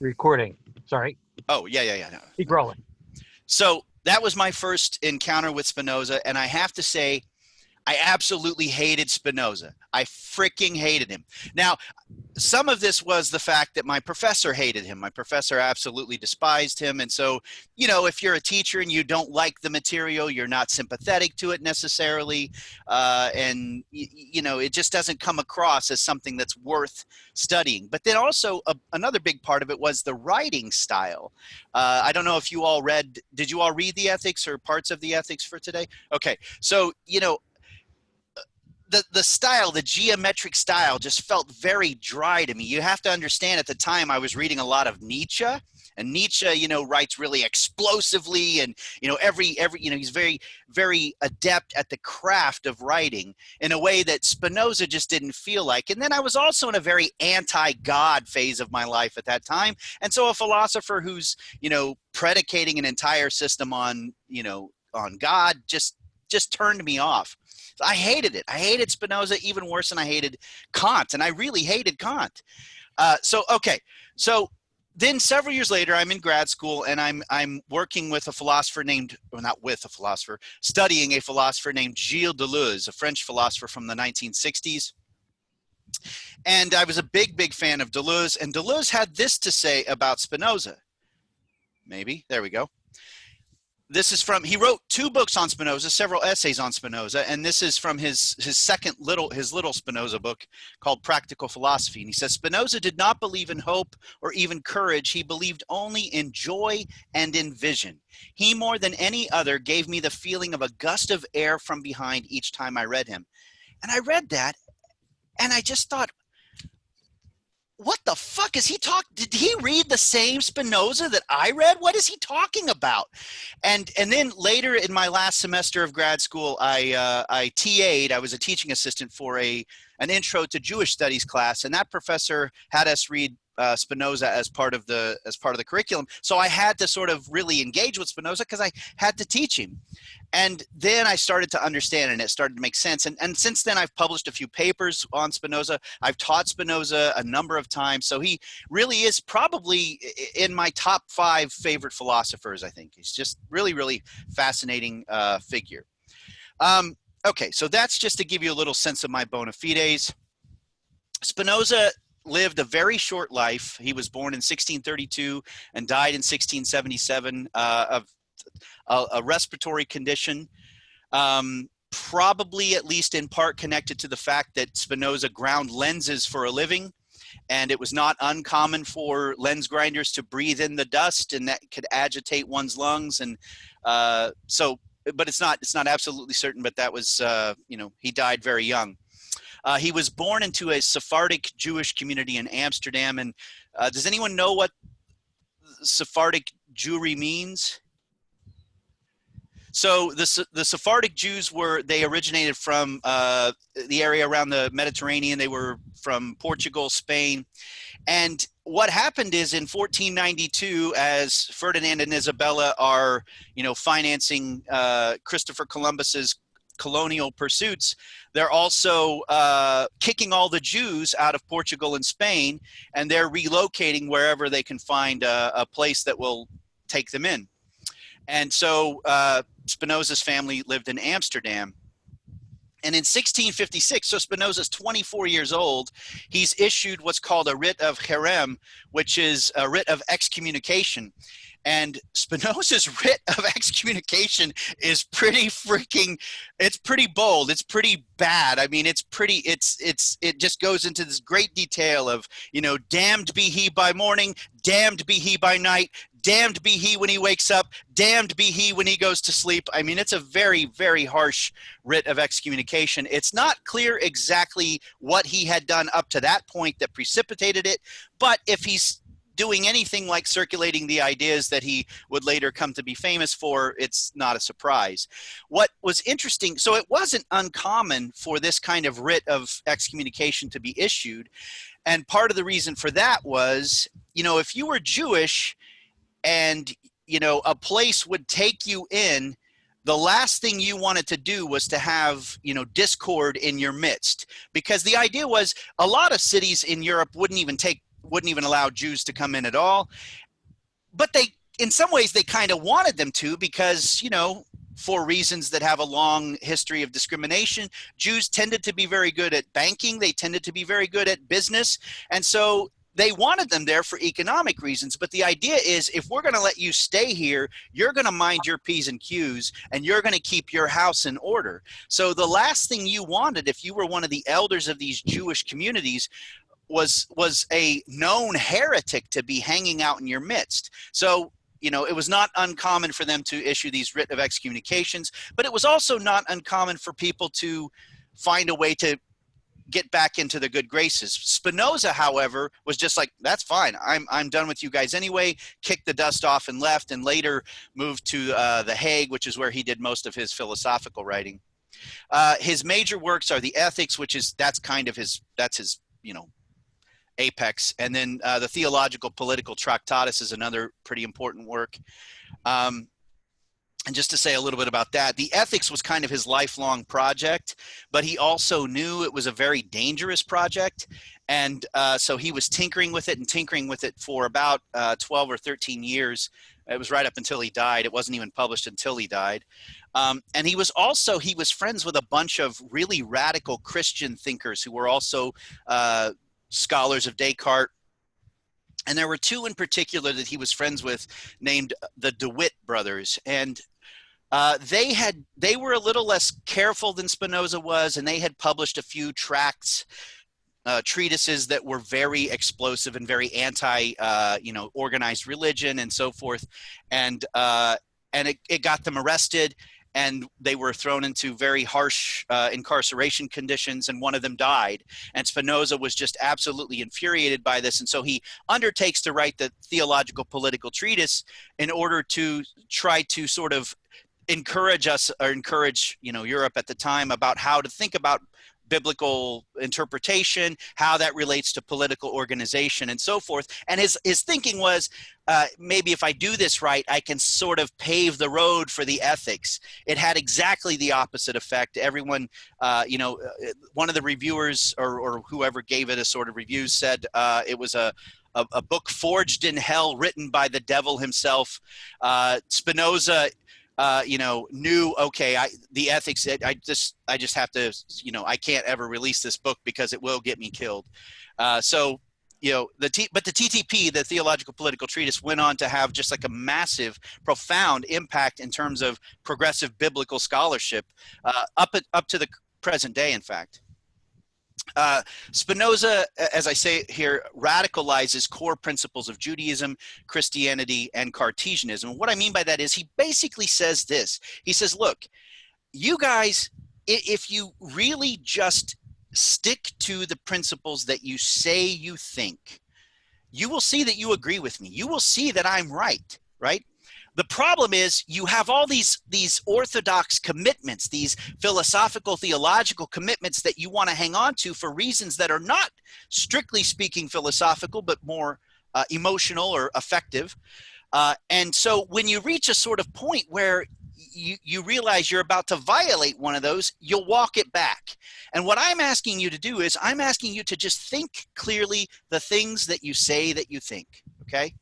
Recording. Sorry. Oh, yeah. No, Keep no. rolling. So that was my first encounter with Spinoza, and I have to say, I absolutely hated Spinoza. I freaking hated him. Now, some of this was the fact that my professor hated him. My professor absolutely despised him. And so, if you're a teacher and you don't like the material, you're not sympathetic to it necessarily. It just doesn't come across as something that's worth studying. But then also another big part of it was the writing style. I don't know if you all did you all read the ethics or parts of the ethics for today? Okay. So, the style, the geometric style just felt very dry to me. You have to understand, at the time I was reading a lot of Nietzsche, and Nietzsche, writes really explosively, and, he's very, very adept at the craft of writing in a way that Spinoza just didn't feel like. And then I was also in a very anti-God phase of my life at that time. And so a philosopher who's, predicating an entire system on God just turned me off. I hated it. I hated Spinoza even worse than I hated Kant, and I really hated Kant. So then several years later, I'm in grad school, and I'm working with a philosopher studying a philosopher named Gilles Deleuze, a French philosopher from the 1960s. And I was a big fan of Deleuze, and Deleuze had this to say about Spinoza. Maybe, there we go. He wrote 2 books on Spinoza, several essays on Spinoza, and this is from his little Spinoza book called Practical Philosophy. And he says, Spinoza did not believe in hope or even courage. He believed only in joy and in vision. He, more than any other, gave me the feeling of a gust of air from behind each time I read him. And I read that, and I just thought, what the fuck is he talking? Did he read the same Spinoza that I read? What is he talking about? And then later in my last semester of grad school, I TA'd. I was a teaching assistant for an intro to Jewish studies class, and that professor had us read Spinoza as part of the curriculum. So I had to sort of really engage with Spinoza because I had to teach him. And then I started to understand, and it started to make sense. And since then, I've published a few papers on Spinoza. I've taught Spinoza a number of times. So he really is probably in my top 5 favorite philosophers, I think. He's just really, really fascinating figure. Okay, so that's just to give you a little sense of my bona fides. Spinoza lived a very short life. He was born in 1632 and died in 1677 of a respiratory condition, probably at least in part connected to the fact that Spinoza ground lenses for a living, and it was not uncommon for lens grinders to breathe in the dust, and that could agitate one's lungs. And but it's not absolutely certain, but that was, he died very young. He was born into a Sephardic Jewish community in Amsterdam. And does anyone know what Sephardic Jewry means? So the Sephardic Jews they originated from the area around the Mediterranean. They were from Portugal, Spain. And what happened is in 1492, as Ferdinand and Isabella are, financing Christopher Columbus's colonial pursuits, they're also kicking all the Jews out of Portugal and Spain, and they're relocating wherever they can find a place that will take them in. And so Spinoza's family lived in Amsterdam. And in 1656, so Spinoza's 24 years old, he's issued what's called a writ of herem, which is a writ of excommunication. And Spinoza's writ of excommunication is it's pretty bold. It's pretty bad. I mean, it just goes into this great detail of, damned be he by morning, damned be he by night, damned be he when he wakes up, damned be he when he goes to sleep. I mean, it's a very, very harsh writ of excommunication. It's not clear exactly what he had done up to that point that precipitated it, but if he's doing anything like circulating the ideas that he would later come to be famous for, it's not a surprise. What was interesting, so it wasn't uncommon for this kind of writ of excommunication to be issued. And part of the reason for that was, if you were Jewish and, a place would take you in, the last thing you wanted to do was to have, discord in your midst, because the idea was a lot of cities in Europe wouldn't even take wouldn't even allow Jews to come in at all. But they, in some ways, they kind of wanted them to because, for reasons that have a long history of discrimination, Jews tended to be very good at banking. They tended to be very good at business. And so they wanted them there for economic reasons. But the idea is, if we're going to let you stay here, you're going to mind your P's and Q's, and you're going to keep your house in order. So the last thing you wanted, if you were one of the elders of these Jewish communities, was a known heretic to be hanging out in your midst. So, it was not uncommon for them to issue these writ of excommunications, but it was also not uncommon for people to find a way to get back into the good graces. Spinoza, however, was just like, that's fine. I'm done with you guys anyway, kicked the dust off and left, and later moved to The Hague, which is where he did most of his philosophical writing. His major works are the Ethics, that's his apex. And then the Theological Political Tractatus is another pretty important work. And just to say a little bit about that, the Ethics was kind of his lifelong project, but he also knew it was a very dangerous project. And so he was tinkering with it for about 12 or 13 years. It was right up until he died. It wasn't even published until he died. And he was friends with a bunch of really radical Christian thinkers who were also scholars of Descartes. And there were two in particular that he was friends with, named the DeWitt brothers. And they were a little less careful than Spinoza was, and they had published a few tracts, treatises that were very explosive and very anti, organized religion and so forth. And it got them arrested, and they were thrown into very harsh incarceration conditions, and one of them died. And Spinoza was just absolutely infuriated by this, and so he undertakes to write the Theological Political Treatise in order to try to sort of encourage Europe at the time about how to think about biblical interpretation, how that relates to political organization and so forth. And his thinking was, maybe if I do this right, I can sort of pave the road for the ethics. It had exactly the opposite effect. Everyone, one of the reviewers or whoever gave it a sort of review said it was a book forged in hell, written by the devil himself. Spinoza knew, okay, the ethics, I just have to, I can't ever release this book because it will get me killed. But the TTP, the Theological Political Treatise, went on to have just like a massive, profound impact in terms of progressive biblical scholarship up to the present day, in fact. Spinoza, as I say here, radicalizes core principles of Judaism, Christianity, and Cartesianism. What I mean by that is he basically says this. He says, look, you guys, if you really just stick to the principles that you say you think, you will see that you agree with me. You will see that I'm right, right? The problem is you have all these orthodox commitments, these philosophical, theological commitments that you want to hang on to for reasons that are not strictly speaking philosophical, but more emotional or affective. And so when you reach a sort of point where you realize you're about to violate one of those, you'll walk it back. And what I'm asking you to do is I'm asking you to just think clearly the things that you say that you think, okay?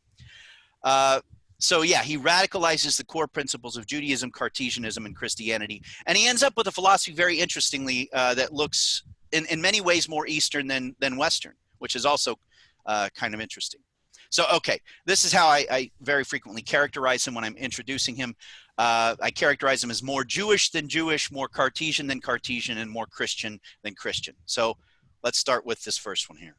So yeah, he radicalizes the core principles of Judaism, Cartesianism, and Christianity. And he ends up with a philosophy, very interestingly, that looks in many ways more Eastern than Western, which is also kind of interesting. So, okay, this is how I very frequently characterize him when I'm introducing him. I characterize him as more Jewish than Jewish, more Cartesian than Cartesian, and more Christian than Christian. So let's start with this first one here.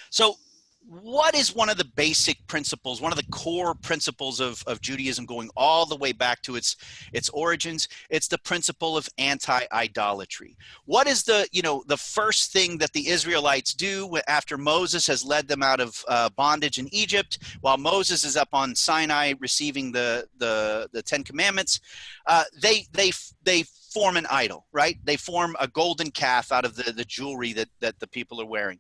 So what is one of the basic principles, one of the core principles of Judaism going all the way back to its origins? It's the principle of anti-idolatry. What is the first thing that the Israelites do after Moses has led them out of bondage in Egypt, while Moses is up on Sinai receiving the Ten Commandments? They form an idol, right? They form a golden calf out of the jewelry that the people are wearing.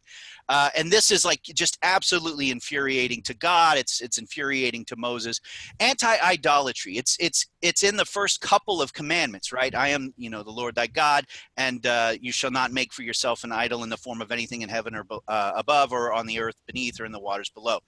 And this is like just absolutely infuriating to God. It's infuriating to Moses. Anti-idolatry. It's in the first couple of commandments, right? I am, the Lord thy God, and you shall not make for yourself an idol in the form of anything in heaven or above, or on the earth beneath, or in the waters below.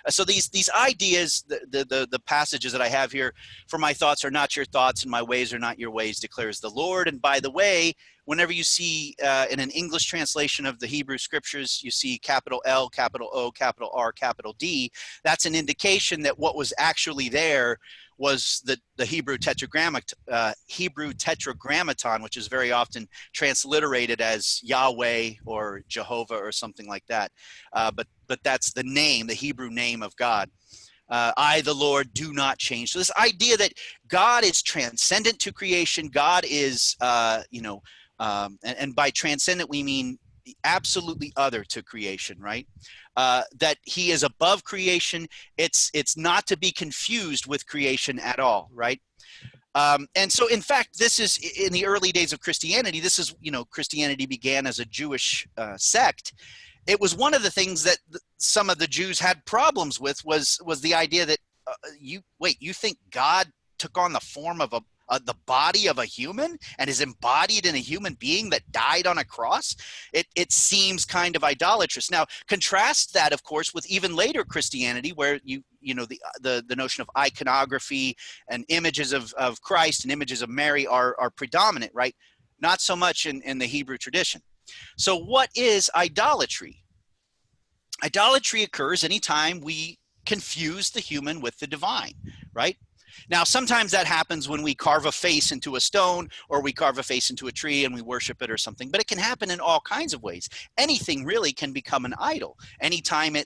So these ideas, the passages that I have here, for my thoughts are not your thoughts, and my ways are not your ways, declares the Lord. And by the way, whenever you see in an English translation of the Hebrew scriptures, you see capital L, capital O, capital R, capital D, that's an indication that what was actually there was the Hebrew tetragrammaton, which is very often transliterated as Yahweh or Jehovah or something like that. But that's the name, the Hebrew name of God. I, the Lord, do not change. So this idea that God is transcendent to creation, God is, and by transcendent we mean absolutely other to creation, right? That he is above creation. It's not to be confused with creation at all, right? And so, in fact, this is in the early days of Christianity. This is, Christianity began as a Jewish sect. It was one of the things that some of the Jews had problems with was the idea that you think God took on the form of the body of a human and is embodied in a human being that died on a cross? It seems kind of idolatrous. Now, contrast that, of course, with even later Christianity, where the notion of iconography and images of Christ and images of Mary are predominant, right? Not so much in the Hebrew tradition. So what is idolatry? Idolatry occurs anytime we confuse the human with the divine, right? Now, sometimes that happens when we carve a face into a stone, or we carve a face into a tree and we worship it or something, but it can happen in all kinds of ways. Anything really can become an idol. Anytime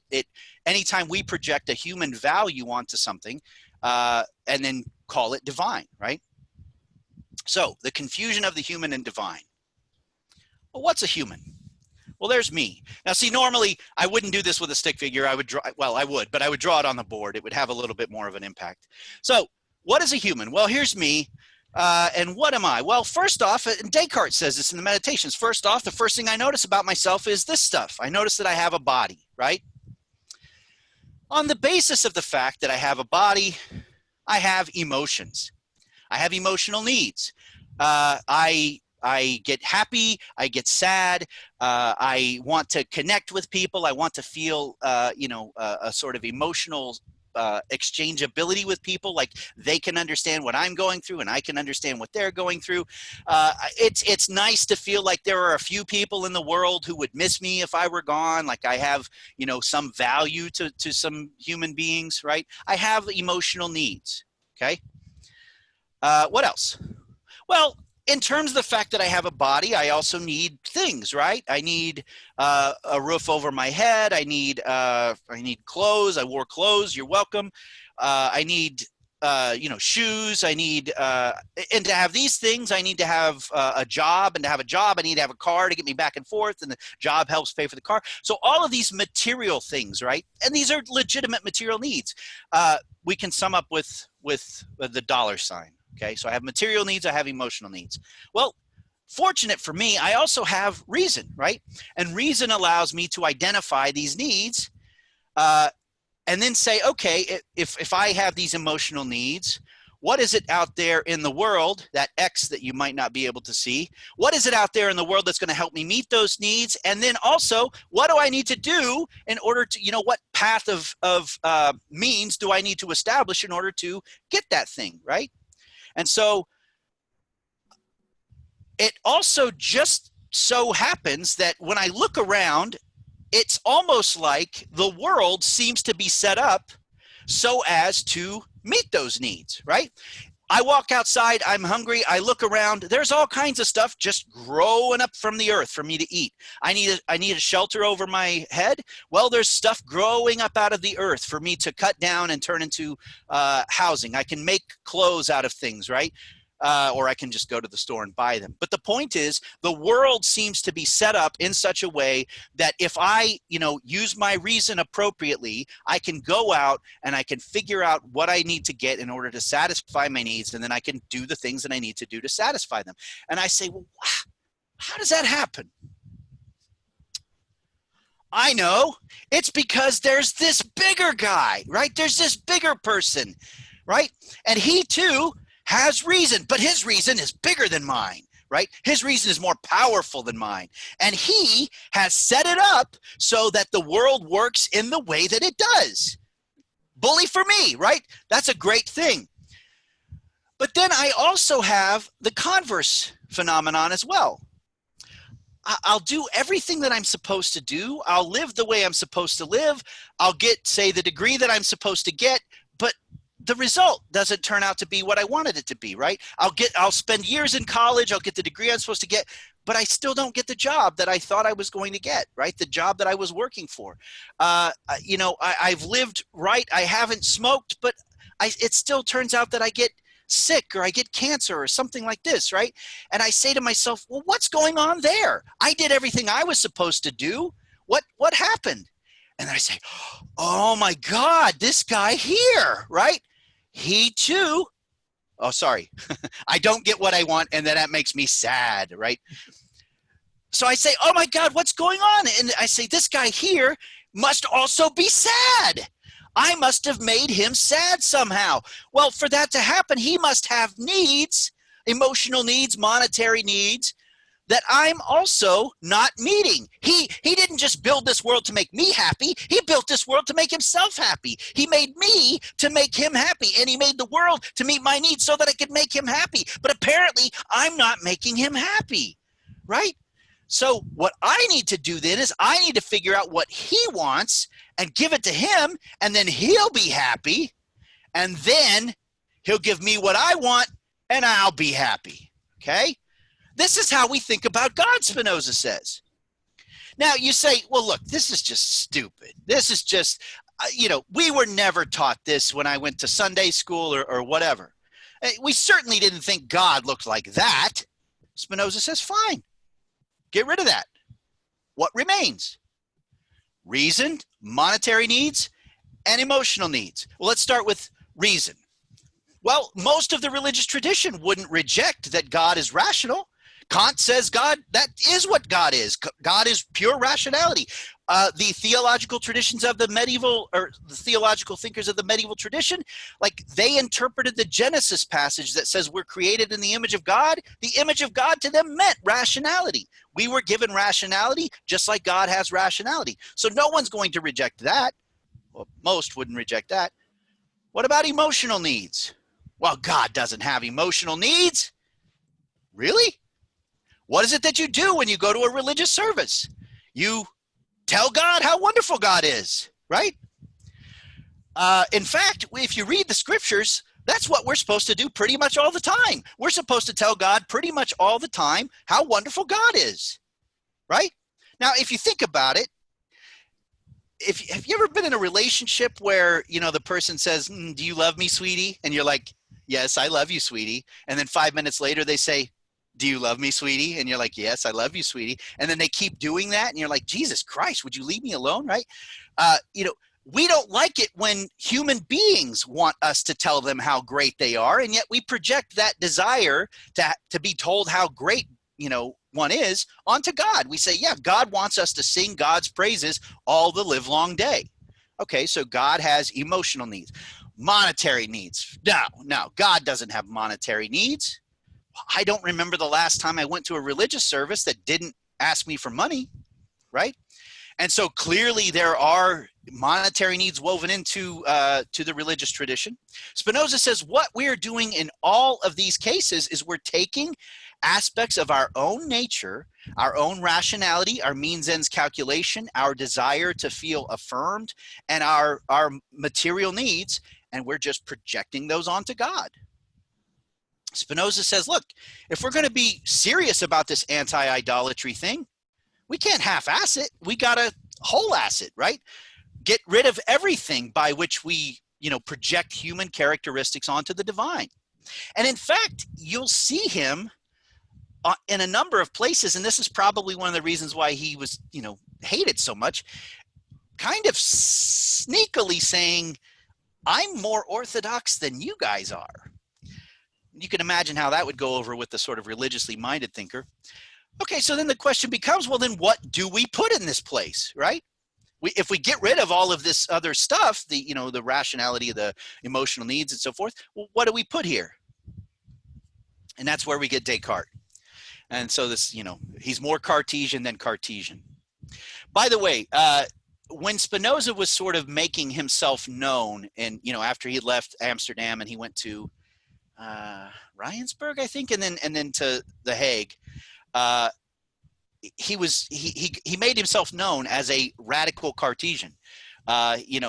anytime we project a human value onto something and then call it divine, right? So the confusion of the human and divine. Well, what's a human? Well, there's me. Now, see, normally I wouldn't do this with a stick figure. I would draw, well, I would, but I would draw it on the board. It would have a little bit more of an impact. So what is a human? Well, here's me. And what am I? Well, first off, and Descartes says this in the Meditations, first off, the first thing I notice about myself is this stuff. I notice that I have a body, right? On the basis of the fact that I have a body, I have emotions. I have emotional needs. I get happy, I get sad, I want to connect with people, I want to feel, a sort of emotional exchangeability with people, like they can understand what I'm going through and I can understand what they're going through. It's nice to feel like there are a few people in the world who would miss me if I were gone, like I have, some value to some human beings, right? I have emotional needs, okay? What else? Well, in terms of the fact that I have a body, I also need things, right? I need a roof over my head. I need clothes. I wore clothes. You're welcome. I need shoes. I need and to have these things, I need to have a job, and to have a job, I need to have a car to get me back and forth, and the job helps pay for the car. So all of these material things, right? And these are legitimate material needs. We can sum up with the dollar sign. Okay, so I have material needs, I have emotional needs. Well, fortunate for me, I also have reason, right? And reason allows me to identify these needs and then say, okay, if I have these emotional needs, what is it out there in the world, that X that you might not be able to see? What is it out there in the world that's going to help me meet those needs? And then also, what do I need to do in order to, what path of means do I need to establish in order to get that thing, right? And so it also just so happens that when I look around, it's almost like the world seems to be set up so as to meet those needs, right? I walk outside, I'm hungry, I look around, there's all kinds of stuff just growing up from the earth for me to eat. I need a shelter over my head. Well, there's stuff growing up out of the earth for me to cut down and turn into housing. I can make clothes out of things, right? or I can just go to the store and buy them. But the point is, the world seems to be set up in such a way that if I, use my reason appropriately, I can go out and I can figure out what I need to get in order to satisfy my needs, and then I can do the things that I need to do to satisfy them. And I say, well, how does that happen? I know. It's because there's this bigger guy, right? There's this bigger person, right? And he too has reason, but his reason is bigger than mine, right? His reason is more powerful than mine. And he has set it up so that the world works in the way that it does. Bully for me, right? That's a great thing. But then I also have the converse phenomenon as well. I'll do everything that I'm supposed to do. I'll live the way I'm supposed to live. I'll get, say, the degree that I'm supposed to get, but the result doesn't turn out to be what I wanted it to be, right? I'll spend years in college. I'll get the degree I'm supposed to get, but I still don't get the job that I thought I was going to get, right? The job that I was working for. I've lived right. I haven't smoked, but it still turns out that I get sick or I get cancer or something like this, right? And I say to myself, well, what's going on there? I did everything I was supposed to do. What happened? And I say, oh my God, this guy here, right? He too, oh, sorry. I don't get what I want, and then that makes me sad, right? So I say, oh my God, what's going on? And I say, this guy here must also be sad. I must have made him sad somehow. Well, for that to happen, he must have needs, emotional needs, monetary needs, that I'm also not meeting. He didn't just build this world to make me happy. He built this world to make himself happy. He made me to make him happy, and he made the world to meet my needs so that I could make him happy. But apparently, I'm not making him happy, right? So what I need to do then is I need to figure out what he wants and give it to him, and then he'll be happy, and then he'll give me what I want, and I'll be happy, okay? This is how we think about God, Spinoza says. Now, you say, well, look, this is just stupid. This is just, we were never taught this when I went to Sunday school or whatever. We certainly didn't think God looked like that. Spinoza says, fine. Get rid of that. What remains? Reason, monetary needs, and emotional needs. Well, let's start with reason. Well, most of the religious tradition wouldn't reject that God is rational. Kant says God, that is what God is. God is pure rationality. The theological traditions of the medieval, or the theological thinkers of the medieval tradition, like they interpreted the Genesis passage that says we're created in the image of God. The image of God to them meant rationality. We were given rationality just like God has rationality. So no one's going to reject that. Well, most wouldn't reject that. What about emotional needs? Well, God doesn't have emotional needs. Really? What is it that you do when you go to a religious service? You tell God how wonderful God is, right? In fact, if you read the scriptures, that's what we're supposed to do pretty much all the time. We're supposed to tell God pretty much all the time how wonderful God is, right? Now, if you think about it, have you ever been in a relationship where, the person says, do you love me, sweetie? And you're like, yes, I love you, sweetie. And then 5 minutes later, they say, do you love me, sweetie? And you're like, yes, I love you, sweetie. And then they keep doing that. And you're like, Jesus Christ, would you leave me alone? Right? We don't like it when human beings want us to tell them how great they are. And yet we project that desire to be told how great, one is onto God. We say, yeah, God wants us to sing God's praises all the live long day. Okay, so God has emotional needs, monetary needs. No, God doesn't have monetary needs. I don't remember the last time I went to a religious service that didn't ask me for money, right? And so clearly there are monetary needs woven into to the religious tradition. Spinoza says what we're doing in all of these cases is we're taking aspects of our own nature, our own rationality, our means ends calculation, our desire to feel affirmed, and our material needs, and we're just projecting those onto God. Spinoza says, look, if we're going to be serious about this anti-idolatry thing, we can't half-ass it. We got to whole-ass it, right? Get rid of everything by which we, project human characteristics onto the divine. And in fact, you'll see him in a number of places, and this is probably one of the reasons why he was, hated so much, kind of sneakily saying, I'm more orthodox than you guys are. You can imagine how that would go over with the sort of religiously minded thinker. Okay, so then the question becomes, well, then what do we put in this place, right? If we get rid of all of this other stuff, the rationality of the emotional needs and so forth, well, what do we put here? And that's where we get Descartes. And so this, he's more Cartesian than Cartesian. By the way, when Spinoza was sort of making himself known, and after he left Amsterdam and he went to Ryansburg, I think, and then to The Hague, he made himself known as a radical Cartesian.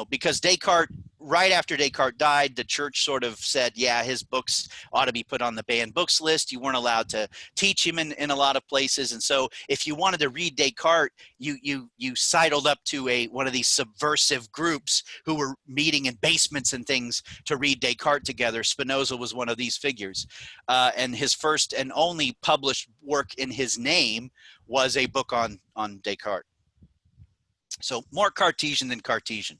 Because Descartes, right after Descartes died, the church sort of said, yeah, his books ought to be put on the banned books list. You weren't allowed to teach him in a lot of places. And so if you wanted to read Descartes, you sidled up to one of these subversive groups who were meeting in basements and things to read Descartes together. Spinoza was one of these figures. And his first and only published work in his name was a book on Descartes. So more Cartesian than Cartesian.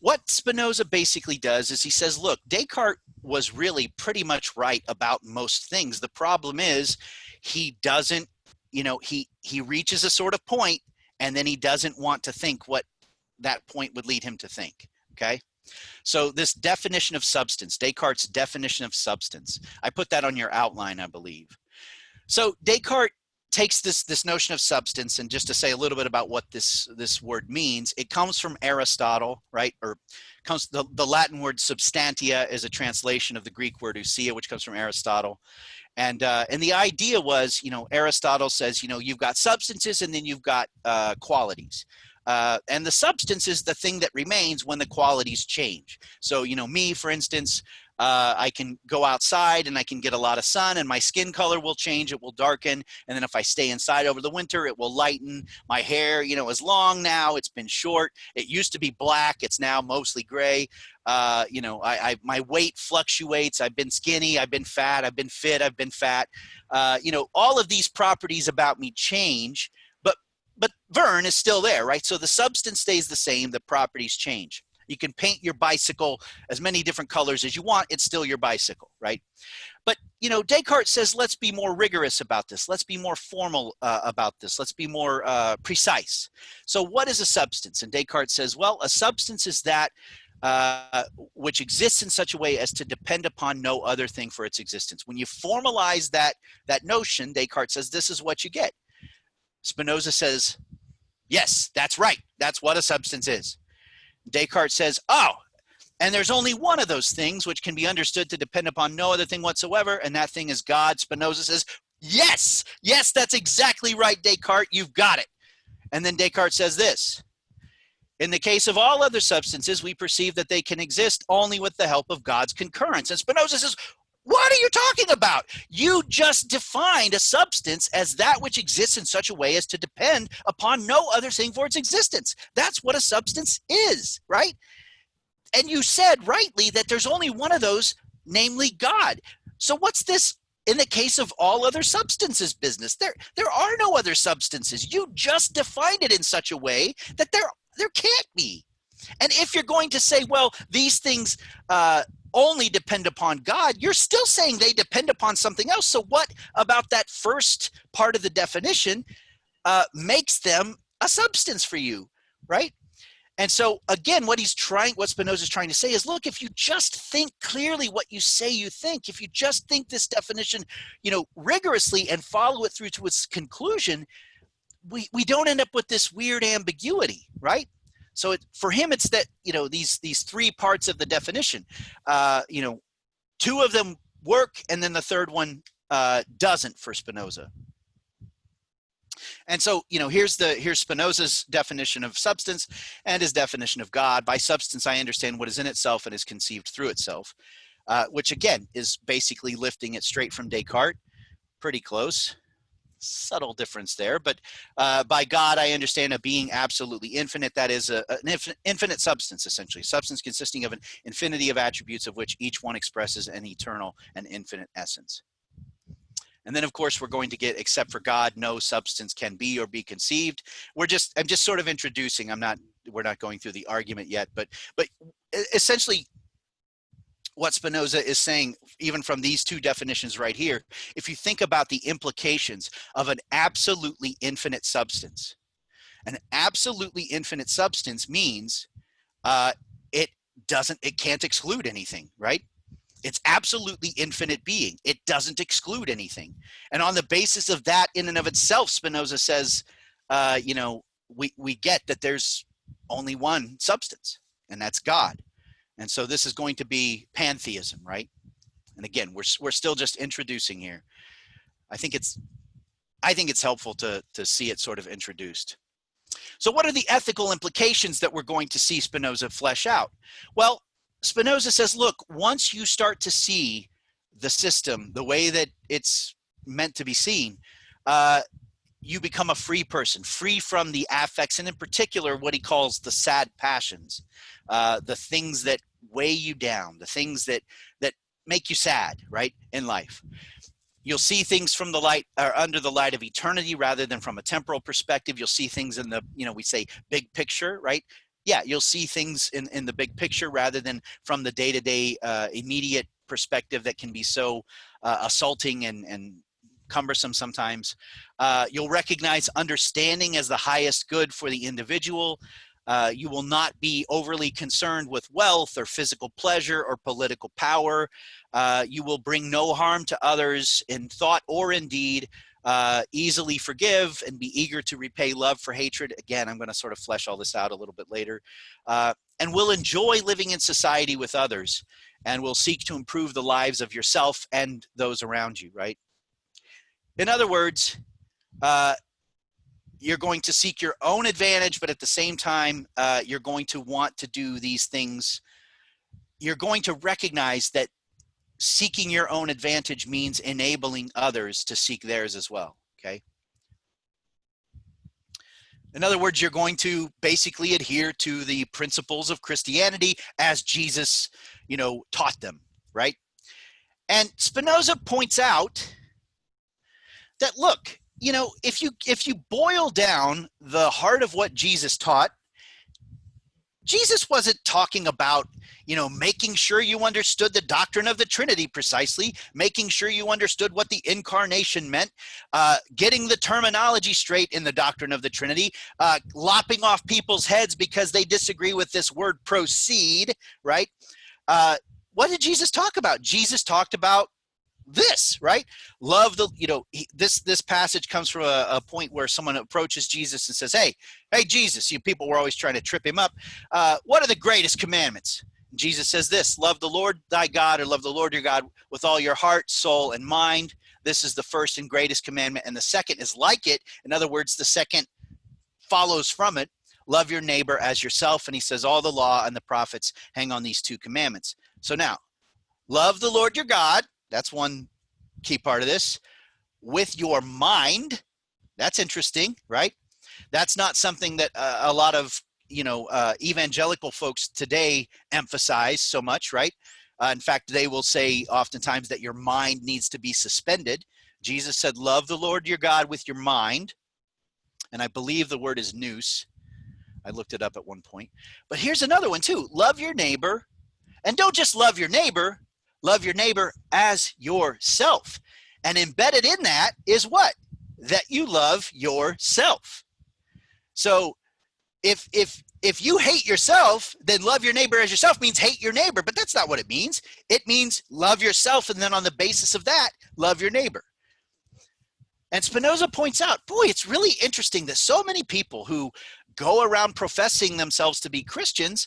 What Spinoza basically does is he says, look, Descartes was really pretty much right about most things. The problem is he doesn't, he reaches a sort of point and then he doesn't want to think what that point would lead him to think, okay? So this definition of substance, Descartes' definition of substance, I put that on your outline, I believe. So Descartes takes this notion of substance, and just to say a little bit about what this word means, it comes from Aristotle, right? Or comes the Latin word substantia is a translation of the Greek word ousia, which comes from Aristotle. And the idea was, Aristotle says, you've got substances and then you've got qualities. And the substance is the thing that remains when the qualities change. So, me, for instance, I can go outside and I can get a lot of sun and my skin color will change, it will darken. And then if I stay inside over the winter, it will lighten. My hair, is long now, it's been short. It used to be black, it's now mostly gray. My weight fluctuates. I've been skinny, I've been fat, I've been fit, I've been fat. All of these properties about me change, but Vern is still there, right? So the substance stays the same, the properties change. You can paint your bicycle as many different colors as you want. It's still your bicycle, right? But, Descartes says, let's be more rigorous about this. Let's be more formal about this. Let's be more precise. So what is a substance? And Descartes says, well, a substance is that which exists in such a way as to depend upon no other thing for its existence. When you formalize that notion, Descartes says, this is what you get. Spinoza says, yes, that's right. That's what a substance is. Descartes says, oh, and there's only one of those things which can be understood to depend upon no other thing whatsoever, and that thing is God. Spinoza says, yes, that's exactly right, Descartes, you've got it. And then Descartes says this, in the case of all other substances, we perceive that they can exist only with the help of God's concurrence. And Spinoza says, what are you talking about? You just defined a substance as that which exists in such a way as to depend upon no other thing for its existence. That's what a substance is, right? And you said rightly that there's only one of those, namely God. So what's this in the case of all other substances business? There are no other substances. You just defined it in such a way that there can't be. And if you're going to say, well, these things only depend upon God, you're still saying they depend upon something else. So what about that first part of the definition makes them a substance for you, right? And so again, what Spinoza is trying to say is, look, if you just think clearly what you say you think, if you just think this definition, rigorously and follow it through to its conclusion, we don't end up with this weird ambiguity, right? So for him, it's that, these three parts of the definition, two of them work and then the third one doesn't for Spinoza. And so, here's Spinoza's definition of substance and his definition of God. By substance, I understand what is in itself and is conceived through itself, which again is basically lifting it straight from Descartes, pretty close. subtle difference there, but by God, I understand a being absolutely infinite. That is an infinite substance, essentially. Substance consisting of an infinity of attributes of which each one expresses an eternal and infinite essence. And then, of course, we're going to get, except for God, no substance can be or be conceived. I'm just sort of introducing. We're not going through the argument yet, but essentially, what Spinoza is saying, even from these two definitions right here, if you think about the implications of an absolutely infinite substance, an absolutely infinite substance means it can't exclude anything, right? It's absolutely infinite being. It doesn't exclude anything. And on the basis of that in and of itself, Spinoza says, we get that there's only one substance, and that's God. And so this is going to be pantheism, right? And again, we're still just introducing here. I think it's helpful to see it sort of introduced. So what are the ethical implications that we're going to see Spinoza flesh out? Well, Spinoza says, look, once you start to see the system the way that it's meant to be seen, you become a free person, free from the affects, and in particular, what he calls the sad passions, the things that weigh you down, the things that make you sad, right, in life. You'll see things from the light or under the light of eternity rather than from a temporal perspective. You'll see things in the, we say big picture, right? Yeah, you'll see things in the big picture rather than from the day-to-day immediate perspective that can be so assaulting and cumbersome sometimes. You'll recognize understanding as the highest good for the individual. You will not be overly concerned with wealth or physical pleasure or political power. You will bring no harm to others in thought or in deed. Easily forgive and be eager to repay love for hatred. Again, I'm going to sort of flesh all this out a little bit later. And will enjoy living in society with others, and will seek to improve the lives of yourself and those around you, right? In other words, you're going to seek your own advantage, but at the same time, you're going to want to do these things. You're going to recognize that seeking your own advantage means enabling others to seek theirs as well, okay? In other words, you're going to basically adhere to the principles of Christianity as Jesus, taught them, right? And Spinoza points out that, look, if you boil down the heart of what Jesus taught, Jesus wasn't talking about, making sure you understood the doctrine of the Trinity precisely, making sure you understood what the incarnation meant, getting the terminology straight in the doctrine of the Trinity, lopping off people's heads because they disagree with this word proceed, right? What did Jesus talk about? Jesus talked about this, right? Love this passage comes from a point where someone approaches Jesus and says, hey Jesus, people were always trying to trip him up. What are the greatest commandments? Jesus says this: love the Lord thy God, or love the Lord your God with all your heart, soul, and mind. This is the first and greatest commandment, and the second is like it. In other words, the second follows from it: love your neighbor as yourself. And he says all the law and the prophets hang on these two commandments. So now, love the Lord your God. That's one key part of this. With your mind. That's interesting, right? That's not something that a lot of, evangelical folks today emphasize so much, right? In fact, they will say oftentimes that your mind needs to be suspended. Jesus said, love the Lord your God with your mind. And I believe the word is nous. I looked it up at one point. But here's another one too. Love your neighbor. And don't just love your neighbor. Love your neighbor as yourself. And embedded in that is what? That you love yourself. So if you hate yourself, then love your neighbor as yourself means hate your neighbor. But that's not what it means. It means love yourself, and then on the basis of that, love your neighbor. And Spinoza points out, boy, it's really interesting that so many people who go around professing themselves to be Christians,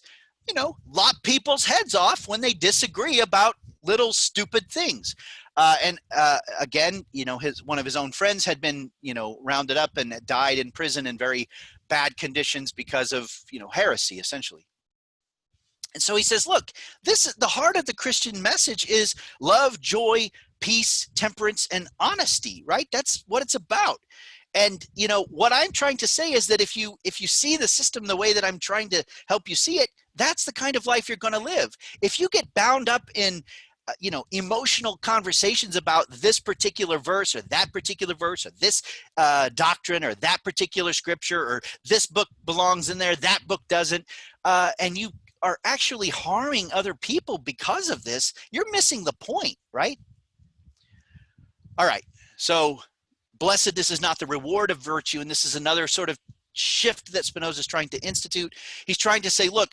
lop people's heads off when they disagree about little stupid things. Again, one of his own friends had been, rounded up and died in prison in very bad conditions because of, heresy, essentially. And so he says, look, the heart of the Christian message is love, joy, peace, temperance, and honesty, right? That's what it's about. And what I'm trying to say is that if you see the system the way that I'm trying to help you see it, that's the kind of life you're going to live. If you get bound up in emotional conversations about this particular verse or that particular verse or this doctrine or that particular scripture, or this book belongs in there, that book doesn't, and you are actually harming other people because of this, you're missing the point, right? All right. So blessedness is not the reward of virtue. And this is another sort of shift that Spinoza is trying to institute. He's trying to say, look,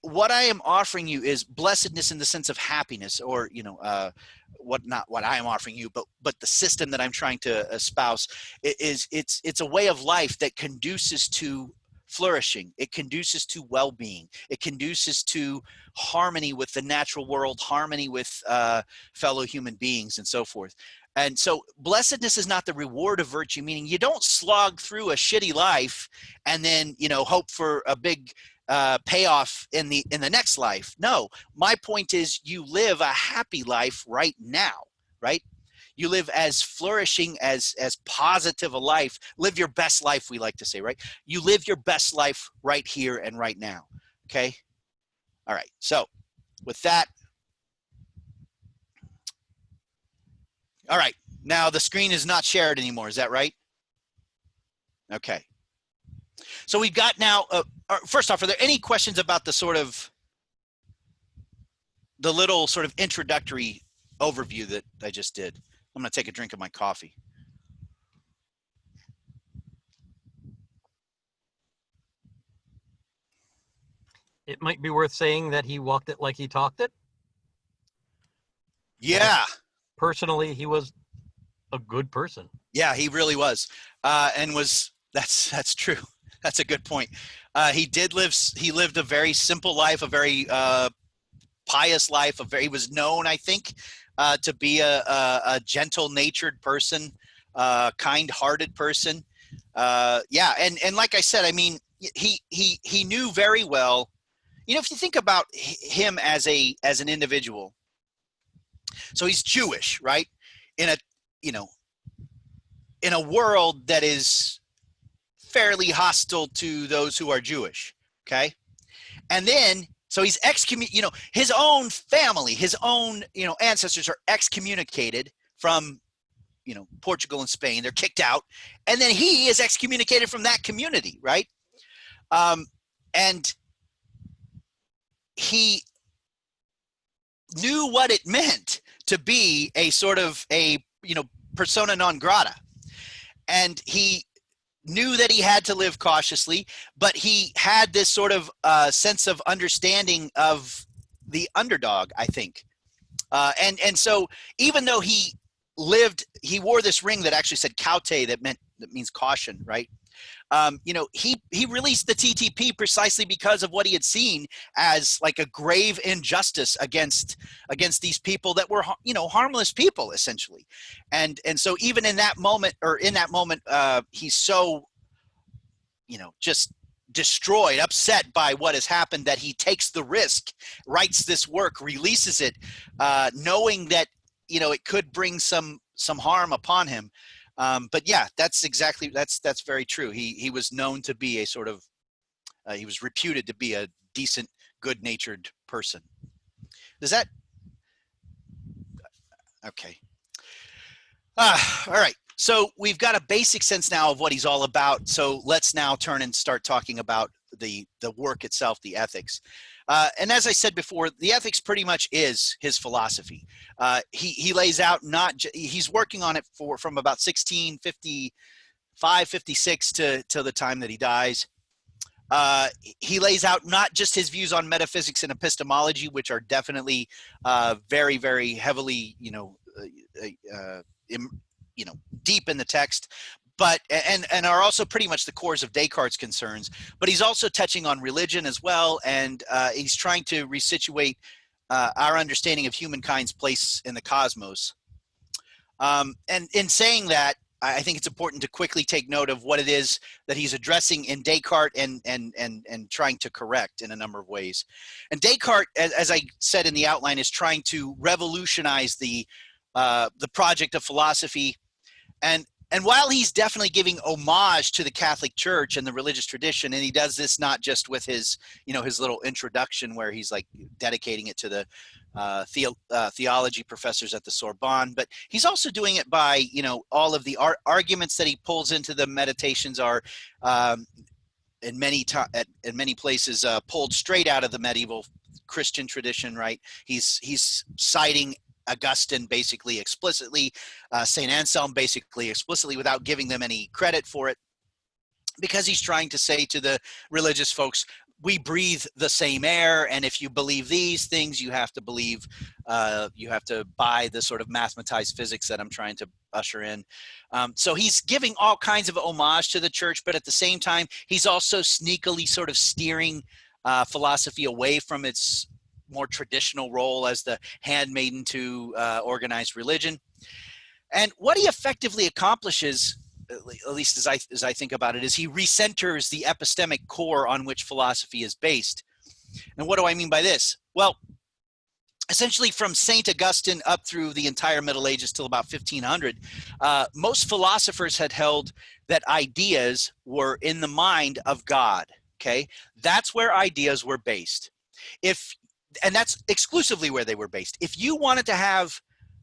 what I am offering you is blessedness in the sense of happiness, or not what I am offering you, but the system that I'm trying to espouse it's a way of life that conduces to flourishing. It conduces to well-being. It conduces to harmony with the natural world, harmony with fellow human beings, and so forth. And so blessedness is not the reward of virtue, meaning you don't slog through a shitty life and then hope for a big payoff in the next life. No, my point is you live a happy life right now, right? You live as flourishing, as positive a life. Live your best life, we like to say, right? You live your best life right here and right now, okay? All right, so with that, all right, now the screen is not shared anymore, is that right? Okay. So we've got now, first off, are there any questions about the little sort of introductory overview that I just did? I'm going to take a drink of my coffee. It might be worth saying that he walked it like he talked it. Yeah. Personally, he was a good person. Yeah, he really was. That's true. That's a good point. He lived a very simple life, a very pious life. He was known, I think, to be a gentle-natured person, kind-hearted person. Yeah, and like I said, I mean, he knew very well. If you think about him as an individual, so he's Jewish, right? In a world that is fairly hostile to those who are Jewish, okay? And then, so he's his own family, his own, ancestors are excommunicated from, Portugal and Spain. They're kicked out. And then he is excommunicated from that community, right? And he knew what it meant to be a sort of persona non grata. And he knew that he had to live cautiously, but he had this sort of sense of understanding of the underdog, I think. And so even though he wore this ring that actually said caute, that means caution, right? He released the TTP precisely because of what he had seen as like a grave injustice against these people that were, harmless people essentially. And so even in that moment, he's so, just destroyed, upset by what has happened, that he takes the risk, writes this work, releases it, knowing that, it could bring some harm upon him. But yeah, that's very true. He was known to be a sort of, he was reputed to be a decent, good-natured person. Does that? Okay. All right. So we've got a basic sense now of what he's all about. So let's now turn and start talking about the work itself, the ethics. And as I said before, the ethics pretty much is his philosophy. He lays out he's working on it from about 1655, 56 to the time that he dies. He lays out not just his views on metaphysics and epistemology, which are definitely very, very heavily, deep in the text, but and are also pretty much the cores of Descartes' concerns. But he's also touching on religion as well, and he's trying to resituate our understanding of humankind's place in the cosmos. And in saying that, I think it's important to quickly take note of what it is that he's addressing in Descartes and trying to correct in a number of ways. And Descartes, as I said in the outline, is trying to revolutionize the the project of philosophy. And while he's definitely giving homage to the Catholic Church and the religious tradition, and he does this not just with his, his little introduction where he's like dedicating it to the theology professors at the Sorbonne, but he's also doing it by, all of the arguments that he pulls into the Meditations are in many places pulled straight out of the medieval Christian tradition, right? He's citing Augustine basically explicitly, St. Anselm basically explicitly, without giving them any credit for it, because he's trying to say to the religious folks, we breathe the same air, and if you believe these things, you have to believe, you have to buy the sort of mathematized physics that I'm trying to usher in. So he's giving all kinds of homage to the church, but at the same time, he's also sneakily sort of steering philosophy away from its more traditional role as the handmaiden to organized religion. And what he effectively accomplishes, at least as I think about it, is he recenters the epistemic core on which philosophy is based. And what do I mean by this? Well, essentially from St. Augustine up through the entire Middle Ages till about 1500, most philosophers had held that ideas were in the mind of God, okay? That's where ideas were based. And that's exclusively where they were based. If you wanted to have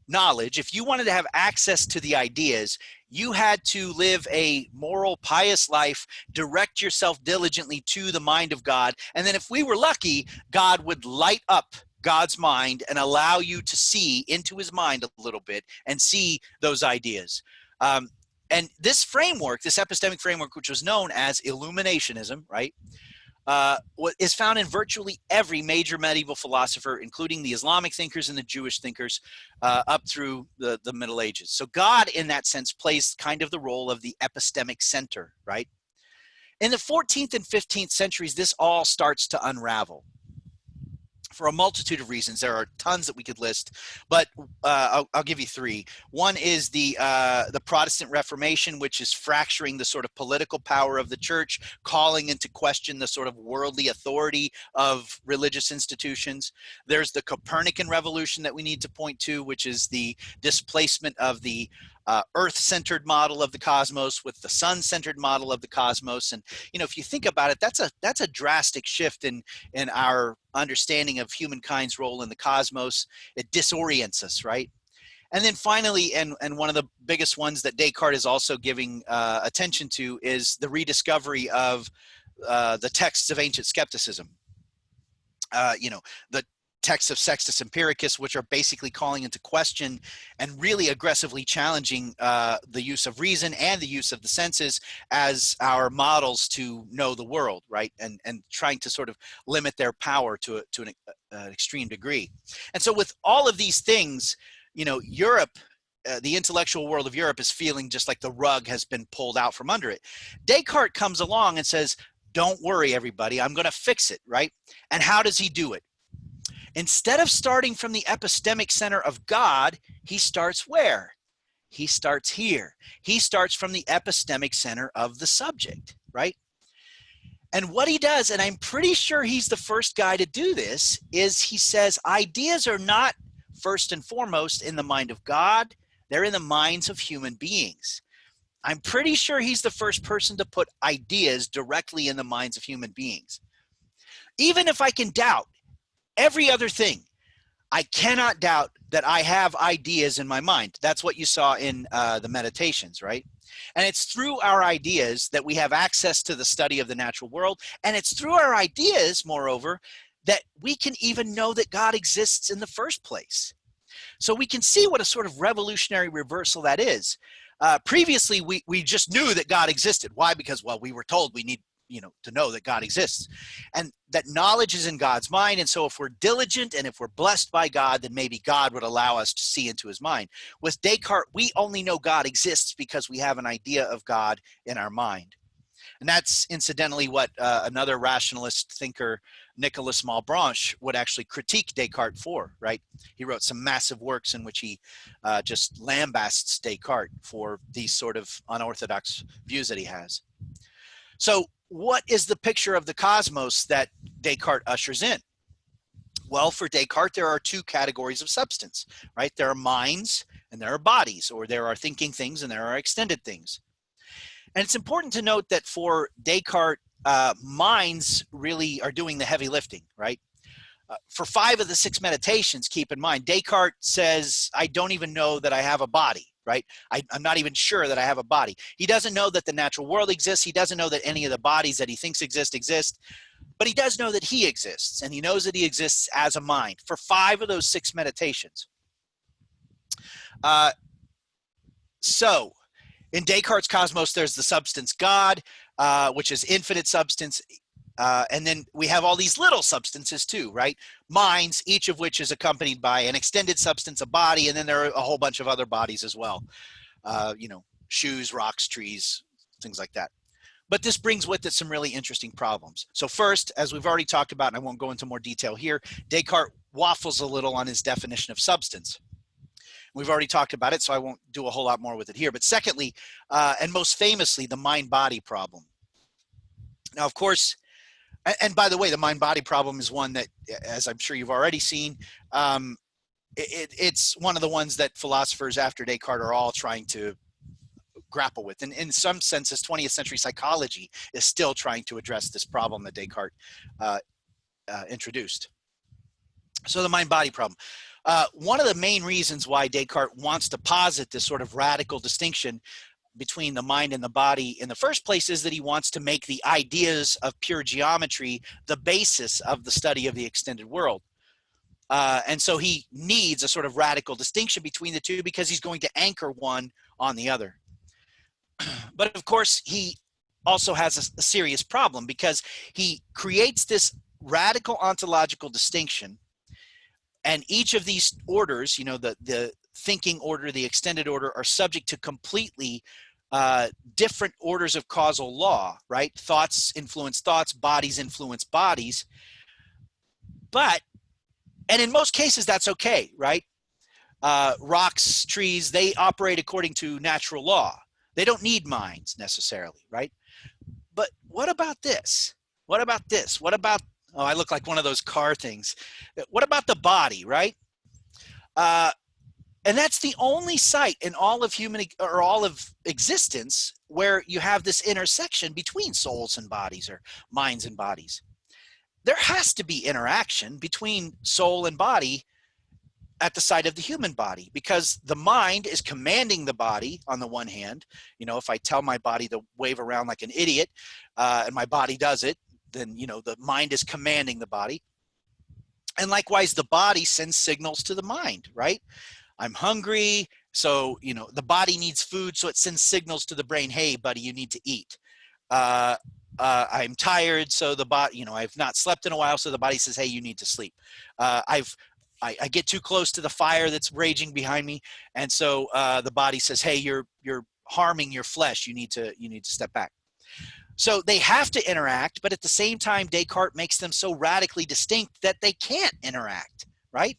knowledge, if you wanted to have access to the ideas, you had to live a moral, pious life, direct yourself diligently to the mind of God. And then if we were lucky, God would light up God's mind and allow you to see into his mind a little bit and see those ideas. And this framework, this epistemic framework, which was known as Illuminationism, right, is found in virtually every major medieval philosopher, including the Islamic thinkers and the Jewish thinkers up through the Middle Ages. So God, in that sense, plays kind of the role of the epistemic center, right? In the 14th and 15th centuries, this all starts to unravel for a multitude of reasons. There are tons that we could list, but I'll give you three. One is the Protestant Reformation, which is fracturing the sort of political power of the church, calling into question the sort of worldly authority of religious institutions. There's the Copernican revolution that we need to point to, which is the displacement of the earth-centered model of the cosmos with the sun-centered model of the cosmos. And if you think about it, that's a drastic shift in our understanding of humankind's role in the cosmos. It disorients us, right? And then finally, and one of the biggest ones that Descartes is also giving attention to, is the rediscovery of the texts of ancient skepticism. The texts of Sextus Empiricus, which are basically calling into question and really aggressively challenging the use of reason and the use of the senses as our models to know the world, right? And trying to sort of limit their power to an extreme degree. And so with all of these things, Europe, the intellectual world of Europe is feeling just like the rug has been pulled out from under it. Descartes comes along and says, don't worry, everybody, I'm going to fix it, right? And how does he do it? Instead of starting from the epistemic center of God, he starts where? He starts here. He starts from the epistemic center of the subject, right? And what he does, and I'm pretty sure he's the first guy to do this, is he says ideas are not first and foremost in the mind of God. They're in the minds of human beings. I'm pretty sure he's the first person to put ideas directly in the minds of human beings. Even if I can doubt every other thing, I cannot doubt that I have ideas in my mind. That's what you saw in the Meditations, right? And it's through our ideas that we have access to the study of the natural world. And it's through our ideas, moreover, that we can even know that God exists in the first place. So we can see what a sort of revolutionary reversal that is. Previously, we just knew that God existed. Why? Because, well, we were told we need to know that God exists, and that knowledge is in God's mind. And so if we're diligent and if we're blessed by God, then maybe God would allow us to see into his mind. With Descartes, we only know God exists because we have an idea of God in our mind. And that's incidentally what another rationalist thinker, Nicolas Malebranche, would actually critique Descartes for, right? He wrote some massive works in which he just lambasts Descartes for these sort of unorthodox views that he has. So what is the picture of the cosmos that Descartes ushers in? Well, for Descartes, there are two categories of substance, right? There are minds and there are bodies, or there are thinking things and there are extended things. And it's important to note that for Descartes, minds really are doing the heavy lifting, right? For 5 of the 6 meditations, keep in mind, Descartes says, I don't even know that I have a body, right? I'm not even sure that I have a body. He doesn't know that the natural world exists. He doesn't know that any of the bodies that he thinks exist, but he does know that he exists, and he knows that he exists as a mind for 5 of those 6 meditations. So in Descartes' cosmos, there's the substance God, which is infinite substance. And then we have all these little substances too, right? Minds, each of which is accompanied by an extended substance, a body, and then there are a whole bunch of other bodies as well. Shoes, rocks, trees, things like that. But this brings with it some really interesting problems. So first, as we've already talked about, and I won't go into more detail here, Descartes waffles a little on his definition of substance. We've already talked about it, so I won't do a whole lot more with it here. But secondly, and most famously, the mind-body problem. Now, of course, and by the way, the mind-body problem is one that, as I'm sure you've already seen, it's one of the ones that philosophers after Descartes are all trying to grapple with. And in some senses, 20th century psychology is still trying to address this problem that Descartes introduced. So the mind-body problem. One of the main reasons why Descartes wants to posit this sort of radical distinction between the mind and the body in the first place is that he wants to make the ideas of pure geometry the basis of the study of the extended world. And so he needs a sort of radical distinction between the two because he's going to anchor one on the other. But of course, he also has a serious problem because he creates this radical ontological distinction, and each of these orders, the thinking order, the extended order, are subject to completely different orders of causal law, right? Thoughts influence thoughts, bodies influence bodies. And in most cases, that's okay, right? Rocks, trees, they operate according to natural law. They don't need minds necessarily, right? But what about this? What about this? What about, oh, I look like one of those car things. What about the body, right? And that's the only site in all of human or all of existence where you have this intersection between souls and bodies, or minds and bodies. There has to be interaction between soul and body at the site of the human body, because the mind is commanding the body on the one hand. If I tell my body to wave around like an idiot and my body does it, then, the mind is commanding the body. And likewise, the body sends signals to the mind, right? I'm hungry, so, the body needs food, so it sends signals to the brain, hey, buddy, you need to eat. I'm tired, so the body, I've not slept in a while, so the body says, hey, you need to sleep. I get too close to the fire that's raging behind me, and so the body says, hey, you're harming your flesh, you need to step back. So they have to interact, but at the same time, Descartes makes them so radically distinct that they can't interact, right?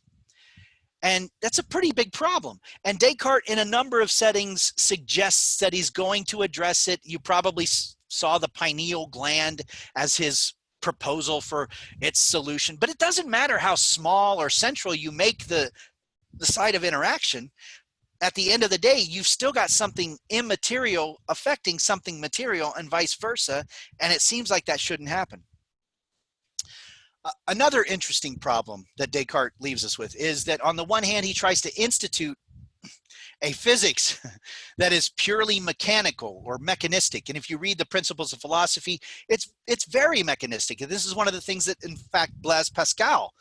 And that's a pretty big problem. And Descartes, in a number of settings, suggests that he's going to address it. You probably saw the pineal gland as his proposal for its solution. But it doesn't matter how small or central you make the site of interaction. At the end of the day, you've still got something immaterial affecting something material and vice versa. And it seems like that shouldn't happen. Another interesting problem that Descartes leaves us with is that on the one hand, he tries to institute a physics that is purely mechanical or mechanistic. And if you read the Principles of Philosophy, it's very mechanistic. And this is one of the things that, in fact, Blaise Pascal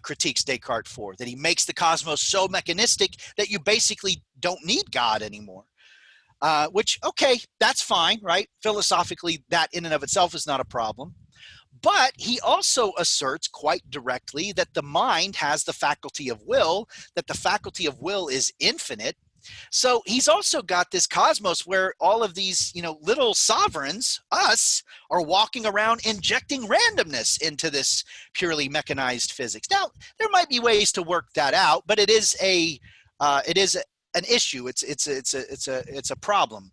critiques Descartes for, that he makes the cosmos so mechanistic that you basically don't need God anymore. Which, okay, that's fine, right? Philosophically, that in and of itself is not a problem. But he also asserts quite directly that the mind has the faculty of will, that the faculty of will is infinite. So he's also got this cosmos where all of these, little sovereigns, us, are walking around injecting randomness into this purely mechanized physics. Now, there might be ways to work that out, but it is an issue. It's a problem.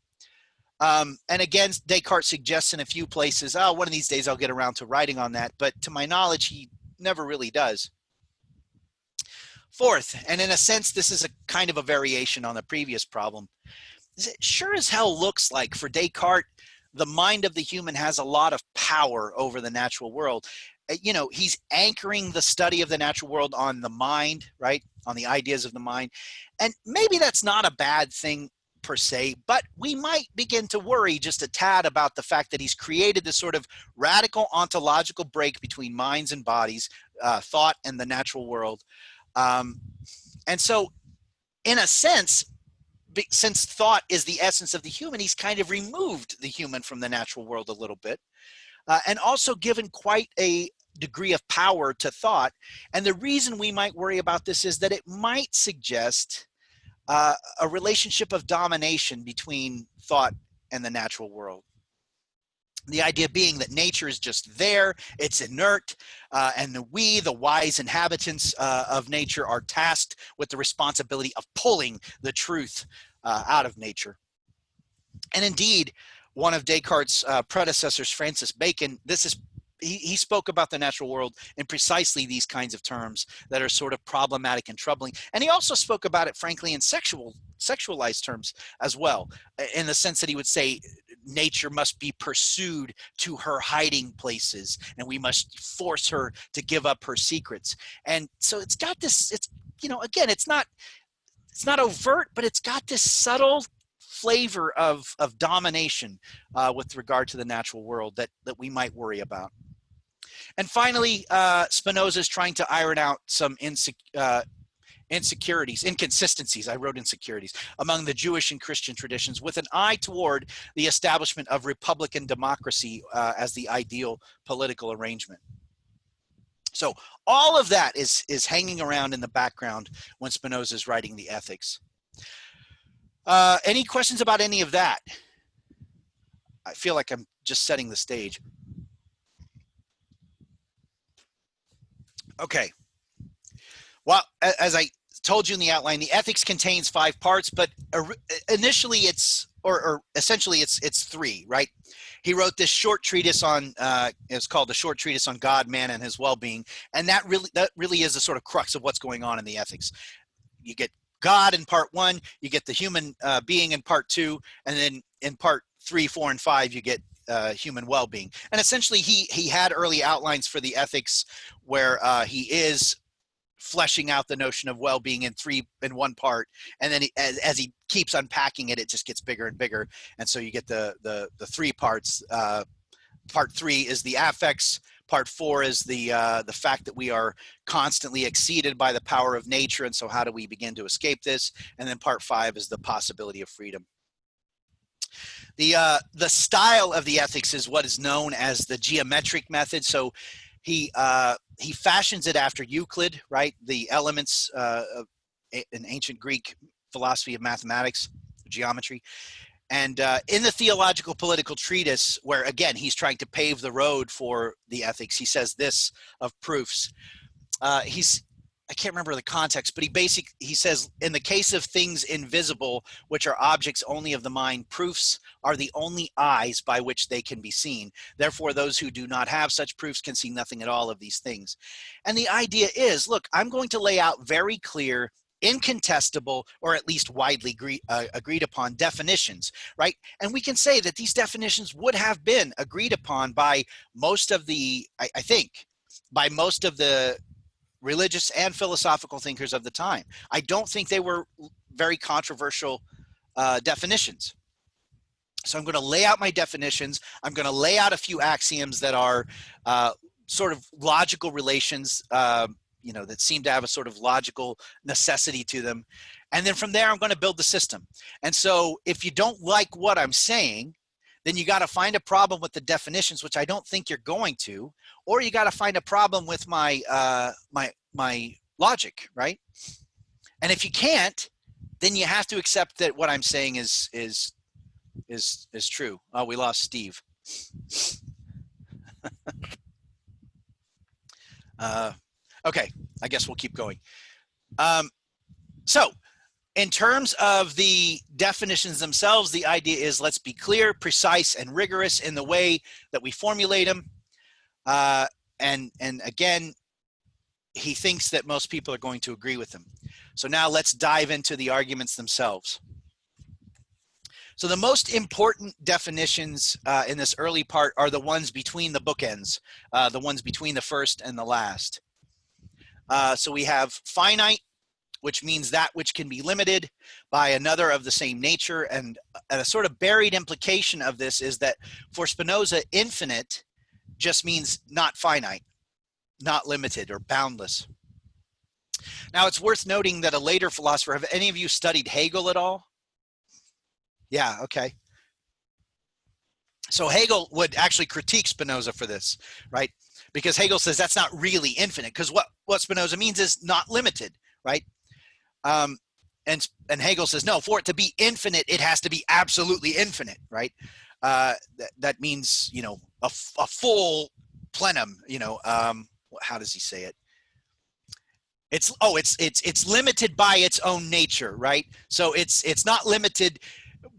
And again, Descartes suggests in a few places, one of these days I'll get around to writing on that. But to my knowledge, he never really does. Fourth, and in a sense, this is a kind of a variation on the previous problem, is it sure as hell looks like for Descartes, the mind of the human has a lot of power over the natural world. You know, he's anchoring the study of the natural world on the mind, right? On the ideas of the mind. And maybe that's not a bad thing per se, but we might begin to worry just a tad about the fact that he's created this sort of radical ontological break between minds and bodies, thought and the natural world. And so, in a sense, since thought is the essence of the human, he's kind of removed the human from the natural world a little bit, and also given quite a degree of power to thought. And the reason we might worry about this is that it might suggest a relationship of domination between thought and the natural world. The idea being that nature is just there, it's inert, and the wise inhabitants of nature are tasked with the responsibility of pulling the truth out of nature. And indeed, one of Descartes' predecessors, Francis Bacon, he spoke about the natural world in precisely these kinds of terms that are sort of problematic and troubling. And he also spoke about it, frankly, in sexualized terms as well, in the sense that he would say nature must be pursued to her hiding places, and we must force her to give up her secrets. And so it's got this, it's, you know, again, it's not overt, but it's got this subtle flavor of domination with regard to the natural world that we might worry about. And finally, Spinoza is trying to iron out some inconsistencies, I wrote insecurities, among the Jewish and Christian traditions with an eye toward the establishment of republican democracy as the ideal political arrangement. So all of that is hanging around in the background when Spinoza is writing the Ethics. Any questions about any of that? I feel like I'm just setting the stage. Okay. Well, as I told you in the outline, the Ethics contains 5 parts, but initially it's, or essentially it's 3, right? He wrote this short treatise on, it's called the Short Treatise on God, Man, and His Well-Being, and that really is the sort of crux of what's going on in the Ethics. You get God in part 1, you get the human being in part 2, and then in part 3, 4, and 5, you get human well-being. And essentially, he had early outlines for the Ethics where he is fleshing out the notion of well-being in 1 part, and then as he keeps unpacking it, it just gets bigger and bigger, and so you get the 3 parts. Part 3 is the affects. Part 4 is the fact that we are constantly exceeded by the power of nature, and so how do we begin to escape this? And then part 5 is the possibility of freedom. The style of the Ethics is what is known as the geometric method. So he fashions it after Euclid, right? The elements of an ancient Greek philosophy of mathematics, geometry. And in the Theological Political Treatise, where again he's trying to pave the road for the Ethics, he says this of proofs. I can't remember the context, but he says, in the case of things invisible, which are objects only of the mind, proofs are the only eyes by which they can be seen. Therefore, those who do not have such proofs can see nothing at all of these things. And the idea is, look, I'm going to lay out very clear, incontestable, or at least widely agreed upon definitions, right? And we can say that these definitions would have been agreed upon by most of the, I think, by most of the religious and philosophical thinkers of the time. I don't think they were very controversial definitions. So I'm going to lay out my definitions. I'm going to lay out a few axioms that are sort of logical relations, you know, that seem to have a sort of logical necessity to them. And then from there, I'm going to build the system. And so if you don't like what I'm saying, then you got to find a problem with the definitions, which I don't think you're going to, or you got to find a problem with my my logic, right? And if you can't, then you have to accept that what I'm saying is true. Oh, we lost Steve. Okay, I guess we'll keep going. So in terms of the definitions themselves, the idea is let's be clear, precise, and rigorous in the way that we formulate them. And again, he thinks that most people are going to agree with him. So now let's dive into the arguments themselves. So the most important definitions in this early part are the ones between the bookends, the ones between the first and the last. So we have finite, which means that which can be limited by another of the same nature. And a sort of buried implication of this is that for Spinoza, infinite just means not finite, not limited or boundless. Now, it's worth noting that a later philosopher, have any of you studied Hegel at all? Yeah, okay. So Hegel would actually critique Spinoza for this, right? Because Hegel says that's not really infinite, because what Spinoza means is not limited, right? And Hegel says, no, for it to be infinite, it has to be absolutely infinite, right? That means, you know, a full plenum, you know, how does he say it? It's limited by its own nature, right? So it's not limited.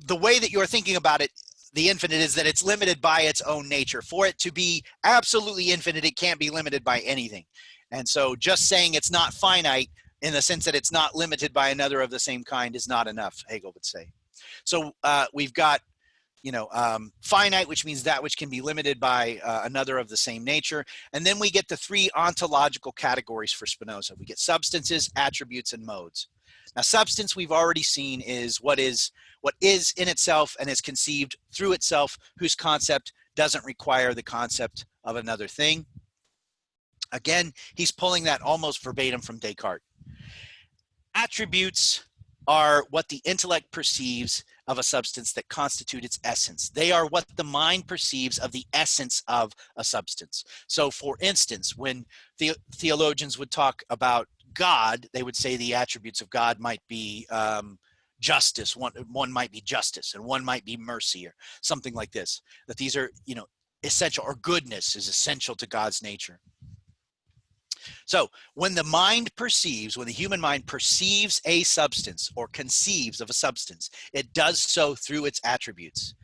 The way that you're thinking about it, the infinite, is that it's limited by its own nature. For it to be absolutely infinite, it can't be limited by anything. And so just saying it's not finite in the sense that it's not limited by another of the same kind is not enough, Hegel would say. So we've got, you know, finite, which means that which can be limited by another of the same nature. And then we get the three ontological categories for Spinoza. We get substances, attributes, and modes. Now, substance we've already seen is what is in itself and is conceived through itself, whose concept doesn't require the concept of another thing. Again, he's pulling that almost verbatim from Descartes. Attributes are what the intellect perceives of a substance that constitute its essence. They are what the mind perceives of the essence of a substance. So for instance, when theologians would talk about God, they would say the attributes of God might be justice. One might be justice, and one might be mercy, or something like this. That these are, you know, essential, or goodness is essential to God's nature. So when the human mind perceives a substance or conceives of a substance, it does so through its attributes.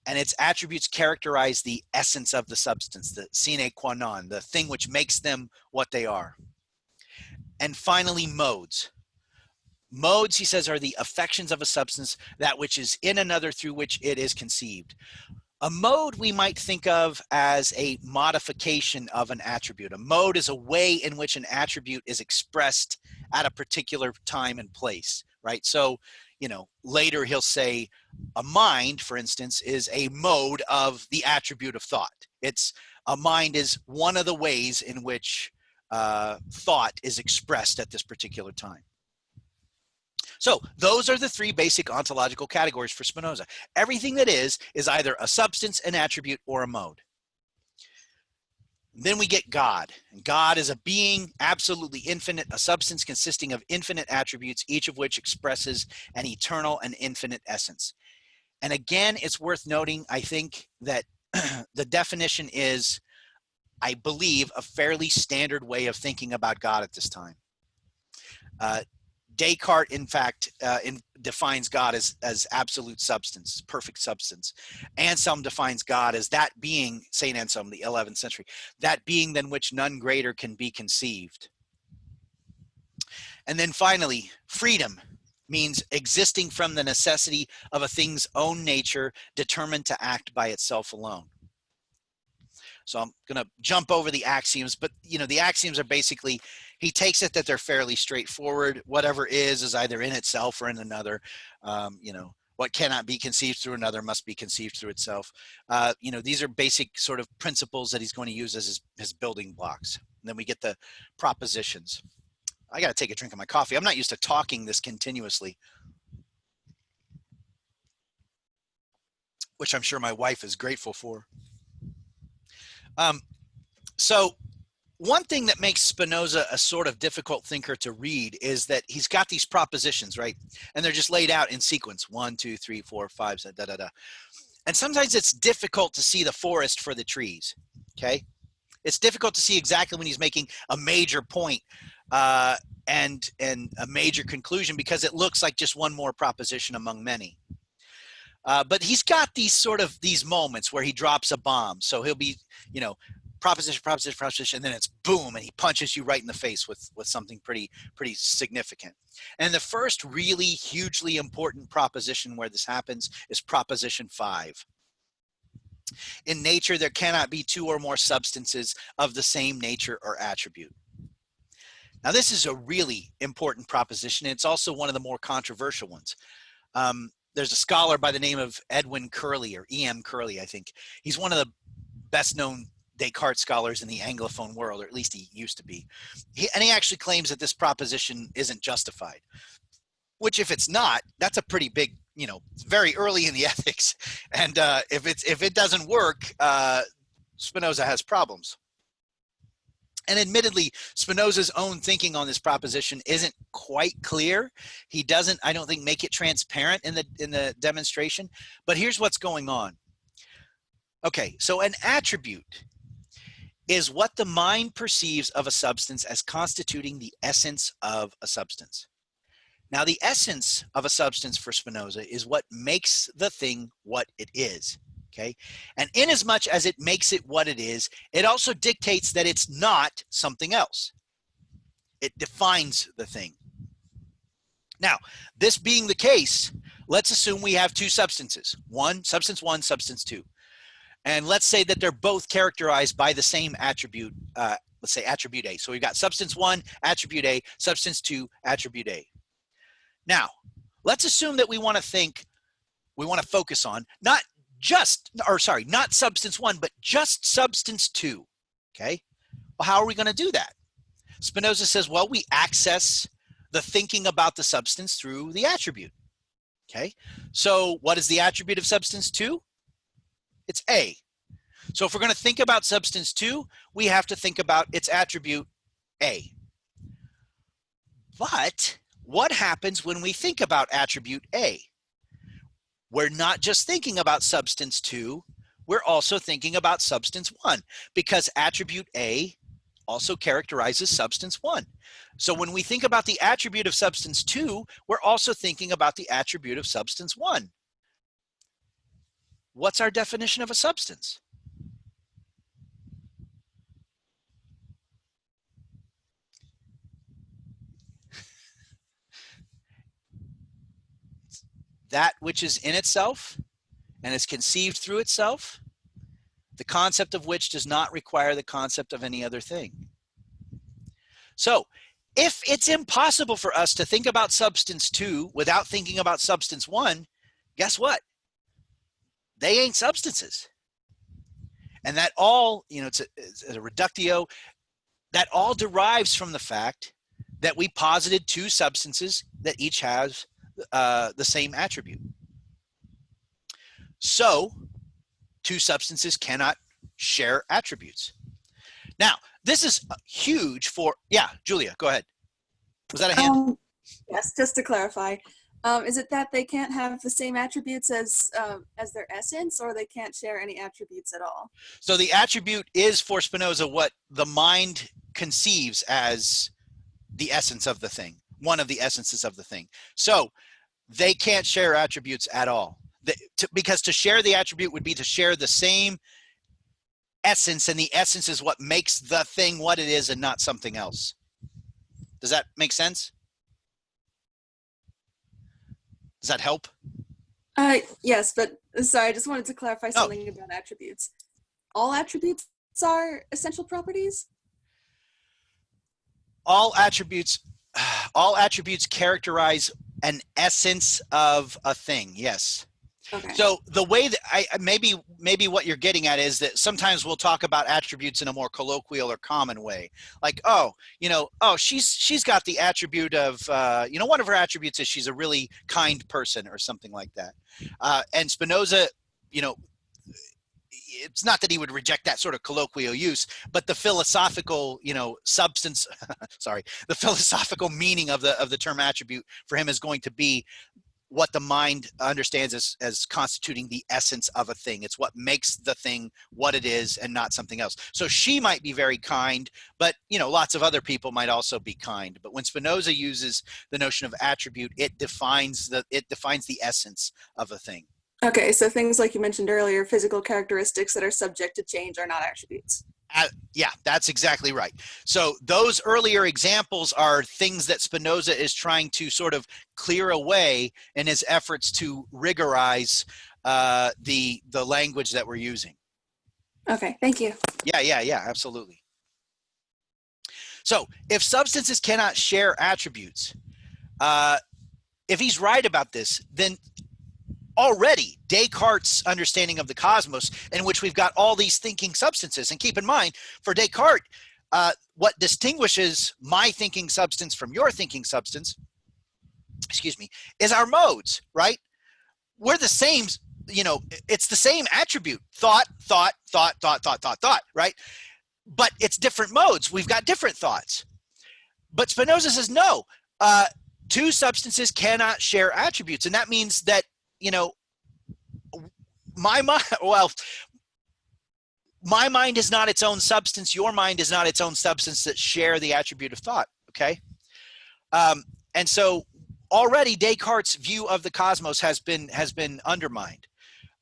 And its attributes characterize the essence of the substance, the sine qua non, the thing which makes them what they are. And finally, modes. Modes, he says, are the affections of a substance, that which is in another through which it is conceived. A mode we might think of as a modification of an attribute. A mode is a way in which an attribute is expressed at a particular time and place, right? So, you know, later he'll say a mind, for instance, is a mode of the attribute of thought. A mind is one of the ways in which thought is expressed at this particular time. So those are the three basic ontological categories for Spinoza. Everything that is either a substance, an attribute, or a mode. Then we get God. And God is a being, absolutely infinite, a substance consisting of infinite attributes, each of which expresses an eternal and infinite essence. And again, it's worth noting, I think, that the definition is, I believe, a fairly standard way of thinking about God at this time. Descartes, in fact, defines God as absolute substance, perfect substance. Anselm defines God as that being, St. Anselm, the 11th century, that being than which none greater can be conceived. And then finally, freedom means existing from the necessity of a thing's own nature, determined to act by itself alone. So I'm going to jump over the axioms, but you know, the axioms are basically, he takes it that they're fairly straightforward. Whatever is either in itself or in another. You know, what cannot be conceived through another must be conceived through itself. You know, these are basic sort of principles that he's going to use as his building blocks. And then we get the propositions. I got to take a drink of my coffee. I'm not used to talking this continuously, which I'm sure my wife is grateful for. So one thing that makes Spinoza a sort of difficult thinker to read is that he's got these propositions, right? And they're just laid out in sequence, 1, 2, 3, 4, 5, da, da, da. And sometimes it's difficult to see the forest for the trees, okay? It's difficult to see exactly when he's making a major point and a major conclusion, because it looks like just one more proposition among many. But he's got these moments where he drops a bomb. So he'll be, you know, proposition, and then it's boom, and he punches you right in the face with something pretty significant. And the first really hugely important proposition where this happens is proposition 5. In nature, there cannot be two or more substances of the same nature or attribute. Now, this is a really important proposition. It's also one of the more controversial ones. There's a scholar by the name of Edwin Curley, or E.M. Curley, I think. He's one of the best known Descartes scholars in the Anglophone world, or at least he used to be. And he actually claims that this proposition isn't justified, which if it's not, that's a pretty big, it's very early in the ethics. And if it doesn't work, Spinoza has problems. And admittedly, Spinoza's own thinking on this proposition isn't quite clear. He doesn't, I don't think, make it transparent in the demonstration. But here's what's going on. Okay, so an attribute is what the mind perceives of a substance as constituting the essence of a substance. Now, the essence of a substance for Spinoza is what makes the thing what it is. Okay, and inasmuch as it makes it what it is, it also dictates that it's not something else. It defines the thing. Now, this being the case, let's assume we have two substances, substance 1, substance 2. And let's say that they're both characterized by the same attribute, let's say attribute A. So we've got substance 1, attribute A, substance 2, attribute A. Now, let's assume that we want to focus on not substance 1, but just substance 2, okay? Well, how are we going to do that? Spinoza says, well, we access the thinking about the substance through the attribute, okay? So what is the attribute of substance 2? It's A. So if we're going to think about substance 2, we have to think about its attribute A. But what happens when we think about attribute A? We're not just thinking about substance 2, we're also thinking about substance 1, because attribute A also characterizes substance 1. So when we think about the attribute of substance 2, we're also thinking about the attribute of substance 1. What's our definition of a substance? That which is in itself and is conceived through itself, the concept of which does not require the concept of any other thing. So if it's impossible for us to think about substance 2 without thinking about substance 1, guess what? They ain't substances. And that all, it's a reductio, that all derives from the fact that we posited two substances that each has the same attribute. So two substances cannot share attributes. Now, this is huge for, yeah, Julia, go ahead. Was that a hand? Yes, just to clarify, is it that they can't have the same attributes as their essence, or they can't share any attributes at all? So the attribute is for Spinoza what the mind conceives as the essence of the thing, one of the essences of the thing. So they can't share attributes at all. Because to share the attribute would be to share the same essence, and the essence is what makes the thing what it is and not something else. Does that make sense? Does that help? Yes, but sorry, I just wanted to clarify something about attributes. All attributes are essential properties? All attributes characterize an essence of a thing, yes. Okay. So the way that maybe what you're getting at is that sometimes we'll talk about attributes in a more colloquial or common way, like, she's got the attribute of, one of her attributes is she's a really kind person or something like that. And Spinoza, it's not that he would reject that sort of colloquial use, but the philosophical, substance, the philosophical meaning of the term attribute for him is going to be what the mind understands as constituting the essence of a thing. It's what makes the thing what it is and not something else. So she might be very kind, but lots of other people might also be kind. But when Spinoza uses the notion of attribute, it defines the essence of a thing. Okay, so things like you mentioned earlier, physical characteristics that are subject to change are not attributes. Yeah, that's exactly right. So those earlier examples are things that Spinoza is trying to sort of clear away in his efforts to rigorize the language that we're using. Okay, thank you. Yeah, absolutely. So if substances cannot share attributes, if he's right about this, then already Descartes' understanding of the cosmos, in which we've got all these thinking substances, and keep in mind, for Descartes, what distinguishes my thinking substance from your thinking substance, excuse me, is our modes, right? We're the same, it's the same attribute, thought, right? But it's different modes. We've got different thoughts. But Spinoza says, no, two substances cannot share attributes. And that means that, my mind is not its own substance. Your mind is not its own substance that share the attribute of thought. Okay. And so already Descartes' view of the cosmos has been undermined.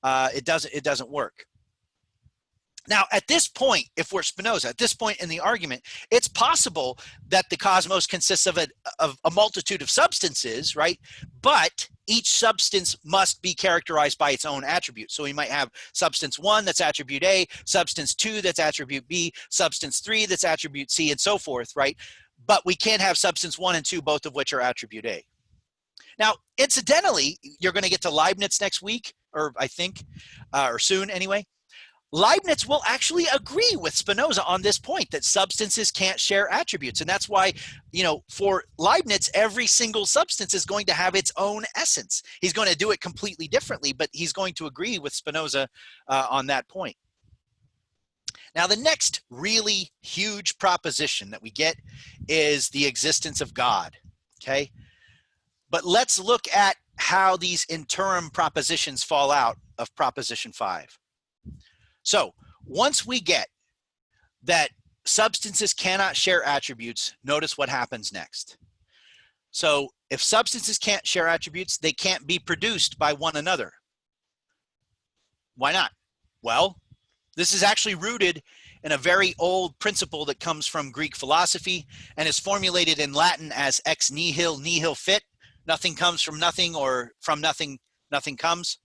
It doesn't work. Now, at this point, if we're Spinoza, at this point in the argument, it's possible that the cosmos consists of a multitude of substances, right? But each substance must be characterized by its own attribute. So we might have substance 1 that's attribute A, substance 2 that's attribute B, substance 3 that's attribute C, and so forth, right? But we can't have substance 1 and 2, both of which are attribute A. Now, incidentally, you're going to get to Leibniz next week, or I think, or soon anyway. Leibniz will actually agree with Spinoza on this point, that substances can't share attributes. And that's why, for Leibniz, every single substance is going to have its own essence. He's going to do it completely differently, but he's going to agree with Spinoza on that point. Now, the next really huge proposition that we get is the existence of God, okay? But let's look at how these interim propositions fall out of Proposition 5. So once we get that substances cannot share attributes, notice what happens next. So if substances can't share attributes, they can't be produced by one another. Why not? Well, this is actually rooted in a very old principle that comes from Greek philosophy and is formulated in Latin as ex nihil nihil fit. Nothing comes from nothing, or from nothing, nothing comes.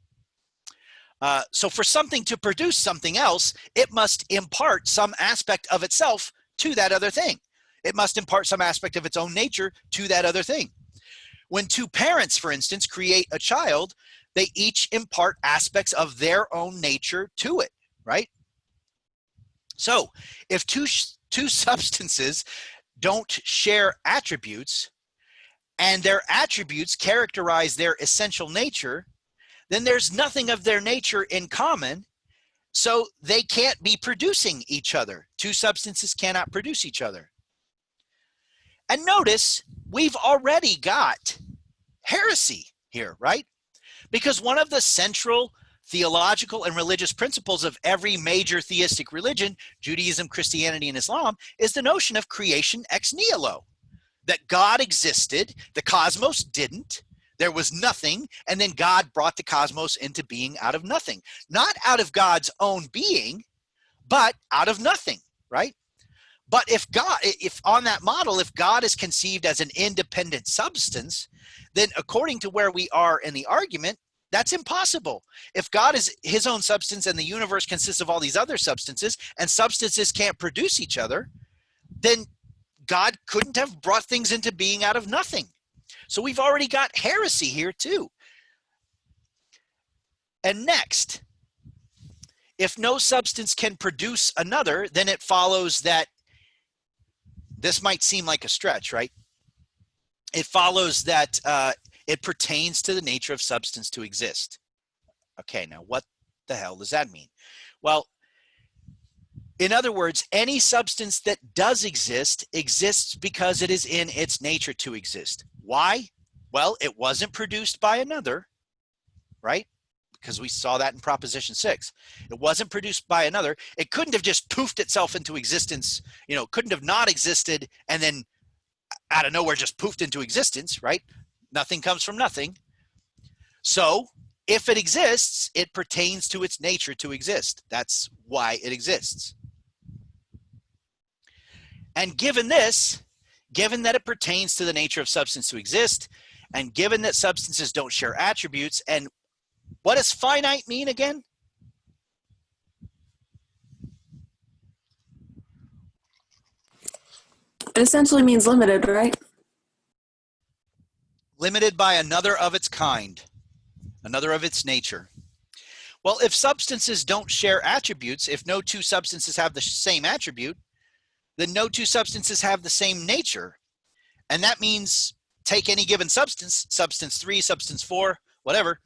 So for something to produce something else, it must impart some aspect of itself to that other thing. It must impart some aspect of its own nature to that other thing. When two parents, for instance, create a child, they each impart aspects of their own nature to it, right? So if two substances don't share attributes, and their attributes characterize their essential nature, then there's nothing of their nature in common, so they can't be producing each other. Two substances cannot produce each other. And notice, we've already got heresy here, right? Because one of the central theological and religious principles of every major theistic religion, Judaism, Christianity, and Islam, is the notion of creation ex nihilo. That God existed, the cosmos didn't, there was nothing, and then God brought the cosmos into being out of nothing. Not out of God's own being, but out of nothing, right? But if on that model, if God is conceived as an independent substance, then according to where we are in the argument, that's impossible. If God is his own substance and the universe consists of all these other substances, and substances can't produce each other, then God couldn't have brought things into being out of nothing. So we've already got heresy here too. And next, if no substance can produce another, then it follows that, this might seem like a stretch, right? It follows that it pertains to the nature of substance to exist. Okay, now what the hell does that mean? Well, in other words, any substance that does exist exists because it is in its nature to exist. Why? Well, it wasn't produced by another, right? Because we saw that in Proposition 6. It wasn't produced by another. It couldn't have just poofed itself into existence, couldn't have not existed and then out of nowhere just poofed into existence, right? Nothing comes from nothing. So if it exists, it pertains to its nature to exist. That's why it exists. And given this, given that it pertains to the nature of substance to exist, and given that substances don't share attributes, and what does finite mean again? It essentially means limited, right? Limited by another of its kind, another of its nature. Well, if substances don't share attributes, if no two substances have the same attribute, then no two substances have the same nature. And that means take any given substance, substance 3, substance 4, whatever.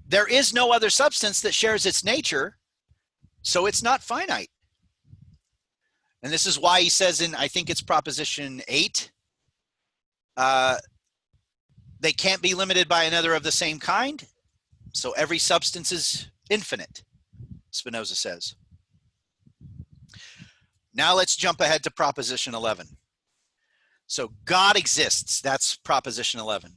There is no other substance that shares its nature, so it's not finite. And this is why he says in, I think it's proposition 8, they can't be limited by another of the same kind, so every substance is infinite, Spinoza says. Now let's jump ahead to proposition 11. So God exists, that's proposition 11.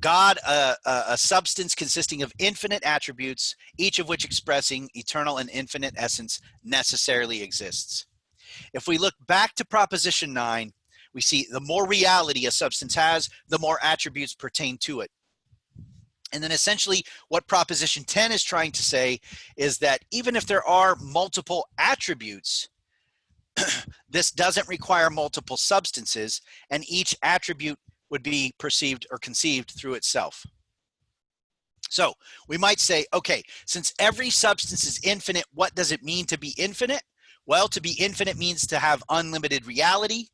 God, a substance consisting of infinite attributes, each of which expressing eternal and infinite essence, necessarily exists. If we look back to proposition 9, we see the more reality a substance has, the more attributes pertain to it. And then essentially what proposition 10 is trying to say is that even if there are multiple attributes, this doesn't require multiple substances, and each attribute would be perceived or conceived through itself. So we might say, okay, since every substance is infinite, what does it mean to be infinite? Well, to be infinite means to have unlimited reality.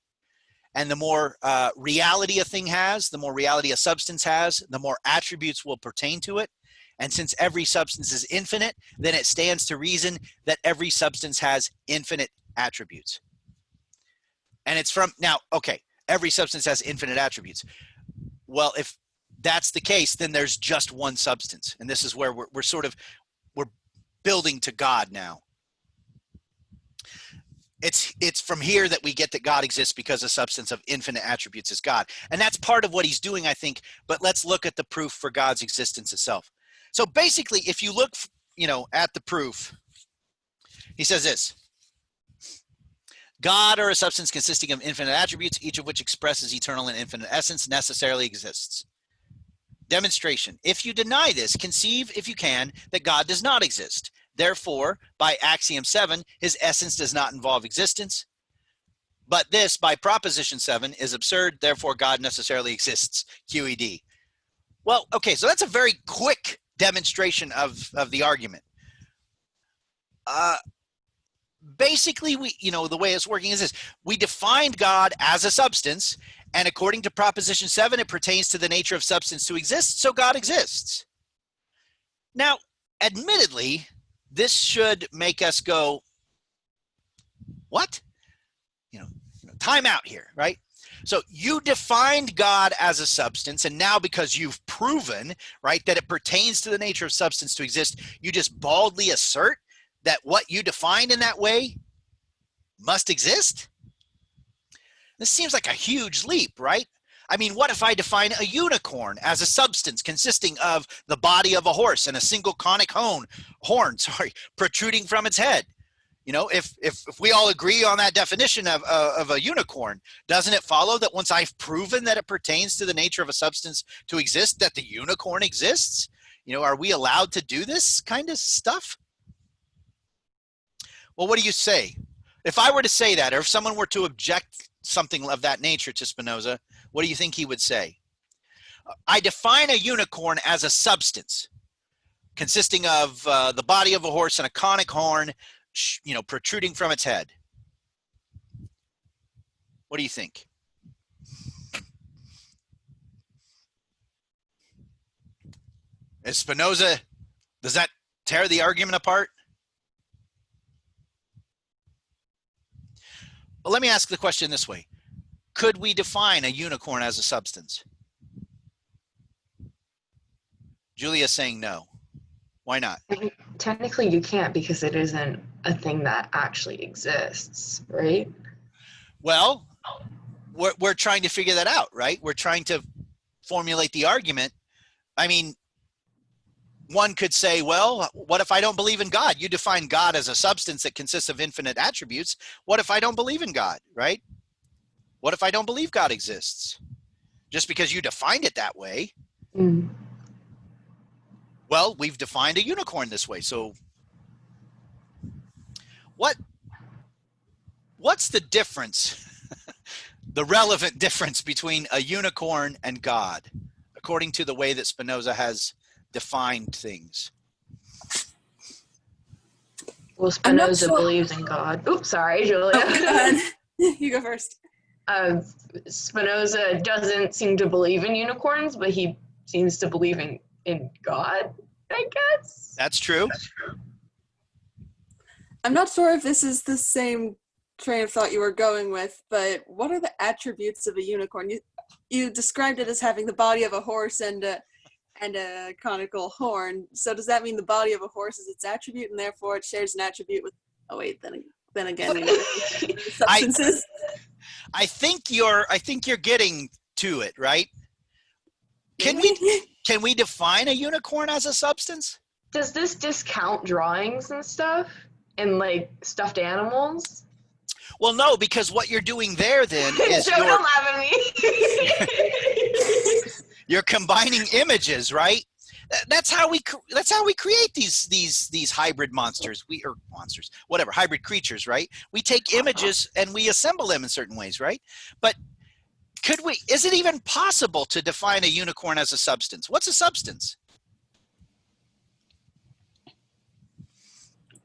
And the more reality a thing has, the more reality a substance has, the more attributes will pertain to it. And since every substance is infinite, then it stands to reason that every substance has infinite attributes. And it's from, now, okay, every substance has infinite attributes. Well, if that's the case, then there's just one substance. And this is where we're building to God now. It's from here that we get that God exists because a substance of infinite attributes is God. And that's part of what he's doing, I think, but let's look at the proof for God's existence itself. So basically, if you look, at the proof, he says this: God, or a substance consisting of infinite attributes, each of which expresses eternal and infinite essence, necessarily exists. Demonstration: if you deny this, conceive, if you can, that God does not exist. Therefore, by axiom 7, his essence does not involve existence. But this, by proposition 7, is absurd. Therefore, God necessarily exists. QED. Well, okay, so that's a very quick demonstration of the argument. Basically, the way it's working is this: we defined God as a substance, and according to proposition 7, it pertains to the nature of substance to exist, so God exists. Now, admittedly, this should make us go, what? Time out here, right? So you defined God as a substance, and now because you've proven, right, that it pertains to the nature of substance to exist, you just baldly assert that what you defined in that way must exist? This seems like a huge leap, right? I mean, what if I define a unicorn as a substance consisting of the body of a horse and a single conic horn, protruding from its head? If we all agree on that definition of a unicorn, doesn't it follow that once I've proven that it pertains to the nature of a substance to exist, that the unicorn exists? Are we allowed to do this kind of stuff? Well, what do you say? If I were to say that, or if someone were to object something of that nature to Spinoza, what do you think he would say? I define a unicorn as a substance consisting of the body of a horse and a conic horn, protruding from its head. What do you think? Is Spinoza, does that tear the argument apart? Well, let me ask the question this way. Could we define a unicorn as a substance? Julia's saying no. Why not? Technically, you can't, because it isn't a thing that actually exists, right? Well, we're trying to figure that out, right? We're trying to formulate the argument. I mean, one could say, well, what if I don't believe in God? You define God as a substance that consists of infinite attributes. What if I don't believe in God, right? What if I don't believe God exists? Just because you defined it that way. Mm. Well, we've defined a unicorn this way. So what's the difference, the relevant difference between a unicorn and God, according to the way that Spinoza has defined things? Well, I'm not Spinoza sure. believes in God. Oops, sorry, Julia. Oh, go ahead. You go first. Spinoza doesn't seem to believe in unicorns, but he seems to believe in God, I guess. That's true. I'm not sure if this is the same train of thought you were going with, but what are the attributes of a unicorn? You described it as having the body of a horse and a conical horn. So does that mean the body of a horse is its attribute, and therefore it shares an attribute with? Oh wait, then again, you know, substances. I think you're getting to it, right? Can we define a unicorn as a substance? Does this discount drawings and stuff and like stuffed animals? Well, no, because what you're doing there then is Joe, don't laugh at me. you're combining images, right? That's how we create these hybrid monsters. Hybrid creatures, right? We take images and we assemble them in certain ways, right? But is it even possible to define a unicorn as a substance? What's a substance?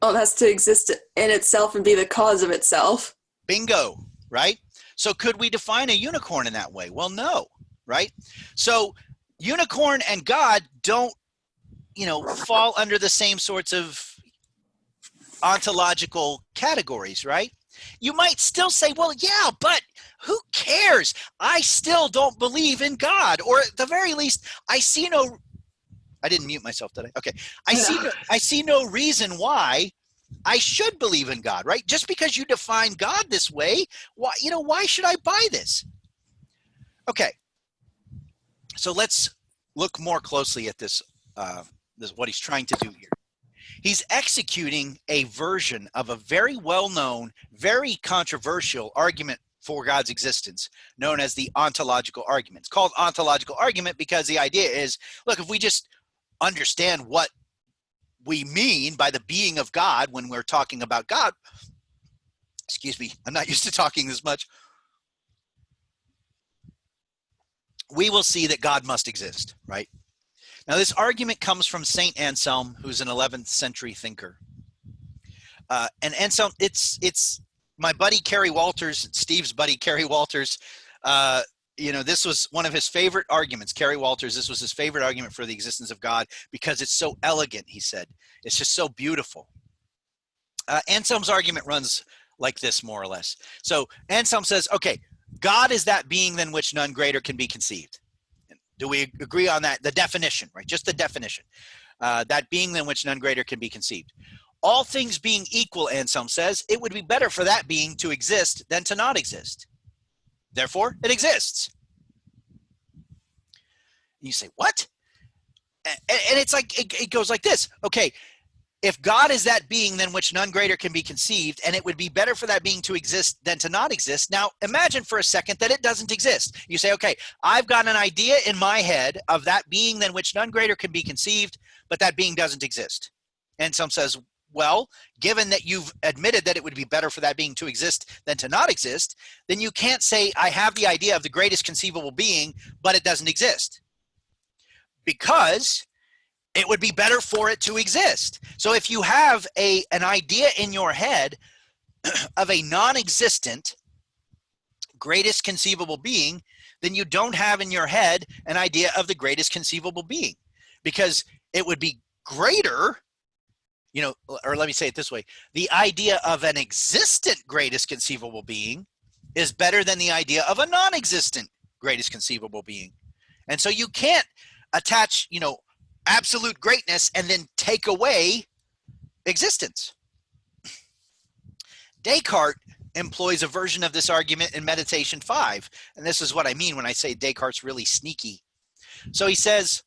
Oh, it has to exist in itself and be the cause of itself. Bingo, right? So could we define a unicorn in that way? Well, no, right? So unicorn and God don't, fall under the same sorts of ontological categories, right? You might still say, well, yeah, but who cares? I still don't believe in God, or at the very least, I didn't mute myself, did I? Okay. I see no reason why I should believe in God, right? Just because you define God this way, why should I buy this? Okay. So let's look more closely at this what he's trying to do here. He's executing a version of a very well-known, very controversial argument for God's existence, known as the ontological argument. It's called ontological argument because the idea is, look, if we just understand what we mean by the being of God when we're talking about God, excuse me, I'm not used to talking this much, we will see that God must exist, right? Now, this argument comes from Saint Anselm, who's an 11th century thinker. And Anselm, it's my buddy Kerry Walters, Steve's buddy Kerry Walters. This was one of his favorite arguments. Kerry Walters, this was his favorite argument for the existence of God because it's so elegant, he said. It's just so beautiful. Anselm's argument runs like this, more or less. So Anselm says, okay, God is that being than which none greater can be conceived. Do we agree on that? The definition, right? Just the definition. That being than which none greater can be conceived. All things being equal, Anselm says, it would be better for that being to exist than to not exist. Therefore, it exists. You say, what? And it's like, it goes like this. Okay, if God is that being than which none greater can be conceived, and it would be better for that being to exist than to not exist. Now, imagine for a second that it doesn't exist. You say, okay, I've got an idea in my head of that being than which none greater can be conceived, but that being doesn't exist. And some says, well, given that you've admitted that it would be better for that being to exist than to not exist, then you can't say, I have the idea of the greatest conceivable being, but it doesn't exist. Because it would be better for it to exist. So if you have an idea in your head of a non-existent greatest conceivable being, then you don't have in your head an idea of the greatest conceivable being, because it would be greater, or let me say it this way, the idea of an existent greatest conceivable being is better than the idea of a non-existent greatest conceivable being. And so you can't attach, absolute greatness and then take away existence. Descartes employs a version of this argument in Meditation 5. And this is what I mean when I say Descartes' really sneaky. So he says,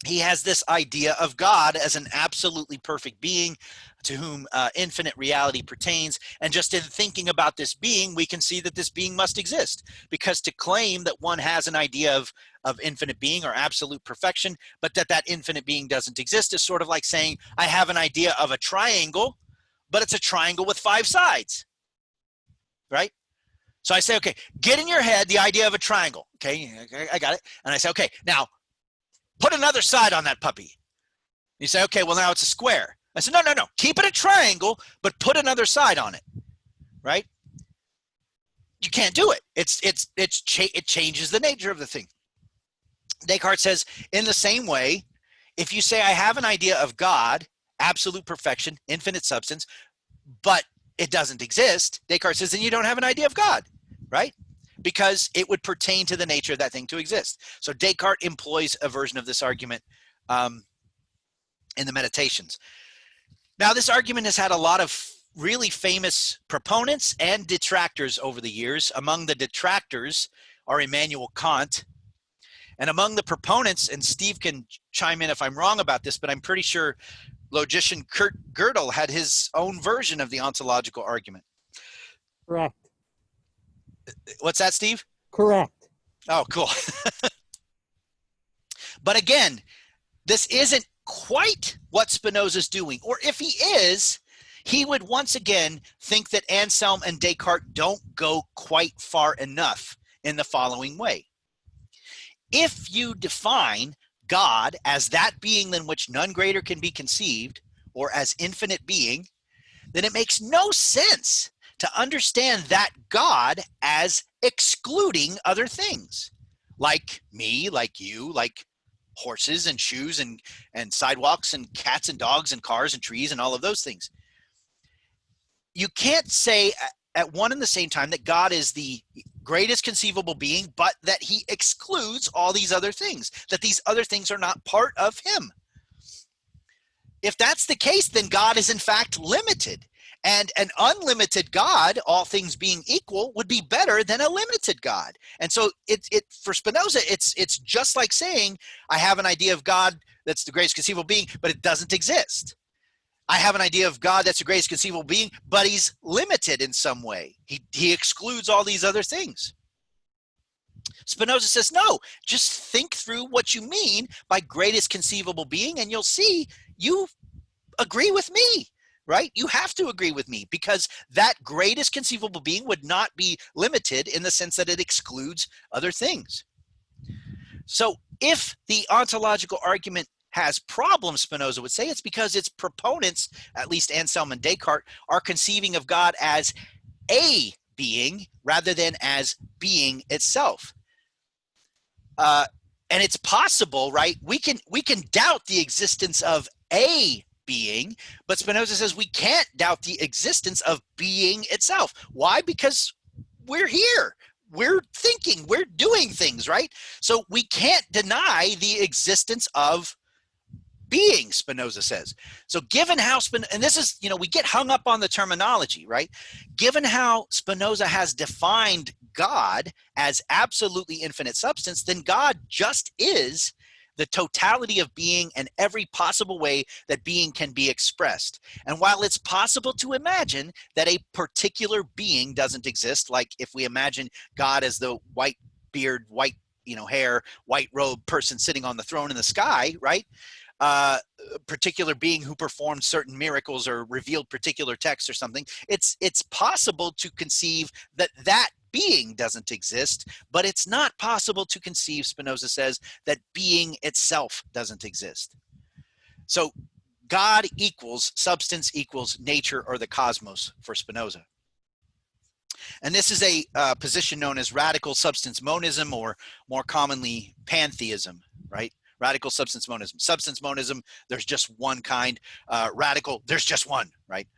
he has this idea of God as an absolutely perfect being to whom infinite reality pertains. And just in thinking about this being, we can see that this being must exist, because to claim that one has an idea of infinite being or absolute perfection, but that infinite being doesn't exist is sort of like saying, I have an idea of a triangle, but it's a triangle with 5 sides, right? So I say, okay, get in your head the idea of a triangle. Okay, I got it. And I say, okay, now put another side on that puppy. You say, okay, well, now it's a square. I said, no, keep it a triangle, but put another side on it, right? You can't do it. It changes the nature of the thing. Descartes says, in the same way, if you say I have an idea of God, absolute perfection, infinite substance, but it doesn't exist, Descartes says, then you don't have an idea of God, right? Because it would pertain to the nature of that thing to exist. So Descartes employs a version of this argument in the Meditations. Now, this argument has had a lot of really famous proponents and detractors over the years. Among the detractors are Immanuel Kant. And among the proponents, and Steve can chime in if I'm wrong about this, but I'm pretty sure logician Kurt Gödel had his own version of the ontological argument. Correct. What's that, Steve? Correct. Oh, cool. But again, this isn't quite what Spinoza's doing. Or if he is, he would once again think that Anselm and Descartes don't go quite far enough in the following way. If you define God as that being than which none greater can be conceived, or as infinite being, then it makes no sense to understand that God as excluding other things, like me, like you, like horses and shoes and sidewalks and cats and dogs and cars and trees and all of those things. You can't say at one and the same time that God is the greatest conceivable being, but that he excludes all these other things, that these other things are not part of him. If that's the case, then God is in fact limited. And an unlimited God, all things being equal, would be better than a limited God. And so for Spinoza, it's just like saying, I have an idea of God that's the greatest conceivable being, but it doesn't exist. I have an idea of God that's the greatest conceivable being, but he's limited in some way. He excludes all these other things. Spinoza says, no, just think through what you mean by greatest conceivable being, and you'll see you agree with me, right? You have to agree with me, because that greatest conceivable being would not be limited in the sense that it excludes other things. So if the ontological argument has problems, Spinoza would say, it's because its proponents, at least Anselm and Descartes, are conceiving of God as a being rather than as being itself. And it's possible, right? We can doubt the existence of a being, but Spinoza says we can't doubt the existence of being itself. Why? Because we're here. We're thinking, we're doing things, right? So we can't deny the existence of being, Spinoza says. So given how and this is, we get hung up on the terminology, right? Given how Spinoza has defined God as absolutely infinite substance, then God just is the totality of being and every possible way that being can be expressed. And while it's possible to imagine that a particular being doesn't exist, like if we imagine God as the white beard, white hair, white robe person sitting on the throne in the sky, right? A particular being who performed certain miracles or revealed particular texts or something, it's possible to conceive that being doesn't exist, but it's not possible to conceive, Spinoza says, that being itself doesn't exist. So God equals substance equals nature or the cosmos for Spinoza. And this is a position known as radical substance monism, or more commonly pantheism, right? Radical substance monism. Substance monism, there's just one kind. Radical, there's just one, right?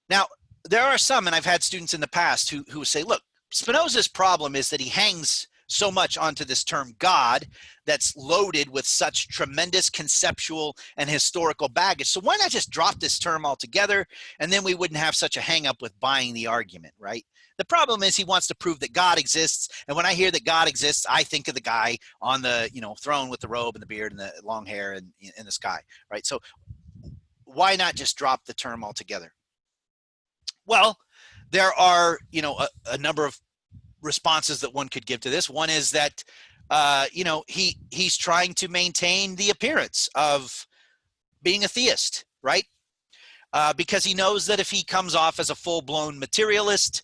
Now, there are some, and I've had students in the past who say, look, Spinoza's problem is that he hangs so much onto this term God that's loaded with such tremendous conceptual and historical baggage. So why not just drop this term altogether, and then we wouldn't have such a hang up with buying the argument, right? The problem is he wants to prove that God exists, and when I hear that God exists, I think of the guy on the throne with the robe and the beard and the long hair and in the sky, right? So why not just drop the term altogether? Well, there are a number of responses that one could give to this. One is that he's trying to maintain the appearance of being a theist, right? Because he knows that if he comes off as a full-blown materialist,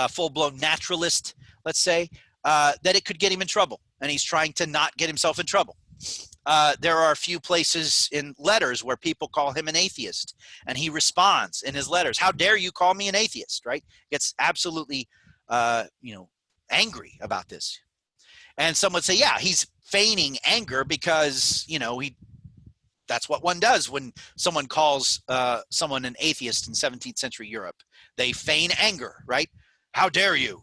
full-blown naturalist, let's say, that it could get him in trouble, and he's trying to not get himself in trouble. There are a few places in letters where people call him an atheist, and he responds in his letters, "How dare you call me an atheist?" Right? Gets absolutely, angry about this. And some would say, yeah, he's feigning anger because, that's what one does when someone calls someone an atheist in 17th century Europe. They feign anger, right? How dare you?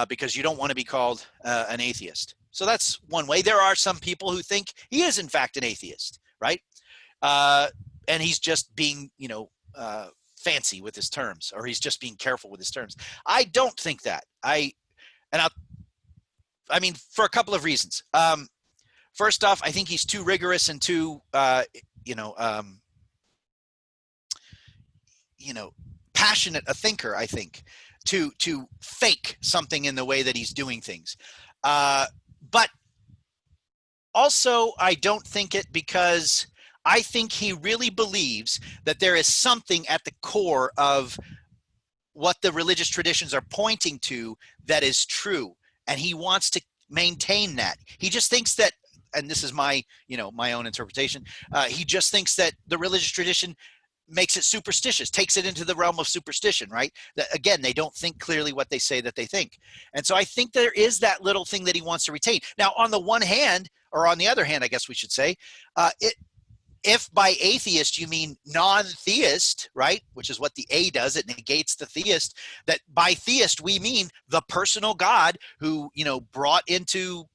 Because you don't want to be called an atheist. So that's one way. There are some people who think he is in fact an atheist, right? And he's just being, fancy with his terms, or he's just being careful with his terms. I don't think that. I mean, for a couple of reasons. First off, I think he's too rigorous and too, passionate a thinker, I think, to fake something in the way that he's doing things. But also, I don't think it because I think he really believes that there is something at the core of what the religious traditions are pointing to that is true. And he wants to maintain that. He just thinks that, and this is my own interpretation, he just thinks that the religious tradition makes it superstitious, takes it into the realm of superstition, right? That, again, they don't think clearly what they say that they think. And so I think there is that little thing that he wants to retain. Now, on the one hand, or on the other hand, I guess we should say, if by atheist you mean non-theist, right, which is what the A does, it negates the theist, that by theist we mean the personal God who, brought into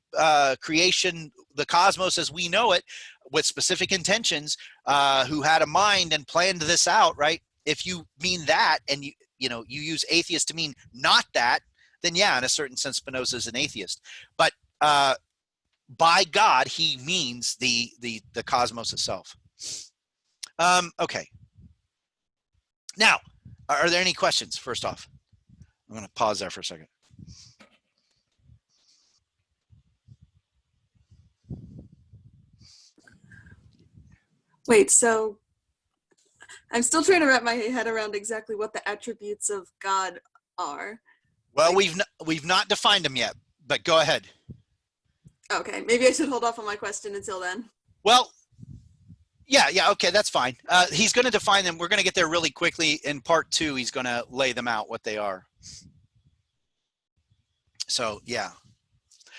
creation the cosmos as we know it with specific intentions, who had a mind and planned this out, right? If you mean that and you use atheist to mean not that, then yeah, in a certain sense, Spinoza is an atheist. But by God, he means the cosmos itself. Okay. Now, are there any questions? First off, I'm going to pause there for a second. Wait, so I'm still trying to wrap my head around exactly what the attributes of God are. Well, we've not defined them yet, but go ahead. Okay, maybe I should hold off on my question until then. Well, yeah, okay, that's fine. He's going to define them. We're going to get there really quickly. In part 2, he's going to lay them out, what they are. So, yeah.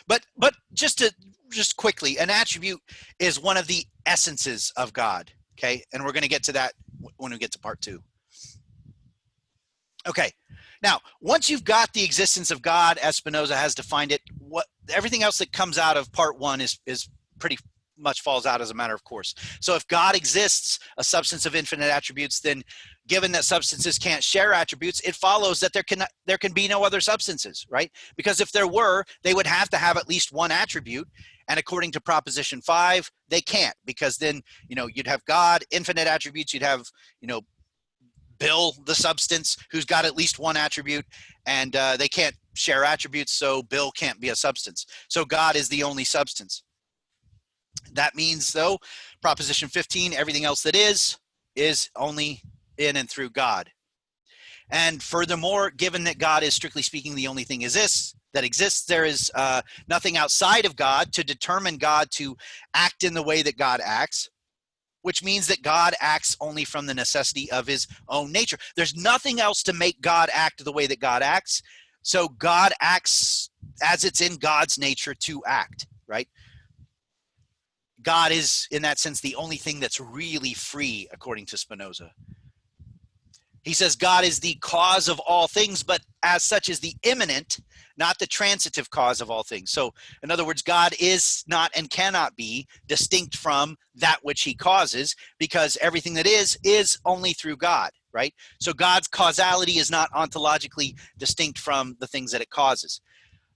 But just quickly, an attribute is one of the essences of God, okay? And we're going to get to that when we get to part 2. Okay. Now, once you've got the existence of God as Spinoza has defined it, everything else that comes out of part 1 is pretty much falls out as a matter of course. So if God exists, a substance of infinite attributes, then given that substances can't share attributes, it follows that there can be no other substances, right? Because if there were, they would have to have at least one attribute. And according to Proposition 5, they can't, because then, you'd have God, infinite attributes, you'd have, Bill, the substance, who's got at least one attribute, and they can't share attributes, so Bill can't be a substance. So God is the only substance. That means, though, Proposition 15, everything else that is only in and through God. And furthermore, given that God is strictly speaking the only thing that exists, there is nothing outside of God to determine God to act in the way that God acts, which means that God acts only from the necessity of his own nature. There's nothing else to make God act the way that God acts. So God acts as it's in God's nature to act, right? God is, in that sense, the only thing that's really free, according to Spinoza. He says God is the cause of all things, but as such is the immanent, not the transitive cause of all things. So in other words, God is not and cannot be distinct from that which he causes, because everything that is only through God, right? So God's causality is not ontologically distinct from the things that it causes.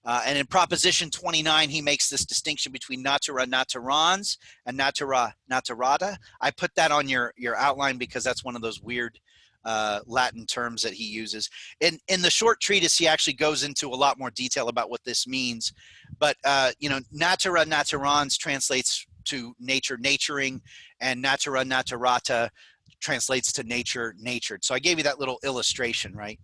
And in Proposition 29, he makes this distinction between natura naturans and natura naturata. I put that on your outline because that's one of those weird Latin terms that he uses. In the short treatise, he actually goes into a lot more detail about what this means. But, natura naturans translates to nature naturing, and natura naturata translates to nature natured. So I gave you that little illustration, right?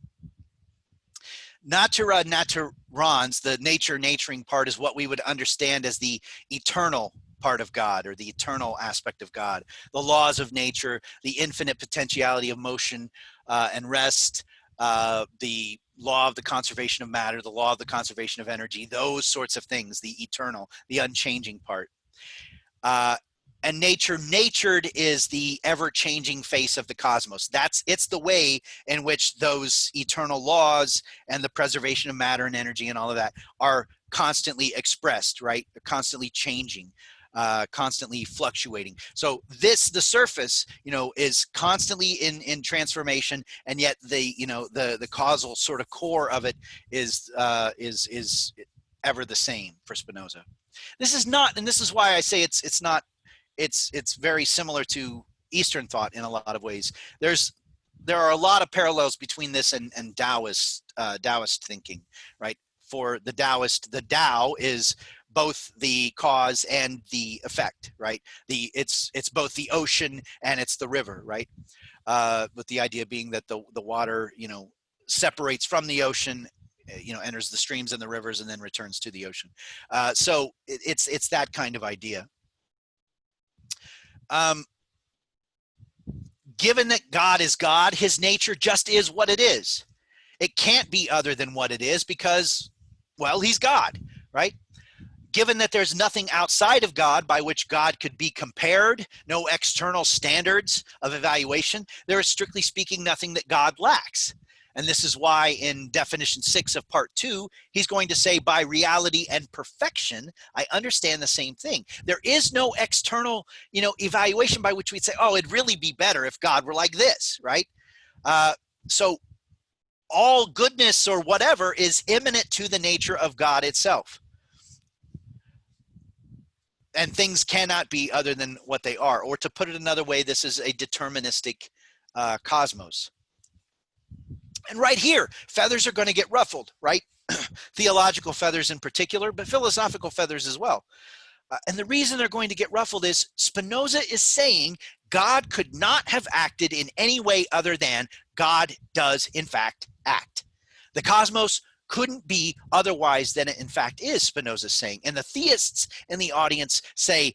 Natura naturans, the nature naturing part, is what we would understand as the eternal part of God, or the eternal aspect of God. The laws of nature, the infinite potentiality of motion and rest, the law of the conservation of matter, the law of the conservation of energy, those sorts of things, the eternal, the unchanging part. And nature natured is the ever-changing face of the cosmos. It's the way in which those eternal laws and the preservation of matter and energy and all of that are constantly expressed, right? They're constantly changing, constantly fluctuating. So the surface, is constantly in transformation, and yet the causal sort of core of it is ever the same for Spinoza. This is not, and this is why I say it's not. It's very similar to Eastern thought in a lot of ways. There are a lot of parallels between this and Taoist thinking, right? For the Taoist, the Tao is both the cause and the effect, right? It's both the ocean and it's the river, right? With the idea being that the water, separates from the ocean, enters the streams and the rivers and then returns to the ocean. So it's that kind of idea. Given that God is God, his nature just is what it is. It can't be other than what it is because, well, he's God, right? Given that there's nothing outside of God by which God could be compared, no external standards of evaluation, there is, strictly speaking, nothing that God lacks. And this is why in definition 6 of part 2, he's going to say, by reality and perfection, I understand the same thing. There is no external, evaluation by which we'd say, oh, it'd really be better if God were like this, right? So all goodness or whatever is immanent to the nature of God itself. And things cannot be other than what they are. Or to put it another way, this is a deterministic cosmos. And right here, feathers are going to get ruffled, right? Theological feathers in particular, but philosophical feathers as well. And the reason they're going to get ruffled is Spinoza is saying God could not have acted in any way other than God does, in fact, act. The cosmos couldn't be otherwise than it, in fact, is, Spinoza's saying. And the theists in the audience say,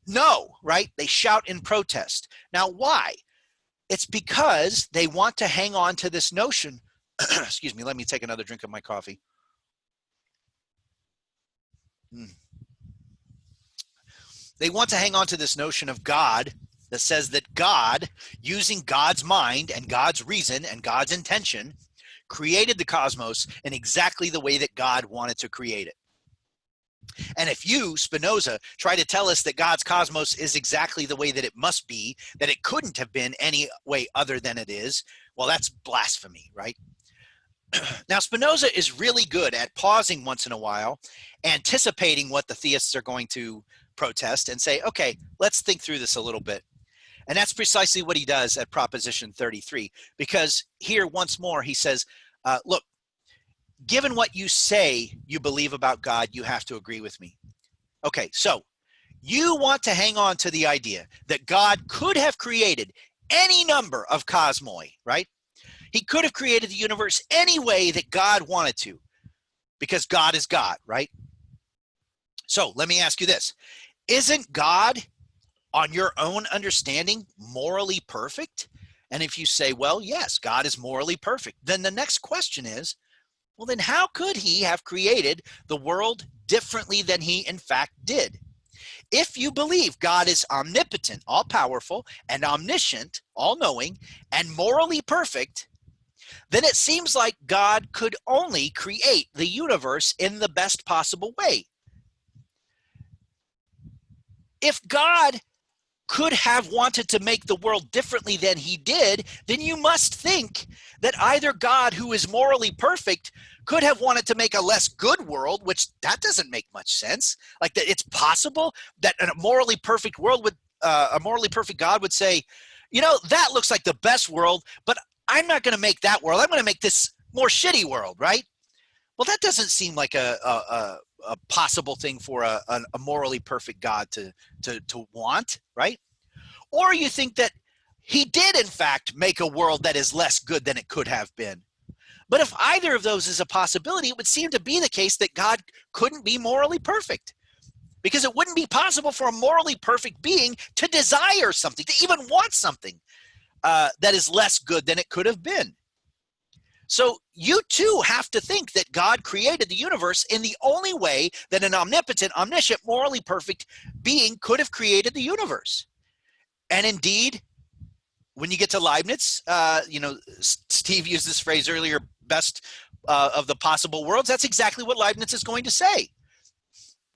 no, right? They shout in protest. Now, why? It's because they want to hang on to this notion. Excuse me, let me take another drink of my coffee. They want to hang on to this notion of God that says that God, using God's mind and God's reason and God's intention, created the cosmos in exactly the way that God wanted to create it. And if you, Spinoza, try to tell us that God's cosmos is exactly the way that it must be, that it couldn't have been any way other than it is, well, that's blasphemy, right? Now, Spinoza is really good at pausing once in a while, anticipating what the theists are going to protest and say, okay, let's think through this a little bit. And that's precisely what he does at Proposition 33, because here, once more, he says, look, given what you say you believe about God, you have to agree with me. Okay, so you want to hang on to the idea that God could have created any number of cosmoi, right? He could have created the universe any way that God wanted to, because God is God, right? So let me ask you this. Isn't God, on your own understanding, morally perfect? And if you say, well, yes, God is morally perfect, then the next question is, well, then how could he have created the world differently than he in fact did? If you believe God is omnipotent, all-powerful, and omniscient, all-knowing, and morally perfect, then it seems like God could only create the universe in the best possible way. If God could have wanted to make the world differently than he did, then you must think that either God, who is morally perfect, could have wanted to make a less good world, which that doesn't make much sense. Like that it's possible that a morally perfect world would, a morally perfect God would say, you know, that looks like the best world, but I'm not going to make that world. I'm going to make this more shitty world, right? Well, that doesn't seem like a possible thing for a morally perfect God to want, right? Or you think that he did, in fact, make a world that is less good than it could have been. But if either of those is a possibility, it would seem to be the case that God couldn't be morally perfect, because it wouldn't be possible for a morally perfect being to desire something, to even want something that is less good than it could have been. So you too have to think that God created the universe in the only way that an omnipotent, omniscient, morally perfect being could have created the universe. And indeed, when you get to Leibniz, you know, Steve used this phrase earlier, best of the possible worlds. That's exactly what Leibniz is going to say.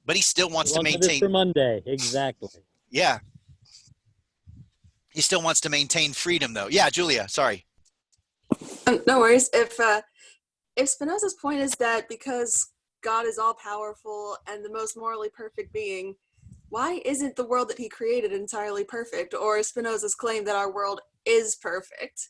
But he still wants to maintain. For Monday, exactly. Yeah. He still wants to maintain freedom, though. Yeah, Julia, sorry. No worries. If Spinoza's point is that because God is all powerful and the most morally perfect being, why isn't the world that he created entirely perfect? Or is Spinoza's claim that our world is perfect?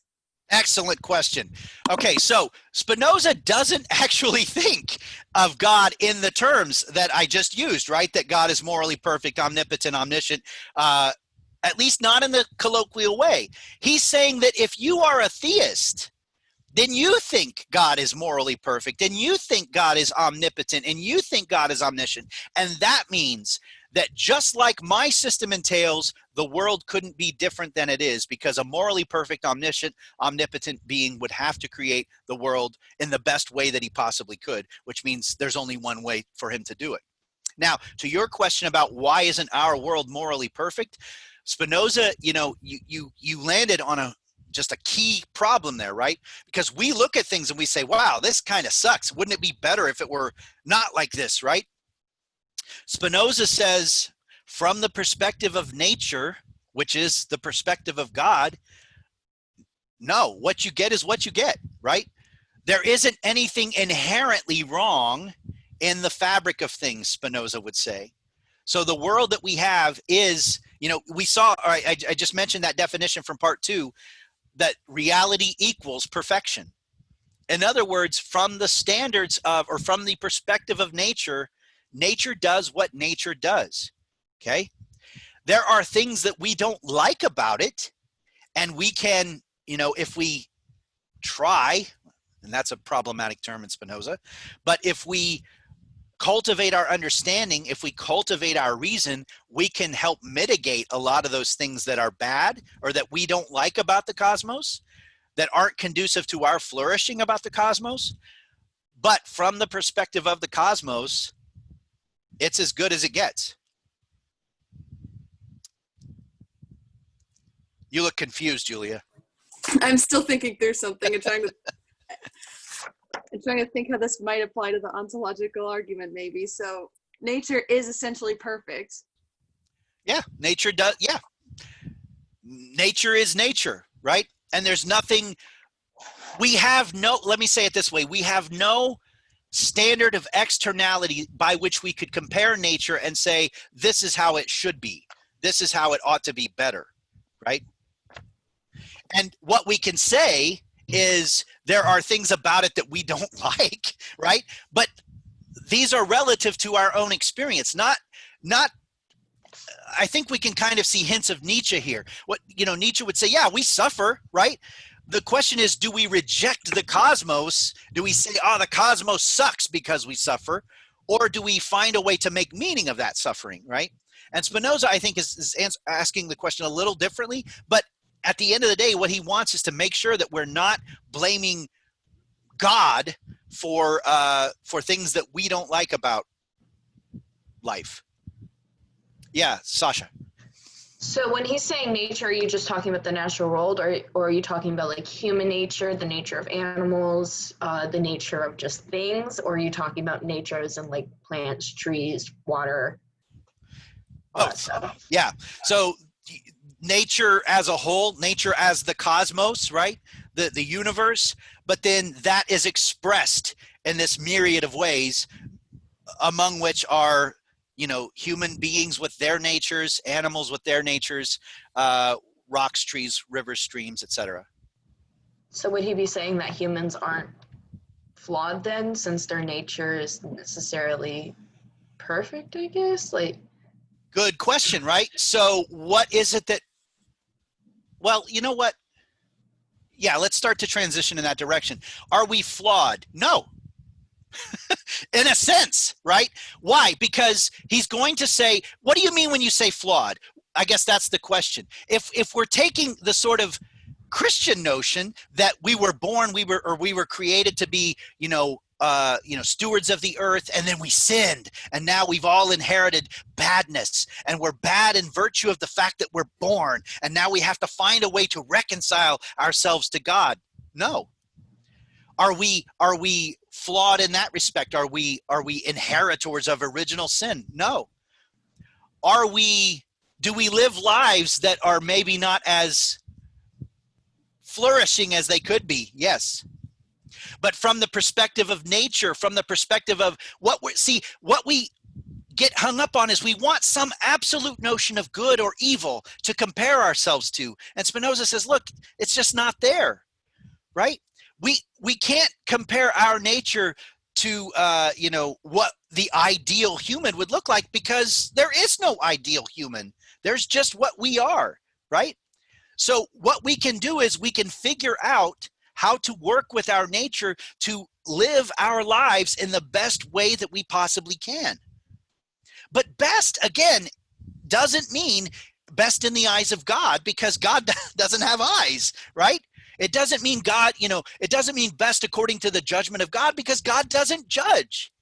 Excellent question. Okay, so Spinoza doesn't actually think of God in the terms that I just used, right? That God is morally perfect, omnipotent, omniscient, at least not in the colloquial way. He's saying that if you are a theist, then you think God is morally perfect, and you think God is omnipotent, and you think God is omniscient. And that means that just like my system entails, the world couldn't be different than it is, because a morally perfect, omniscient, omnipotent being would have to create the world in the best way that he possibly could, which means there's only one way for him to do it. Now, to your question about why isn't our world morally perfect, Spinoza, you know, you landed on just a key problem there, right? Because we look at things and we say, wow, this kind of sucks. Wouldn't it be better if it were not like this, right? Spinoza says, from the perspective of nature, which is the perspective of God, no, what you get is what you get, right? There isn't anything inherently wrong in the fabric of things, Spinoza would say. So the world that we have is, you know, we saw, I just mentioned that definition from part 2, that reality equals perfection. In other words, from the standards of, or from the perspective of nature, nature does what nature does, okay? There are things that we don't like about it, and we can, you know, if we try, and that's a problematic term in Spinoza, but if we cultivate our understanding, if we cultivate our reason, we can help mitigate a lot of those things that are bad or that we don't like about the cosmos, that aren't conducive to our flourishing about the cosmos. But from the perspective of the cosmos, it's as good as it gets. You look confused, Julia. I'm still thinking through something and trying to think how this might apply to the ontological argument, maybe. So nature is essentially perfect. Yeah, nature does. Yeah. Nature is nature, right? And there's nothing, we have no, let me say it this way, we have no standard of externality by which we could compare nature and say, this is how it should be. This is how it ought to be better, right? And what we can say is there are things about it that we don't like, right? But these are relative to our own experience, not I think we can kind of see hints of Nietzsche here. What, you know, Nietzsche would say, yeah, we suffer, right? The question is, do we reject the cosmos? Do we say, oh, the cosmos sucks because we suffer? Or do we find a way to make meaning of that suffering, right? And Spinoza, I think, is asking the question a little differently. But at the end of the day, what he wants is to make sure that we're not blaming God for things that we don't like about life. Yeah, Sasha. So when he's saying nature, are you just talking about the natural world, or are you talking about like human nature, the nature of animals, the nature of just things, or are you talking about nature as in like plants, trees, water, all that Both. stuff? Yeah. So nature as a whole, nature as the cosmos, right? The universe, but then that is expressed in this myriad of ways, among which are, you know, human beings with their natures, animals with their natures, rocks, trees, rivers, streams, etc. So would he be saying that humans aren't flawed then, since their nature is necessarily perfect, I guess? Like, Good question, right? So what is it that, well, you know what? Yeah, let's start to transition in that direction. Are we flawed? No, in a sense, right? Why? Because he's going to say, what do you mean when you say flawed? I guess that's the question. If we're taking the sort of Christian notion that we were born, we were created to be, stewards of the earth, and then we sinned, and now we've all inherited badness, and we're bad in virtue of the fact that we're born, and now we have to find a way to reconcile ourselves to God. No. Are we flawed in that respect? Are we inheritors of original sin? No. Do we live lives that are maybe not as flourishing as they could be? Yes. But from the perspective of nature, from the perspective of what we get hung up on is we want some absolute notion of good or evil to compare ourselves to. And Spinoza says, look, it's just not there, right? We can't compare our nature to what the ideal human would look like, because there is no ideal human. There's just what we are, right? So what we can do is we can figure out how to work with our nature to live our lives in the best way that we possibly can. But best, again, doesn't mean best in the eyes of God, because God doesn't have eyes, right? It doesn't mean God, it doesn't mean best according to the judgment of God, because God doesn't judge.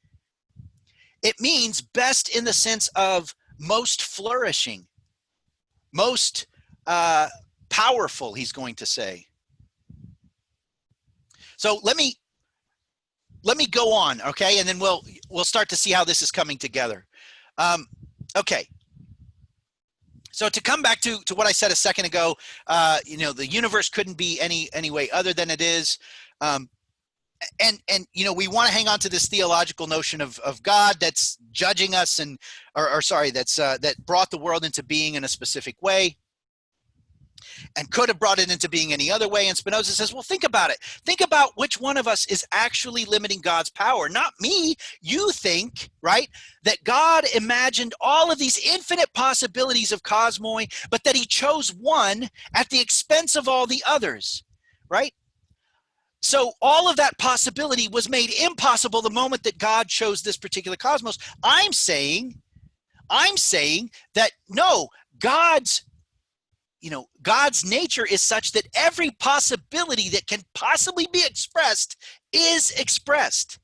It means best in the sense of most flourishing, most powerful, he's going to say. So let me go on, okay? And then we'll start to see how this is coming together. Okay. So to come back to what I said a second ago, the universe couldn't be any way other than it is. And we want to hang on to this theological notion of God that's judging us that brought the world into being in a specific way, and could have brought it into being any other way. And Spinoza says, well, think about it. Think about which one of us is actually limiting God's power. Not me. You think, right, that God imagined all of these infinite possibilities of cosmoi, but that he chose one at the expense of all the others, right? So all of that possibility was made impossible the moment that God chose this particular cosmos. I'm saying that no, God's nature is such that every possibility that can possibly be expressed is expressed.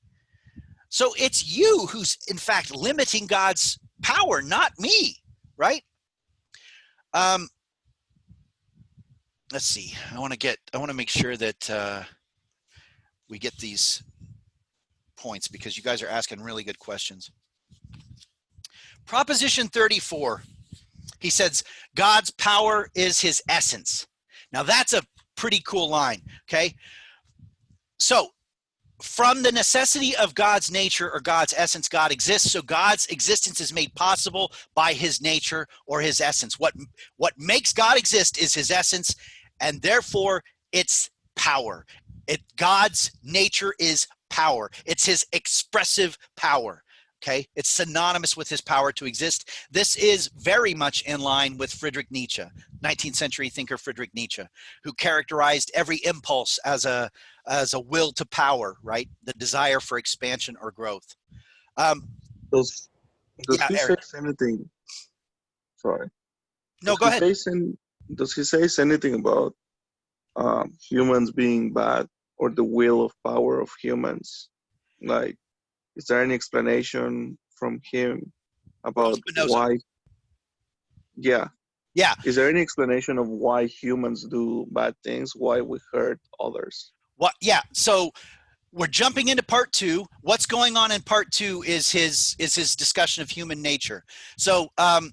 So it's you who's in fact limiting God's power, not me, right? Let's see. I want to make sure that we get these points, because you guys are asking really good questions. Proposition 34. He says, God's power is his essence. Now that's a pretty cool line, okay? So from the necessity of God's nature or God's essence, God exists. So God's existence is made possible by his nature or his essence. What makes God exist is his essence, and therefore it's power. God's nature is power. It's his expressive power. Okay, it's synonymous with his power to exist. This is very much in line with Friedrich Nietzsche, 19th century thinker Friedrich Nietzsche, who characterized every impulse as a will to power, right? The desire for expansion or growth. Does Yeah, he Eric. say anything? Sorry. No, go ahead. Does he say anything about humans being bad, or the will of power of humans? Like, is there any explanation from him about Spinoza. why? Yeah. Yeah. Is there any explanation of why humans do bad things? Why we hurt others? What? Yeah. So we're jumping into part 2. What's going on in part 2 is his discussion of human nature. So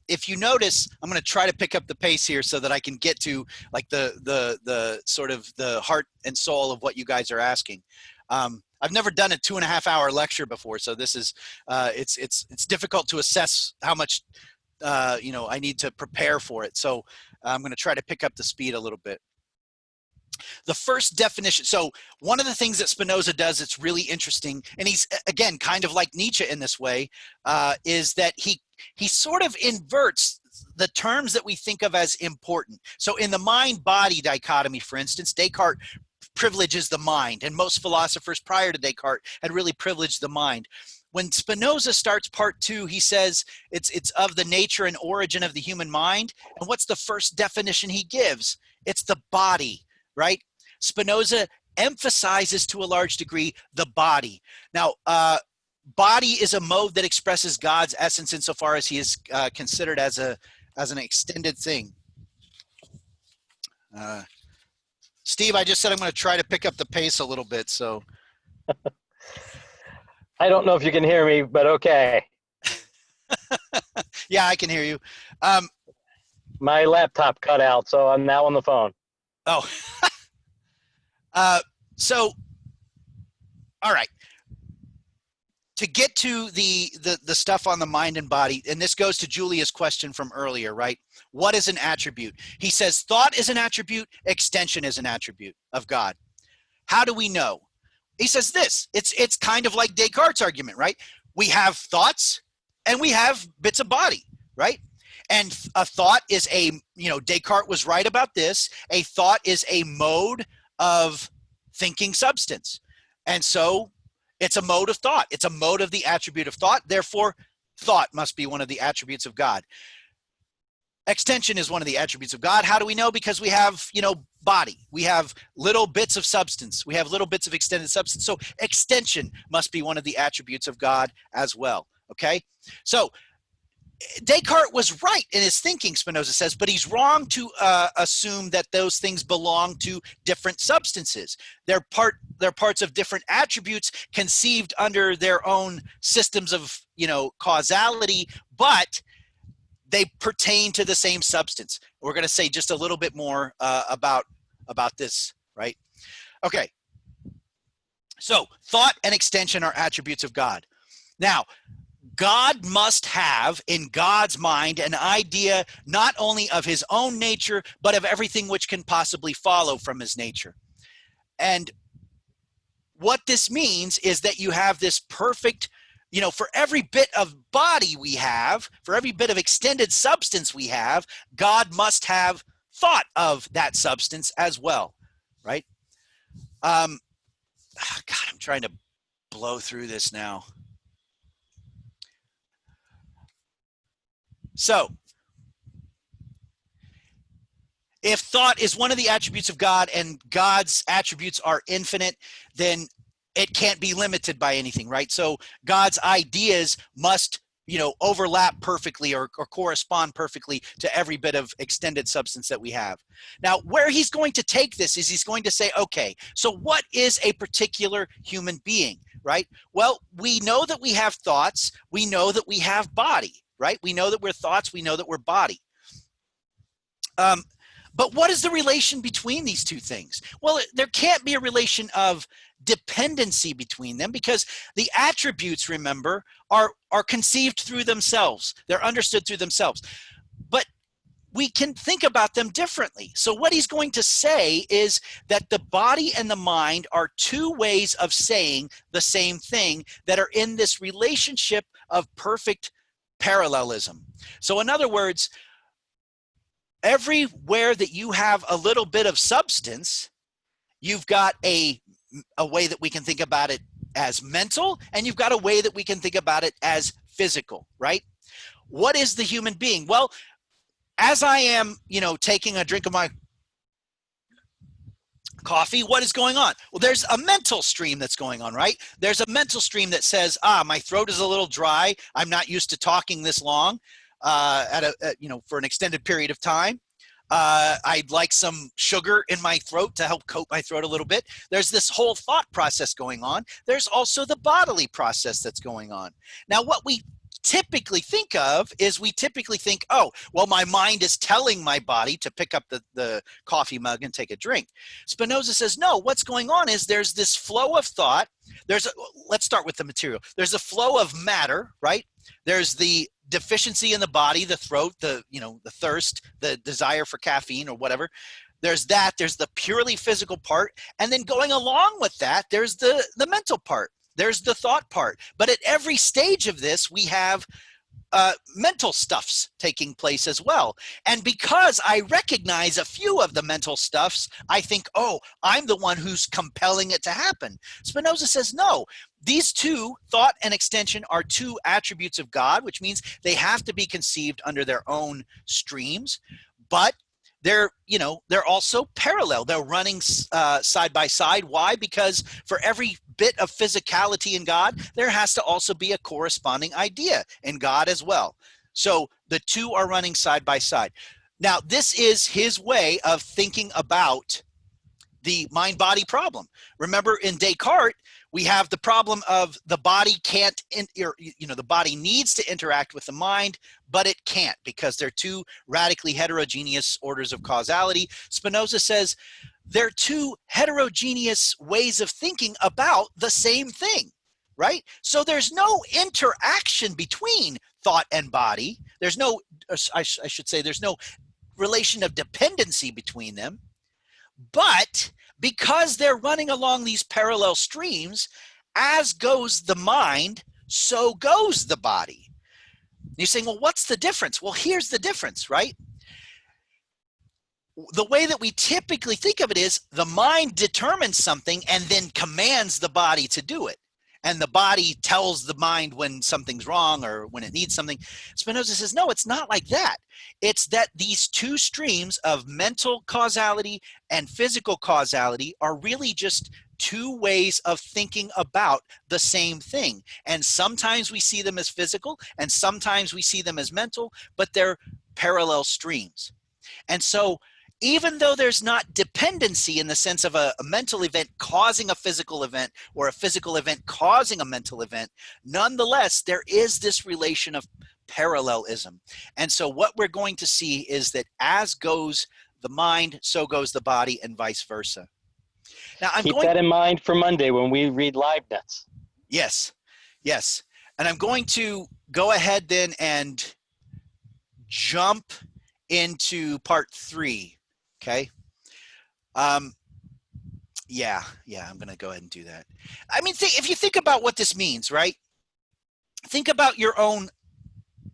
if you notice, I'm going to try to pick up the pace here so that I can get to like the sort of the heart and soul of what you guys are asking. I've never done a 2.5 hour lecture before, so this is it's difficult to assess how much I need to prepare for it. So I'm going to try to pick up the speed a little bit. The first definition. So one of the things that Spinoza does that's really interesting, and he's again kind of like Nietzsche in this way, is that he sort of inverts the terms that we think of as important. So in the mind-body dichotomy, for instance, Descartes privileges the mind, and most philosophers prior to Descartes had really privileged the mind. When Spinoza starts part 2, he says it's of the nature and origin of the human mind. And what's the first definition he gives? It's the body. Right? Spinoza emphasizes to a large degree the body. Now, body is a mode that expresses God's essence insofar as he is considered as an extended thing. Steve, I just said I'm going to try to pick up the pace a little bit. So I don't know if you can hear me, but okay. Yeah, I can hear you. My laptop cut out, so I'm now on the phone. Oh, so, all right. To get to the stuff on the mind and body, and this goes to Julia's question from earlier, right? What is an attribute? He says thought is an attribute, extension is an attribute of God. How do we know? He says this, it's kind of like Descartes' argument, right? We have thoughts and we have bits of body, right? And a thought is Descartes was right about this. A thought is a mode of thinking substance. And so it's a mode of thought. It's a mode of the attribute of thought. Therefore, thought must be one of the attributes of God. Extension is one of the attributes of God. How do we know? Because we have, body. We have little bits of substance. We have little bits of extended substance. So extension must be one of the attributes of God as well. Okay? So Descartes was right in his thinking, Spinoza says, but he's wrong to assume that those things belong to different substances. They're parts of different attributes conceived under their own systems of, causality, but they pertain to the same substance. We're going to say just a little bit more about this, right? Okay. So thought and extension are attributes of God. Now, God must have in God's mind an idea not only of his own nature, but of everything which can possibly follow from his nature. And what this means is that you have this perfect, for every bit of body we have, for every bit of extended substance we have, God must have thought of that substance as well, right? God, I'm trying to blow through this now. So, if thought is one of the attributes of God and God's attributes are infinite, then it can't be limited by anything, right? So God's ideas must, overlap perfectly or correspond perfectly to every bit of extended substance that we have. Now, where he's going to take this is he's going to say, okay, so what is a particular human being, right? Well, we know that we have thoughts. We know that we have body. Right? We know that we're thoughts. We know that we're body. But what is the relation between these two things? Well, there can't be a relation of dependency between them because the attributes, remember, are conceived through themselves. They're understood through themselves. But we can think about them differently. So what he's going to say is that the body and the mind are two ways of saying the same thing that are in this relationship of perfect parallelism. So in other words, everywhere that you have a little bit of substance, you've got a way that we can think about it as mental, and you've got a way that we can think about it as physical, right? What is the human being? Well, as I am, taking a drink of my coffee, what is going on? Well, there's a mental stream that's going on, right? There's a mental stream that says, my throat is a little dry. I'm not used to talking this long. for an extended period of time. I'd like some sugar in my throat to help coat my throat a little bit. There's this whole thought process going on. There's also the bodily process that's going on. Now, what we typically think of is we typically think, oh, well, my mind is telling my body to pick up the coffee mug and take a drink. Spinoza says, no, what's going on is there's this flow of thought. Let's start with the material. There's a flow of matter, right? There's the deficiency in the body, the throat, the thirst, the desire for caffeine or whatever. There's that. There's the purely physical part. And then going along with that, there's the mental part. There's the thought part. But at every stage of this, we have mental stuffs taking place as well. And because I recognize a few of the mental stuffs, I think, oh, I'm the one who's compelling it to happen. Spinoza says, no, these two, thought and extension, are two attributes of God, which means they have to be conceived under their own streams, but they're also parallel. They're running side by side. Why? Because for every bit of physicality in God, there has to also be a corresponding idea in God as well. So the two are running side by side. Now, this is his way of thinking about the mind-body problem. Remember, in Descartes, we have the problem of the body can't, the body needs to interact with the mind, but it can't because they're two radically heterogeneous orders of causality. Spinoza says they're two heterogeneous ways of thinking about the same thing, right? So there's no interaction between thought and body. There's no, I should say, there's no relation of dependency between them. But because they're running along these parallel streams, as goes the mind, so goes the body. You're saying, well, what's the difference? Well, here's the difference, right? The way that we typically think of it is the mind determines something and then commands the body to do it. And the body tells the mind when something's wrong or when it needs something. Spinoza says, no, it's not like that. It's that these two streams of mental causality and physical causality are really just two ways of thinking about the same thing. And sometimes we see them as physical and sometimes we see them as mental, but they're parallel streams. And so even though there's not dependency in the sense of a mental event causing a physical event or a physical event causing a mental event, nonetheless, there is this relation of parallelism. And so what we're going to see is that as goes the mind, so goes the body, and vice versa. Now, Keep that in mind for Monday when we read Leibniz. Yes, yes. And I'm going to go ahead then and jump into part 3. Okay. Yeah, I'm going to go ahead and do that. I mean, if you think about what this means, right? Think about your own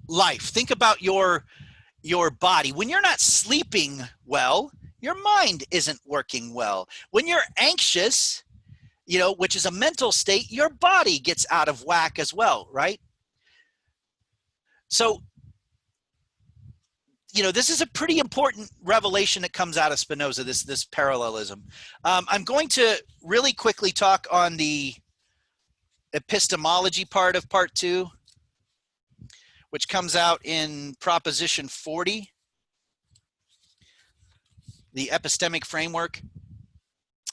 life. Think about your body. When you're not sleeping well, your mind isn't working well. When you're anxious, which is a mental state, your body gets out of whack as well, right? So, this is a pretty important revelation that comes out of Spinoza, this parallelism. I'm going to really quickly talk on the epistemology part of part 2, which comes out in Proposition 40, the epistemic framework.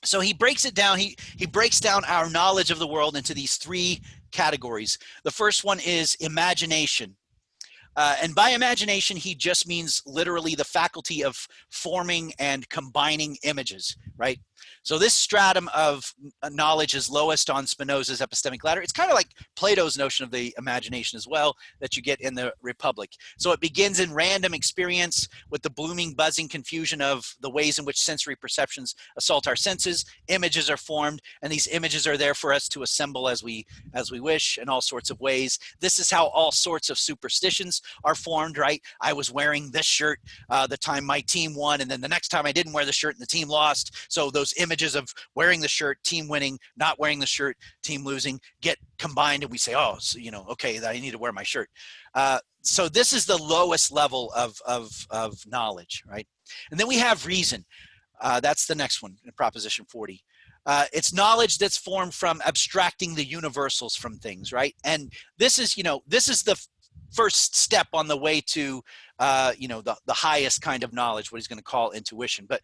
So he breaks it down. He breaks down our knowledge of the world into these 3 categories. The first one is imagination. And by imagination, he just means literally the faculty of forming and combining images, right? So this stratum of knowledge is lowest on Spinoza's epistemic ladder. It's kind of like Plato's notion of the imagination as well that you get in the Republic. So it begins in random experience with the blooming, buzzing confusion of the ways in which sensory perceptions assault our senses. Images are formed, and these images are there for us to assemble as we wish in all sorts of ways. This is how all sorts of superstitions are formed, right? I was wearing this shirt the time my team won, and then the next time I didn't wear the shirt and the team lost. So those images of wearing the shirt, team winning, not wearing the shirt, team losing, get combined, and we say, oh, so, okay, I need to wear my shirt. So this is the lowest level of knowledge, right? And then we have reason. That's the next one in Proposition 40. It's knowledge that's formed from abstracting the universals from things, right? And this is, this is the first step on the way to the highest kind of knowledge, what he's going to call intuition. But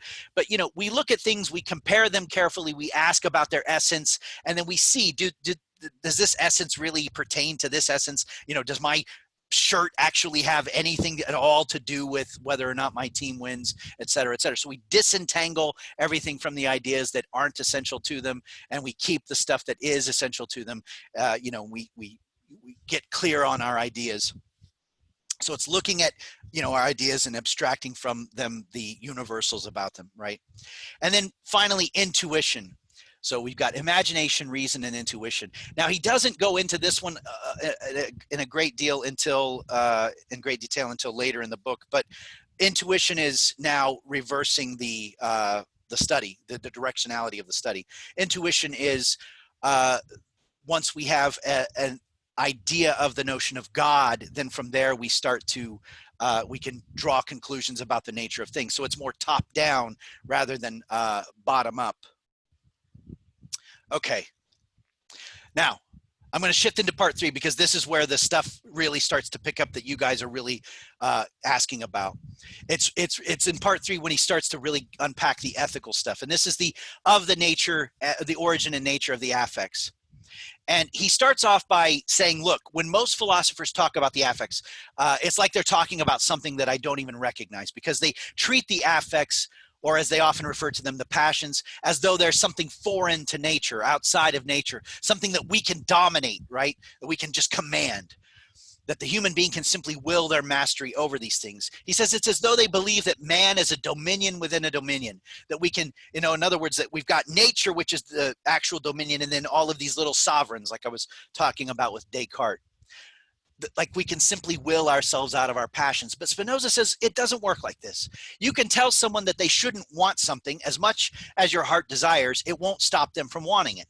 we look at things, we compare them carefully, we ask about their essence, and then we see, does this essence really pertain to this essence? Does my shirt actually have anything at all to do with whether or not my team wins, et cetera, et cetera. So we disentangle everything from the ideas that aren't essential to them, and we keep the stuff that is essential to them. We get clear on our ideas. So it's looking at, our ideas and abstracting from them the universals about them, right? And then finally, intuition. So we've got imagination, reason, and intuition. Now, he doesn't go into this one in great detail until later in the book. But intuition is now reversing the study, the directionality of the study. Intuition is once we have an idea of the notion of God, then from there we start to we can draw conclusions about the nature of things. So it's more top down rather than bottom up. Okay, now I'm going to shift into part 3 because this is where the stuff really starts to pick up that you guys are really asking about. It's in part 3 when he starts to really unpack the ethical stuff, and this is the nature, the origin and nature of the affects. And he starts off by saying, look, when most philosophers talk about the affects, it's like they're talking about something that I don't even recognize, because they treat the affects, or as they often refer to them, the passions, as though there's something foreign to nature, outside of nature, something that we can dominate, right? That we can just command, that the human being can simply will their mastery over these things. He says it's as though they believe that man is a dominion within a dominion, that we can, in other words, that we've got nature, which is the actual dominion, and then all of these little sovereigns, like I was talking about with Descartes. Like we can simply will ourselves out of our passions. But Spinoza says it doesn't work like this. You can tell someone that they shouldn't want something as much as your heart desires. It won't stop them from wanting it.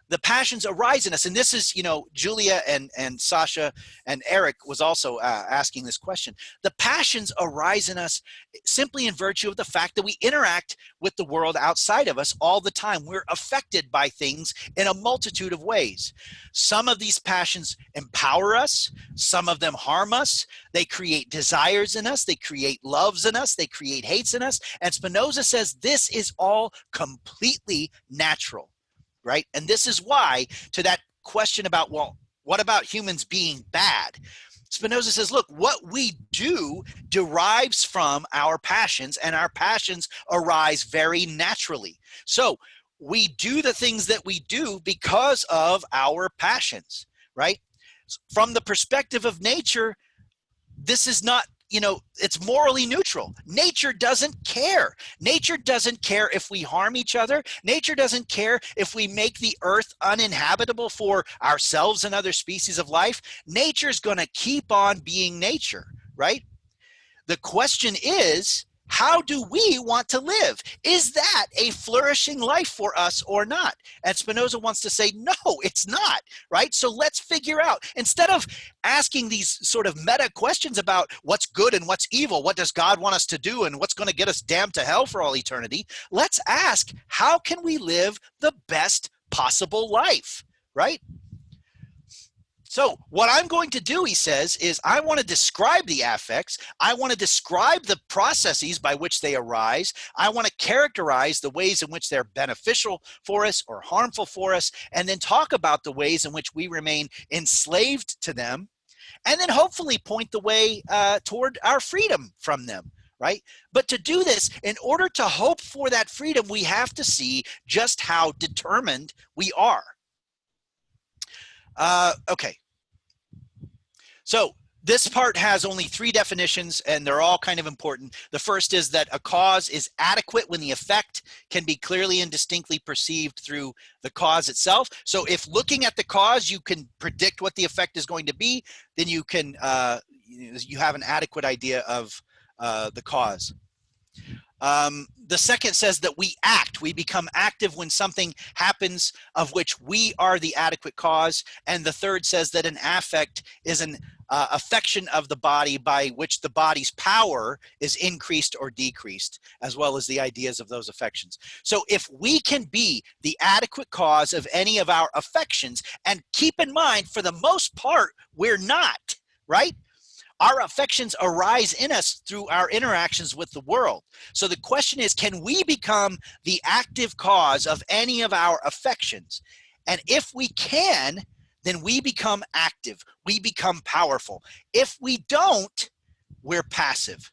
The passions arise in us. And this is, Julia and Sasha and Eric was also asking this question. The passions arise in us simply in virtue of the fact that we interact with the world outside of us all the time. We're affected by things in a multitude of ways. Some of these passions empower us. Some of them harm us. They create desires in us. They create loves in us. They create hates in us. And Spinoza says this is all completely natural. Right? And this is why, to that question about, well, what about humans being bad? Spinoza says, look, what we do derives from our passions, and our passions arise very naturally. So we do the things that we do because of our passions, right? From the perspective of nature, this is not, it's morally neutral. Nature doesn't care. Nature doesn't care if we harm each other. Nature doesn't care if we make the earth uninhabitable for ourselves and other species of life. Nature's going to keep on being nature, right? The question is, how do we want to live? Is that a flourishing life for us or not? And Spinoza wants to say, no, it's not, right? So let's figure out, instead of asking these sort of meta questions about what's good and what's evil, what does God want us to do, and what's going to get us damned to hell for all eternity, let's ask, how can we live the best possible life, right? So what I'm going to do, he says, is I want to describe the affects. I want to describe the processes by which they arise. I want to characterize the ways in which they're beneficial for us or harmful for us, and then talk about the ways in which we remain enslaved to them, and then hopefully point the way toward our freedom from them, right? But to do this, in order to hope for that freedom, we have to see just how determined we are. Okay. So this part has only 3 definitions, and they're all kind of important. The first is that a cause is adequate when the effect can be clearly and distinctly perceived through the cause itself. So if looking at the cause, you can predict what the effect is going to be, then you can you have an adequate idea of the cause. The second says that we act. We become active when something happens of which we are the adequate cause. And the third says that an affect is an affection of the body by which the body's power is increased or decreased, as well as the ideas of those affections. So if we can be the adequate cause of any of our affections, and keep in mind, for the most part, we're not, right? Our affections arise in us through our interactions with the world. So the question is, can we become the active cause of any of our affections? And if we can, then we become active. We become powerful. If we don't, we're passive.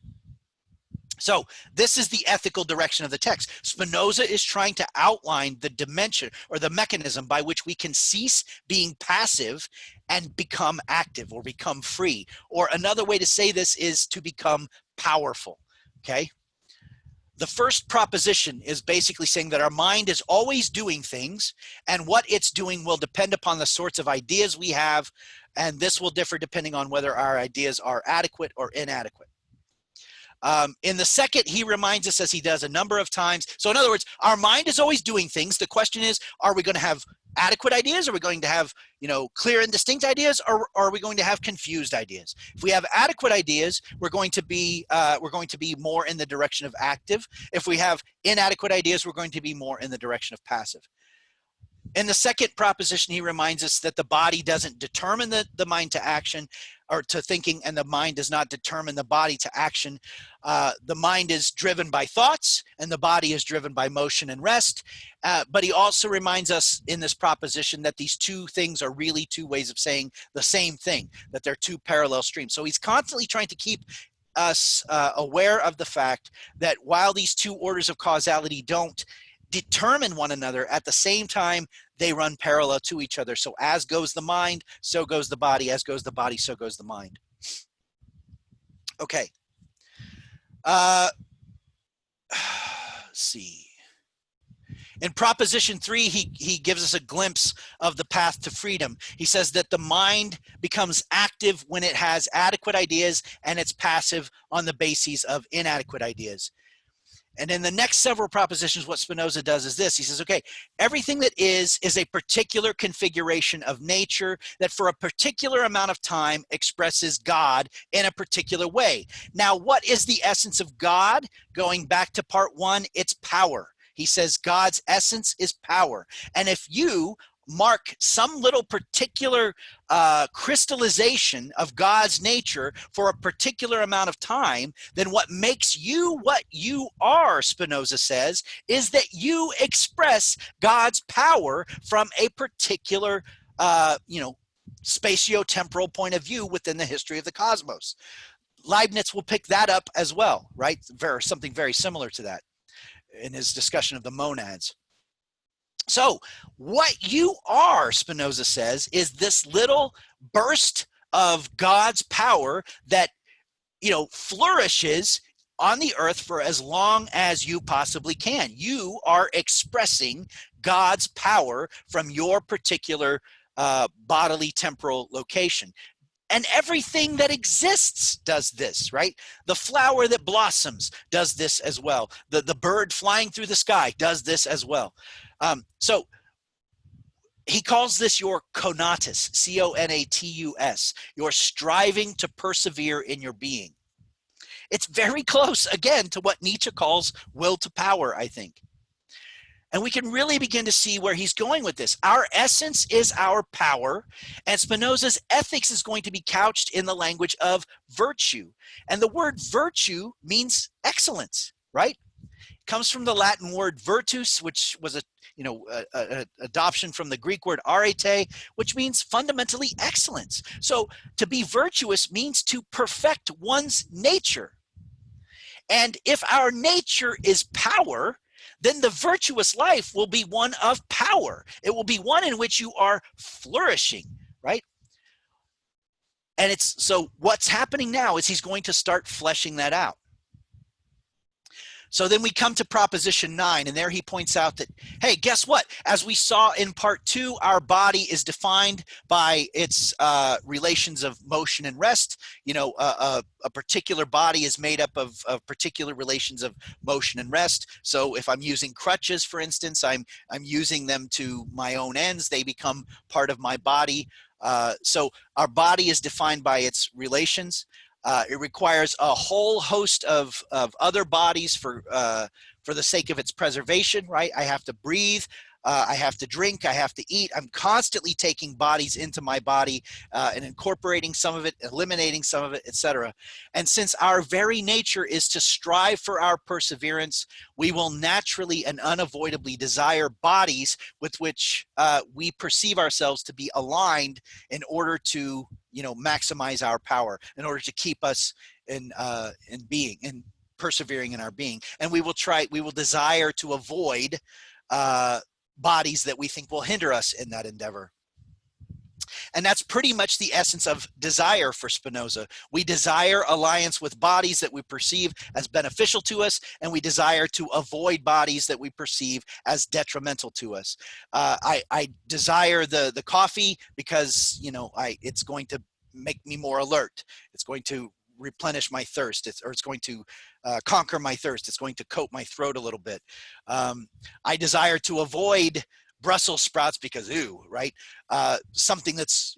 So this is the ethical direction of the text. Spinoza is trying to outline the dimension or the mechanism by which we can cease being passive and become active or become free. Or another way to say this is to become powerful, okay? The first proposition is basically saying that our mind is always doing things, and what it's doing will depend upon the sorts of ideas we have, and this will differ depending on whether our ideas are adequate or inadequate. In the second, he reminds us, as he does a number of times. So in other words, our mind is always doing things. The question is, are we going to have adequate ideas? Are we going to have, clear and distinct ideas, or are we going to have confused ideas? If we have adequate ideas, we're going to be more in the direction of active. If we have inadequate ideas, we're going to be more in the direction of passive. In the second proposition, he reminds us that the body doesn't determine the mind to action or to thinking, and the mind does not determine the body to action. The mind is driven by thoughts, and the body is driven by motion and rest. But he also reminds us in this proposition that these two things are really two ways of saying the same thing, that they're two parallel streams. So he's constantly trying to keep us aware of the fact that while these two orders of causality don't determine one another, at the same time they run parallel to each other. So as goes the mind, so goes the body. As goes the body, so goes the mind. Okay. Let's see. In proposition 3, he gives us a glimpse of the path to freedom. He says that the mind becomes active when it has adequate ideas, and it's passive on the bases of inadequate ideas. And in the next several propositions, what Spinoza does is this. He says, okay, everything that is a particular configuration of nature that for a particular amount of time expresses God in a particular way. Now, what is the essence of God? Going back to part 1, it's power. He says God's essence is power. And if you mark some little particular crystallization of God's nature for a particular amount of time, then what makes you what you are, Spinoza says, is that you express God's power from a particular, spatio-temporal point of view within the history of the cosmos. Leibniz will pick that up as well, right? Something very similar to that in his discussion of the monads. So what you are, Spinoza says, is this little burst of God's power that, flourishes on the earth for as long as you possibly can. You are expressing God's power from your particular bodily temporal location. And everything that exists does this, right? The flower that blossoms does this as well. The bird flying through the sky does this as well. So he calls this your conatus, C-O-N-A-T-U-S, your striving to persevere in your being. It's very close, again, to what Nietzsche calls will to power, I think. And we can really begin to see where he's going with this. Our essence is our power, and Spinoza's ethics is going to be couched in the language of virtue. And the word virtue means excellence, right? It comes from the Latin word virtus, which was a adoption from the Greek word arete, which means fundamentally excellence. So to be virtuous means to perfect one's nature. And if our nature is power, then the virtuous life will be one of power. It will be one in which you are flourishing, right? And so what's happening now is he's going to start fleshing that out. So then we come to proposition 9, and there he points out that, hey, guess what? As we saw in part 2, our body is defined by its relations of motion and rest. A particular body is made up of particular relations of motion and rest. So if I'm using crutches, for instance, I'm using them to my own ends. They become part of my body. So our body is defined by its relations. It requires a whole host of other bodies for the sake of its preservation, right? I have to breathe. I have to drink, I have to eat. I'm constantly taking bodies into my body and incorporating some of it, eliminating some of it, etc. And since our very nature is to strive for our perseverance, we will naturally and unavoidably desire bodies with which we perceive ourselves to be aligned in order to, maximize our power, in order to keep us in being and persevering in our being. And we will desire to avoid bodies that we think will hinder us in that endeavor. And that's pretty much the essence of desire for Spinoza. We desire alliance with bodies that we perceive as beneficial to us, and we desire to avoid bodies that we perceive as detrimental to us. I desire the coffee because, it's going to make me more alert. It's going to replenish my thirst, it's going to conquer my thirst. It's going to coat my throat a little bit. I desire to avoid Brussels sprouts because, right? Something that's,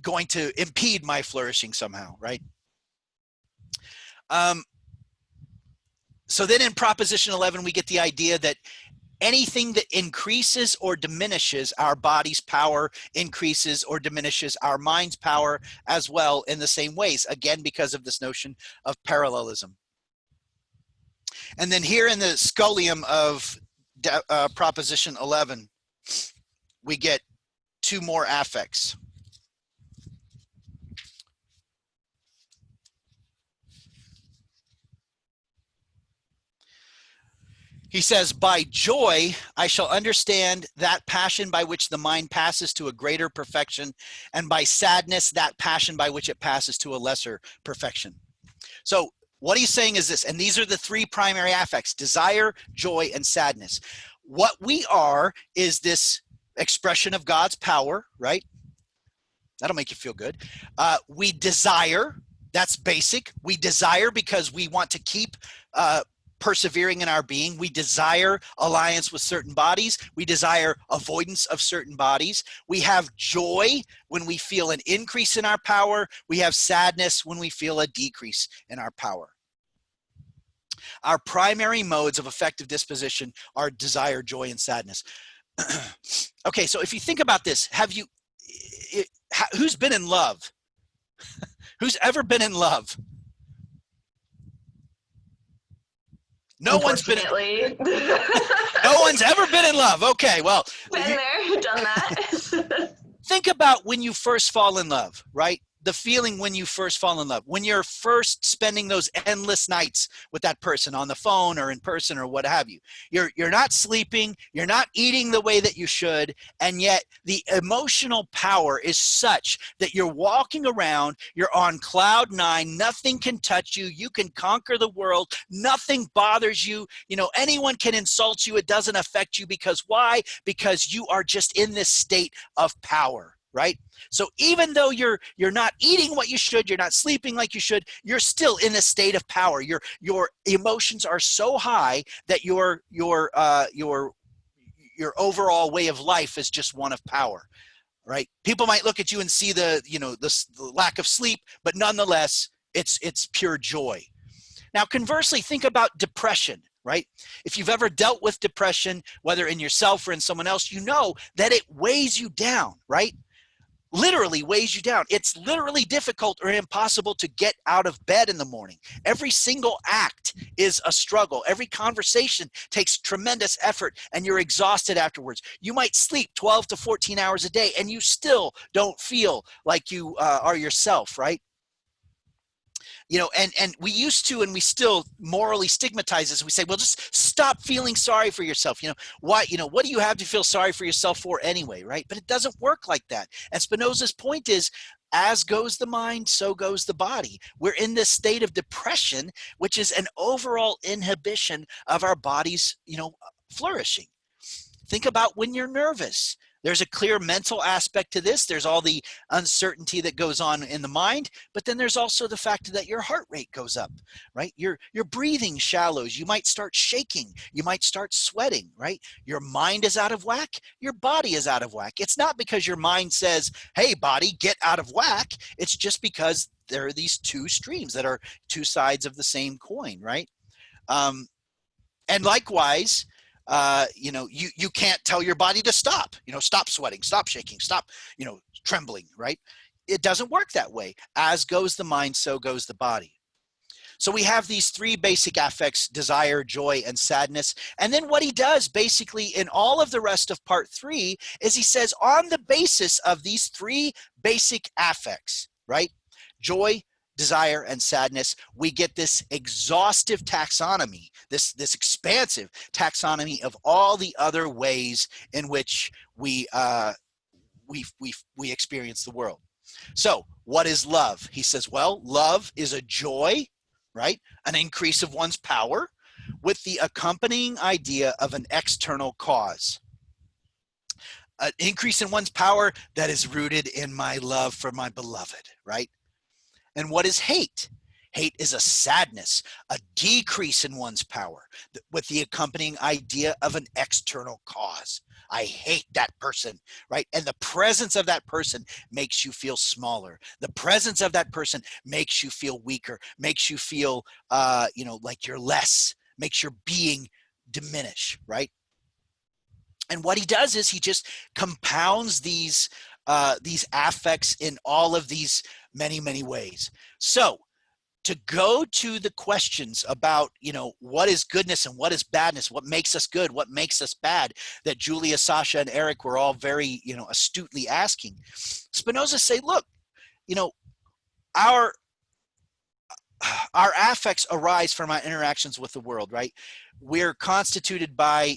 going to impede my flourishing somehow, right? So then in Proposition 11, we get the idea that anything that increases or diminishes our body's power increases or diminishes our mind's power as well in the same ways, again, because of this notion of parallelism. And then here in the scholium of Proposition 11, we get two more affects. He says, by joy, I shall understand that passion by which the mind passes to a greater perfection, and by sadness, that passion by which it passes to a lesser perfection. So what he's saying is this, and these are the three primary affects: desire, joy, and sadness. What we are is this expression of God's power, right? That'll make you feel good. We desire, that's basic. We desire because we want to keep persevering in our being. We desire alliance with certain bodies. We desire avoidance of certain bodies. We have joy when we feel an increase in our power. We have sadness when we feel a decrease in our power. Our primary modes of affective disposition are desire, joy, and sadness. Okay, so if you think about this, who's been in love? Who's ever been in love? No one's been no one's ever been in love. Okay, well, been there, done that. Think about when you first fall in love, right? The feeling when you first fall in love, when you're first spending those endless nights with that person on the phone or in person or what have you. You're not sleeping, you're not eating the way that you should, and yet the emotional power is such that you're walking around, you're on cloud nine, nothing can touch you, you can conquer the world, nothing bothers you, anyone can insult you, it doesn't affect you, because why? Because you are just in this state of power. Right? So even though you're not eating what you should, you're not sleeping like you should, you're still in a state of power. Your emotions are so high that your overall way of life is just one of power. Right? People might look at you and see the lack of sleep, but nonetheless, it's pure joy. Now, conversely, think about depression. Right? If you've ever dealt with depression, whether in yourself or in someone else, you know that it weighs you down. Right? Literally weighs you down. It's literally difficult or impossible to get out of bed in the morning. Every single act is a struggle. Every conversation takes tremendous effort, and you're exhausted afterwards. You might sleep 12 to 14 hours a day, and you still don't feel like you are yourself, right? And we used to, and we still morally stigmatize this. We say, well, just stop feeling sorry for yourself. What do you have to feel sorry for yourself for anyway, right? But it doesn't work like that. And Spinoza's point is, as goes the mind, so goes the body. We're in this state of depression, which is an overall inhibition of our body's, flourishing. Think about when you're nervous. There's a clear mental aspect to this. There's all the uncertainty that goes on in the mind, but then there's also the fact that your heart rate goes up, right? Your breathing shallows. You might start shaking. You might start sweating, right? Your mind is out of whack. Your body is out of whack. It's not because your mind says, hey, body, get out of whack. It's just because there are these two streams that are two sides of the same coin, right? And likewise, you can't tell your body to stop, stop sweating, stop shaking, stop, trembling, right? It doesn't work that way. As goes the mind, so goes the body. So we have these three basic affects: desire, joy, and sadness. And then what he does basically in all of the rest of part 3 is he says, on the basis of these three basic affects, right? Joy, desire, and sadness, we get this exhaustive taxonomy, this expansive taxonomy of all the other ways in which we experience the world. So what is love? He says, well, love is a joy, right? An increase of one's power with the accompanying idea of an external cause. An increase in one's power that is rooted in my love for my beloved, right? And what is hate? Hate is a sadness, a decrease in one's power with the accompanying idea of an external cause. I hate that person, right? And the presence of that person makes you feel smaller. The presence of that person makes you feel weaker, makes you feel, like you're less, makes your being diminish, right? And what he does is he just compounds these affects in all of these many, many ways. So to go to the questions about, what is goodness and what is badness, what makes us good, what makes us bad, that Julia, Sasha, and Eric were all very, astutely asking, Spinoza say, look, our affects arise from our interactions with the world, right? We're constituted by,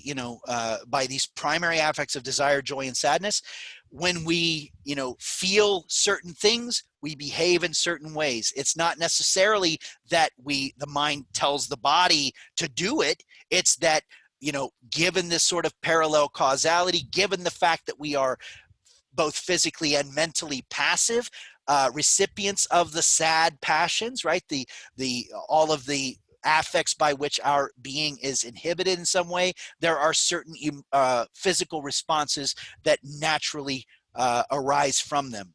by these primary affects of desire, joy, and sadness. When we, feel certain things, we behave in certain ways. It's not necessarily that the mind tells the body to do it. It's that, given this sort of parallel causality, given the fact that we are both physically and mentally passive, recipients of the sad passions, right? All of the affects by which our being is inhibited in some way, there are certain physical responses that naturally arise from them.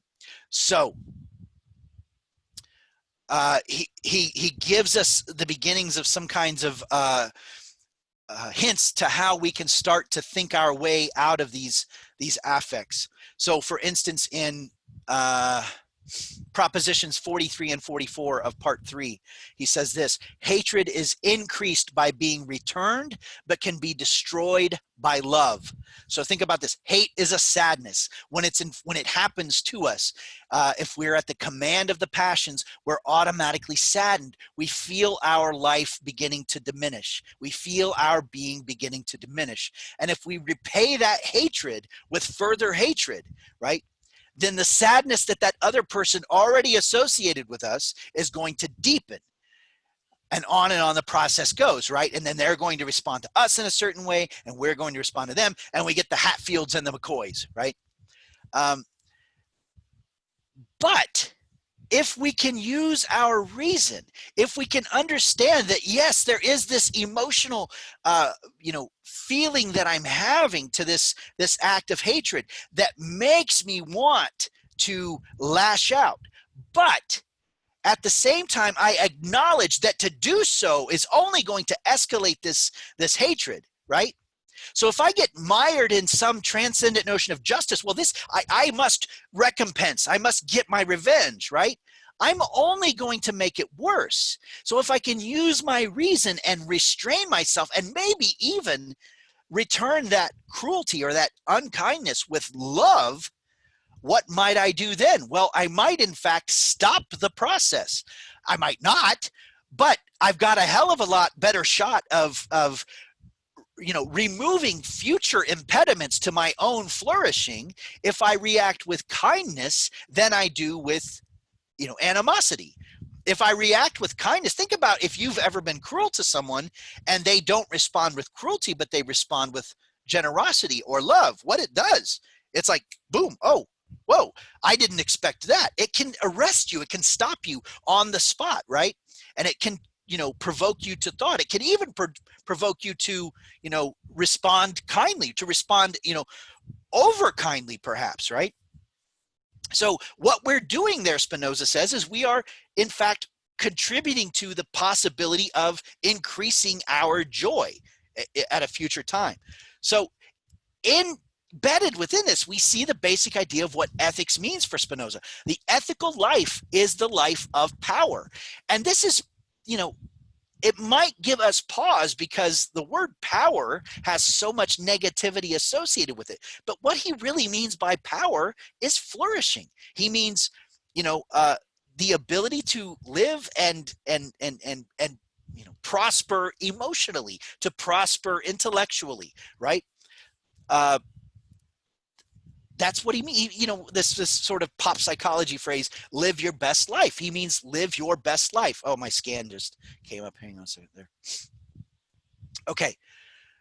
So he gives us the beginnings of some kinds of hints to how we can start to think our way out of these affects. So for instance, in propositions 43 and 44 of part 3, he says this: hatred is increased by being returned, but can be destroyed by love. So think about this. Hate is a sadness. When it happens to us, if we're at the command of the passions, we're automatically saddened. We feel our life beginning to diminish. We feel our being beginning to diminish. And if we repay that hatred with further hatred, right, then the sadness that other person already associated with us is going to deepen. And on the process goes, right? And then they're going to respond to us in a certain way, and we're going to respond to them, and we get the Hatfields and the McCoys, right? But if we can use our reason, if we can understand that, yes, there is this emotional, feeling that I'm having to this act of hatred that makes me want to lash out, but at the same time, I acknowledge that to do so is only going to escalate this hatred, right? So if I get mired in some transcendent notion of justice, well, I must recompense, I must get my revenge, right? I'm only going to make it worse. So if I can use my reason and restrain myself and maybe even return that cruelty or that unkindness with love, what might I do then? Well, I might in fact stop the process. I might not, but I've got a hell of a lot better shot of removing future impediments to my own flourishing if I react with kindness than I do with, animosity. If I react with kindness, think about if you've ever been cruel to someone and they don't respond with cruelty, but they respond with generosity or love. What it does, it's like, boom, oh, whoa, I didn't expect that. It can arrest you. It can stop you on the spot, right? And it can, provoke you to thought. It can even provoke you to, respond kindly, to respond, over kindly perhaps, right? So what we're doing there, Spinoza says, is we are in fact contributing to the possibility of increasing our joy, at a future time. So embedded within this, we see the basic idea of what ethics means for Spinoza. The ethical life is the life of power. And this is, it might give us pause because the word power has so much negativity associated with it. But what he really means by power is flourishing. He means, the ability to live and prosper emotionally, to prosper intellectually, right? That's what he means. This sort of pop psychology phrase, live your best life. He means live your best life. Oh, my scan just came up. Hang on a second there. Okay.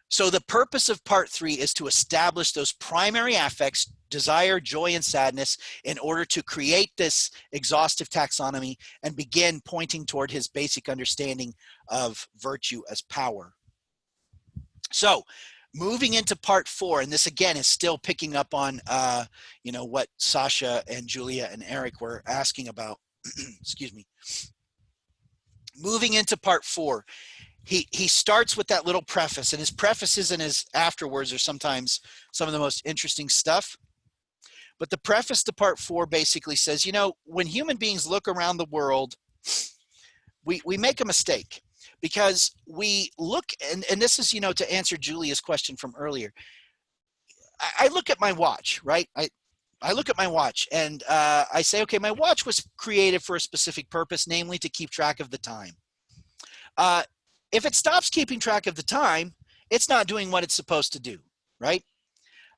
So the purpose of part 3 is to establish those primary affects, desire, joy, and sadness, in order to create this exhaustive taxonomy and begin pointing toward his basic understanding of virtue as power. So moving into part 4, and this again is still picking up on, what Sasha and Julia and Eric were asking about. Excuse me. Moving into part 4, he starts with that little preface, and his prefaces and his afterwards are sometimes some of the most interesting stuff. But the preface to part 4 basically says, when human beings look around the world, we make a mistake. Because we look, and this is, to answer Julia's question from earlier, I look at my watch, right? I look at my watch and I say, okay, my watch was created for a specific purpose, namely to keep track of the time. If it stops keeping track of the time, it's not doing what it's supposed to do, right?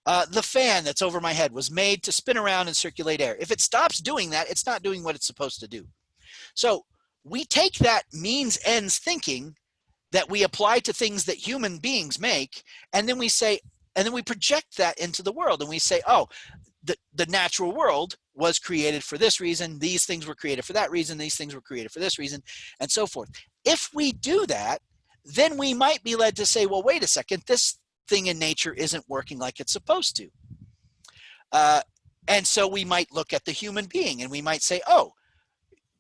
The fan that's over my head was made to spin around and circulate air. If it stops doing that, it's not doing what it's supposed to do. So we take that means ends thinking that we apply to things that human beings make, and then we say, and then we project that into the world, and we say, oh, the natural world was created for this reason, these things were created for that reason, these things were created for this reason, and so forth. If we do that, then we might be led to say, well, wait a second, this thing in nature isn't working like it's supposed to. And so we might look at the human being and we might say, oh,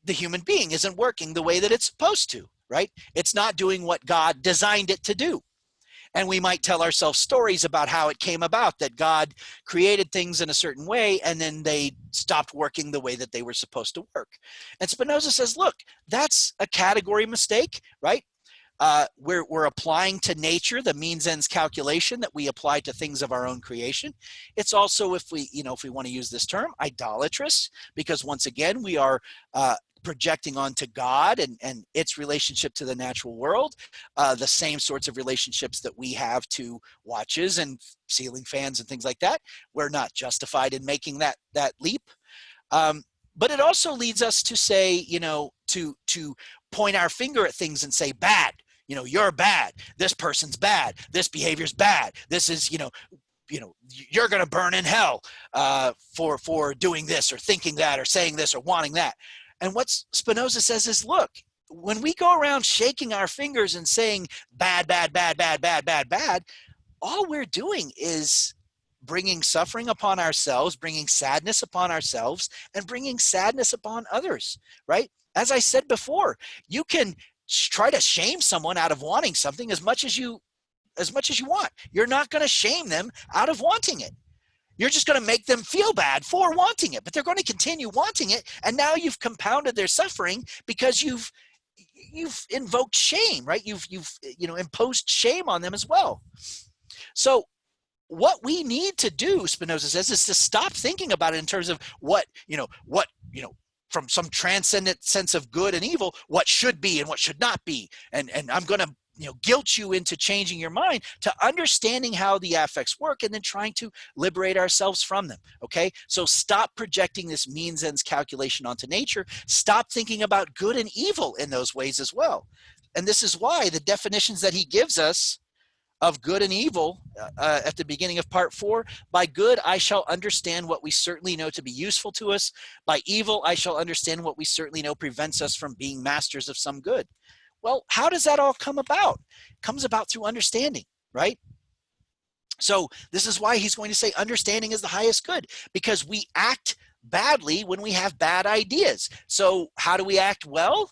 the human being isn't working the way that it's supposed to, right? It's not doing what God designed it to do. And we might tell ourselves stories about how it came about, that God created things in a certain way and then they stopped working the way that they were supposed to work. And Spinoza says, look, that's a category mistake, right? We're applying to nature the means ends calculation that we apply to things of our own creation. It's also, if we want to use this term, idolatrous, because once again, we are projecting onto God and its relationship to the natural world, the same sorts of relationships that we have to watches and ceiling fans and things like that. We're not justified in making that leap. But it also leads us to say, to point our finger at things and say, bad, you're bad. This person's bad. This behavior's bad. This is, you're going to burn in hell for doing this or thinking that or saying this or wanting that. And what Spinoza says is, look, when we go around shaking our fingers and saying bad, bad, bad, bad, bad, bad, bad, all we're doing is bringing suffering upon ourselves, bringing sadness upon ourselves, and bringing sadness upon others, right? As I said before, you can try to shame someone out of wanting something as much as you want. You're not going to shame them out of wanting it. You're just going to make them feel bad for wanting it, but they're going to continue wanting it. And now you've compounded their suffering because you've invoked shame, right? You've imposed shame on them as well. So what we need to do, Spinoza says, is to stop thinking about it in terms of what from some transcendent sense of good and evil, what should be and what should not be. And I'm going to guilt you into changing your mind to understanding how the affects work and then trying to liberate ourselves from them. Okay. So stop projecting this means ends calculation onto nature. Stop thinking about good and evil in those ways as well. And this is why the definitions that he gives us of good and evil at the beginning of part 4, by good, I shall understand what we certainly know to be useful to us. By evil, I shall understand what we certainly know prevents us from being masters of some good. Well, how does that all come about? It comes about through understanding, right? So this is why he's going to say understanding is the highest good, because we act badly when we have bad ideas. So how do we act well?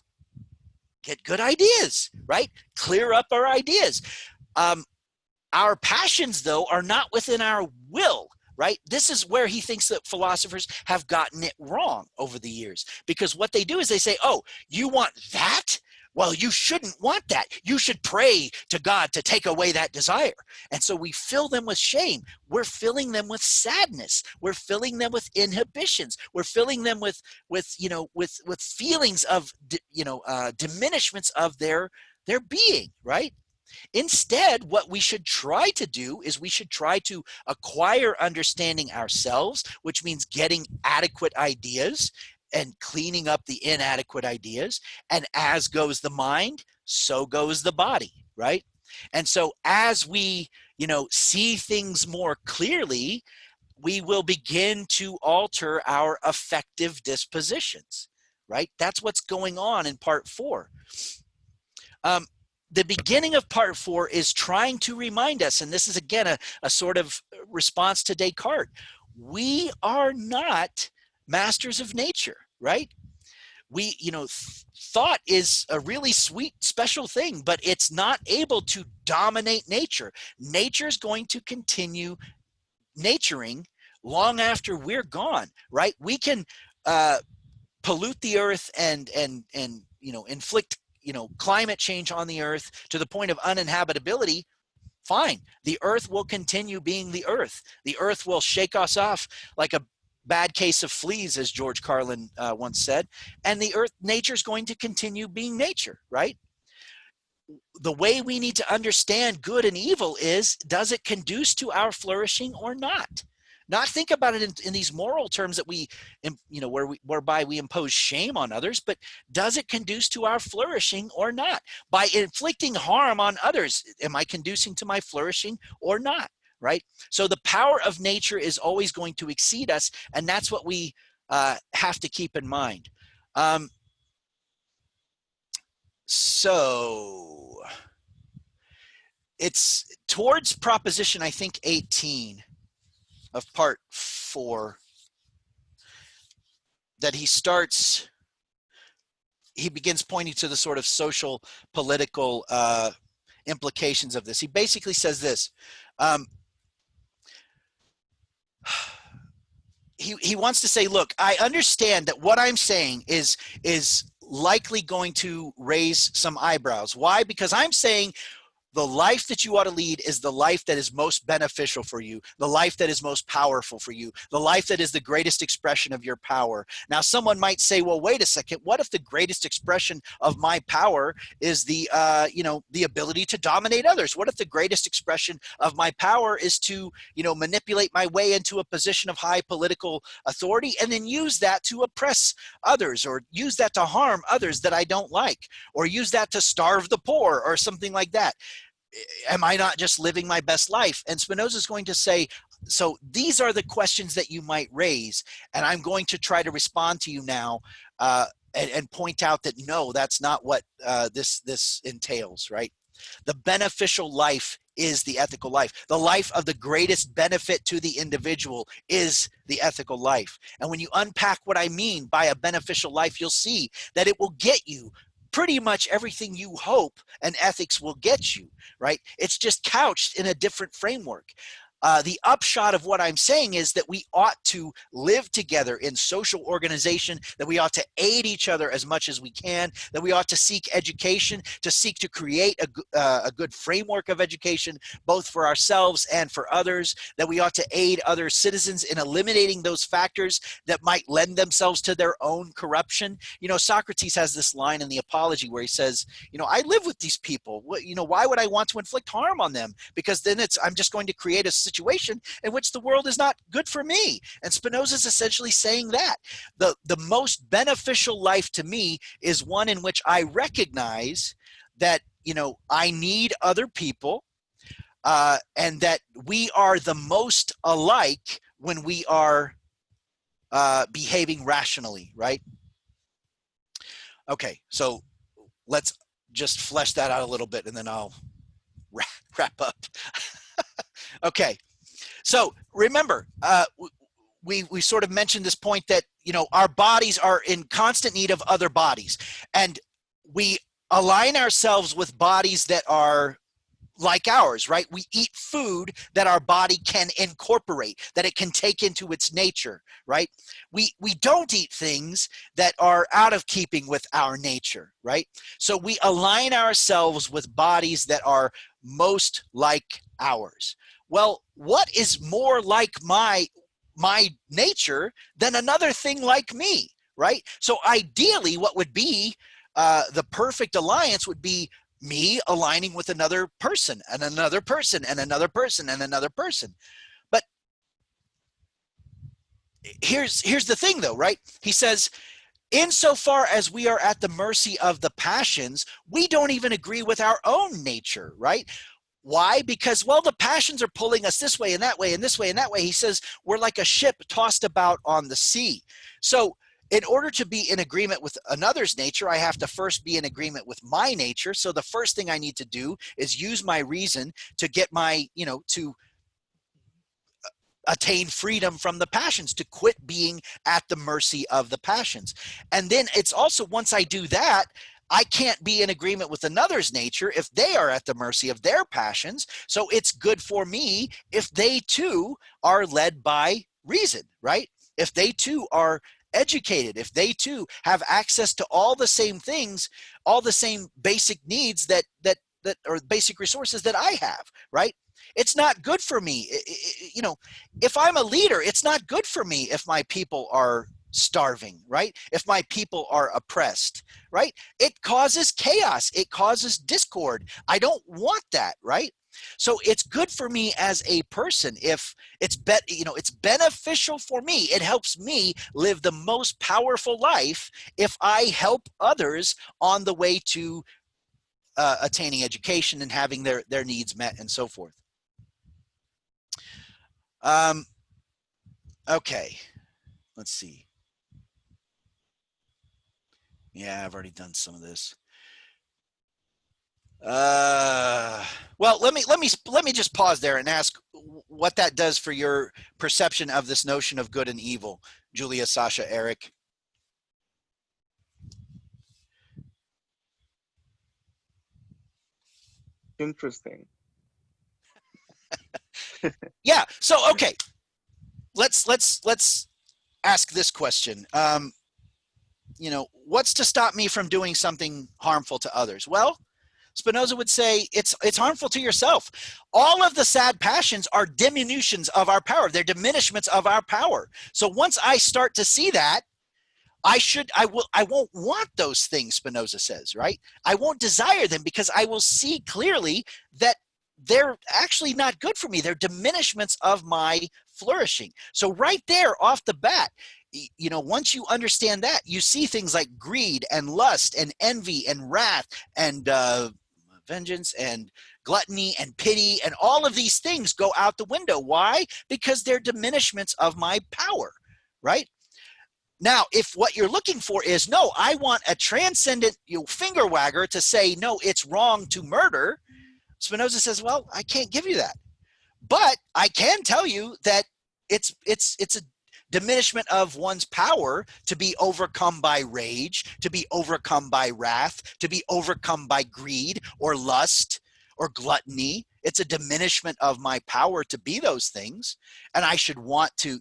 Get good ideas, right? Clear up our ideas. Our passions, though, are not within our will, right? This is where he thinks that philosophers have gotten it wrong over the years, because what they do is they say, oh, you want that? Well, you shouldn't want that. You should pray to God to take away that desire. And so we fill them with shame. We're filling them with sadness. We're filling them with inhibitions. We're filling them with feelings of, diminishments of their being, right? Instead, what we should try to do is we should try to acquire understanding ourselves, which means getting adequate ideas and cleaning up the inadequate ideas. And as goes the mind, so goes the body, right? And so as we, see things more clearly, we will begin to alter our affective dispositions, right? That's what's going on in part 4. The beginning of part 4 is trying to remind us, and this is again a sort of response to Descartes, we are not masters of nature, right? We, thought is a really sweet, special thing, but it's not able to dominate nature. Nature is going to continue naturing long after we're gone, right? We can pollute the earth and inflict climate change on the earth to the point of uninhabitability. Fine, the earth will continue being the earth. The earth will shake us off like a bad case of fleas, as George Carlin once said, and nature's going to continue being nature, right? The way we need to understand good and evil is, does it conduce to our flourishing or not? Not think about it in these moral terms that whereby we impose shame on others, but does it conduce to our flourishing or not? By inflicting harm on others, am I conducing to my flourishing or not? Right? So the power of nature is always going to exceed us, and that's what we have to keep in mind. So it's towards proposition, I think, 18 of part 4 that he begins pointing to the sort of social, political implications of this. He basically says this. He wants to say, look, I understand that what I'm saying is likely going to raise some eyebrows. Why? Because I'm saying the life that you ought to lead is the life that is most beneficial for you, the life that is most powerful for you, the life that is the greatest expression of your power. Now, someone might say, well, wait a second, what if the greatest expression of my power is the ability to dominate others? What if the greatest expression of my power is to, manipulate my way into a position of high political authority and then use that to oppress others, or use that to harm others that I don't like, or use that to starve the poor or something like that? Am I not just living my best life? And Spinoza is going to say, so these are the questions that you might raise, and I'm going to try to respond to you now and point out that no, that's not what this entails, right? The beneficial life is the ethical life. The life of the greatest benefit to the individual is the ethical life. And when you unpack what I mean by a beneficial life, you'll see that it will get you pretty much everything you hope an ethics will get you, right? It's just couched in a different framework. The upshot of what I'm saying is that we ought to live together in social organization, that we ought to aid each other as much as we can, that we ought to seek education, to seek to create a good framework of education, both for ourselves and for others, that we ought to aid other citizens in eliminating those factors that might lend themselves to their own corruption. Socrates has this line in the Apology where he says, I live with these people. Why would I want to inflict harm on them? Because then I'm just going to create a situation in which the world is not good for me. And Spinoza is essentially saying that the most beneficial life to me is one in which I recognize that I need other people, and that we are the most alike when we are behaving rationally, right? Okay, so let's just flesh that out a little bit, and then I'll wrap up. Okay, so remember, we sort of mentioned this point that our bodies are in constant need of other bodies, and we align ourselves with bodies that are like ours, right? We eat food that our body can incorporate, that it can take into its nature, right? We don't eat things that are out of keeping with our nature, right? So we align ourselves with bodies that are most like ours. Well, what is more like my nature than another thing like me, right? So ideally, what would be the perfect alliance would be me aligning with another person and another person and another person and another person. But here's the thing though, right? He says, insofar as we are at the mercy of the passions, we don't even agree with our own nature, right? Why? Because, well, the passions are pulling us this way and that way and this way and that way. He says we're like a ship tossed about on the sea. So in order to be in agreement with another's nature, I have to first be in agreement with my nature. So the first thing I need to do is use my reason to get my, to attain freedom from the passions, to quit being at the mercy of the passions. And then it's also, once I do that, I can't be in agreement with another's nature if they are at the mercy of their passions. So it's good for me if they too are led by reason, right? If they too are educated, if they too have access to all the same things, all the same basic needs that or basic resources that I have, right? It's not good for me. If I'm a leader, it's not good for me if my people are starving, right? If my people are oppressed, right? It causes chaos. It causes discord. I don't want that, right? So it's good for me as a person if it's it's beneficial for me. It helps me live the most powerful life if I help others on the way to attaining education and having their needs met and so forth. Okay, let's see. Yeah, I've already done some of this. Well, let me just pause there and ask what that does for your perception of this notion of good and evil, Julia, Sasha, Eric. Interesting. Yeah. So okay, let's ask this question. What's to stop me from doing something harmful to others? Well, Spinoza would say it's harmful to yourself. All of the sad passions are diminutions of our power. They're diminishments of our power. So once I start to see that, I won't want those things, Spinoza says, right? I won't desire them because I will see clearly that they're actually not good for me. They're diminishments of my flourishing. So right there off the bat, once you understand that, you see things like greed and lust and envy and wrath and vengeance and gluttony and pity, and all of these things go out the window. Why? Because they're diminishments of my power, right? Now, if what you're looking for is, no, I want a transcendent finger wagger to say, no, it's wrong to murder, Spinoza says, well, I can't give you that. But I can tell you that it's a diminishment of one's power to be overcome by rage, to be overcome by wrath, to be overcome by greed or lust or gluttony. It's a diminishment of my power to be those things. And I should want to,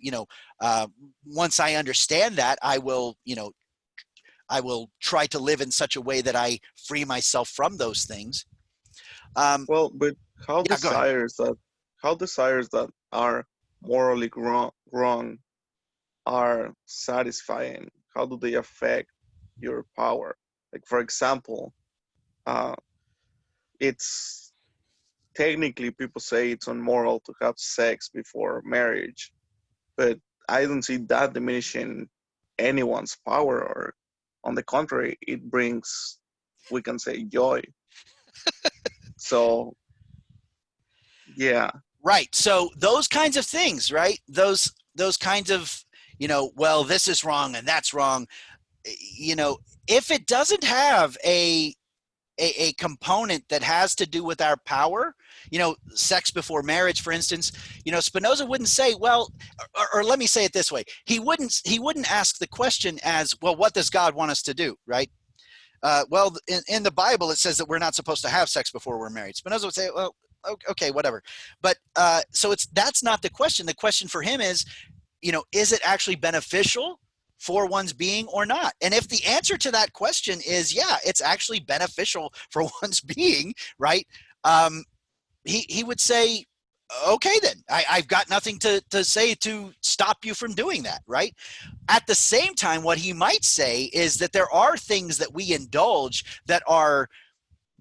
once I understand that, I will try to live in such a way that I free myself from those things. Well, but how Yeah, go ahead. desires that are morally wrong are satisfying? How do they affect your power? Like, for example, it's technically, people say it's immoral to have sex before marriage, but I don't see that diminishing anyone's power, or on the contrary, it brings, we can say, joy. So, yeah. Right. So those kinds of things, right? Those kinds of, well, this is wrong and that's wrong. If it doesn't have a component that has to do with our power, sex before marriage, for instance, Spinoza wouldn't say, well, or let me say it this way. He wouldn't ask the question as, well, what does God want us to do? Right. Well, in the Bible, it says that we're not supposed to have sex before we're married. Spinoza would say, well, okay, whatever. But so that's not the question. The question for him is, is it actually beneficial for one's being or not? And if the answer to that question is, yeah, it's actually beneficial for one's being, right? He would say, okay, then I've got nothing to say to stop you from doing that, right? At the same time, what he might say is that there are things that we indulge that are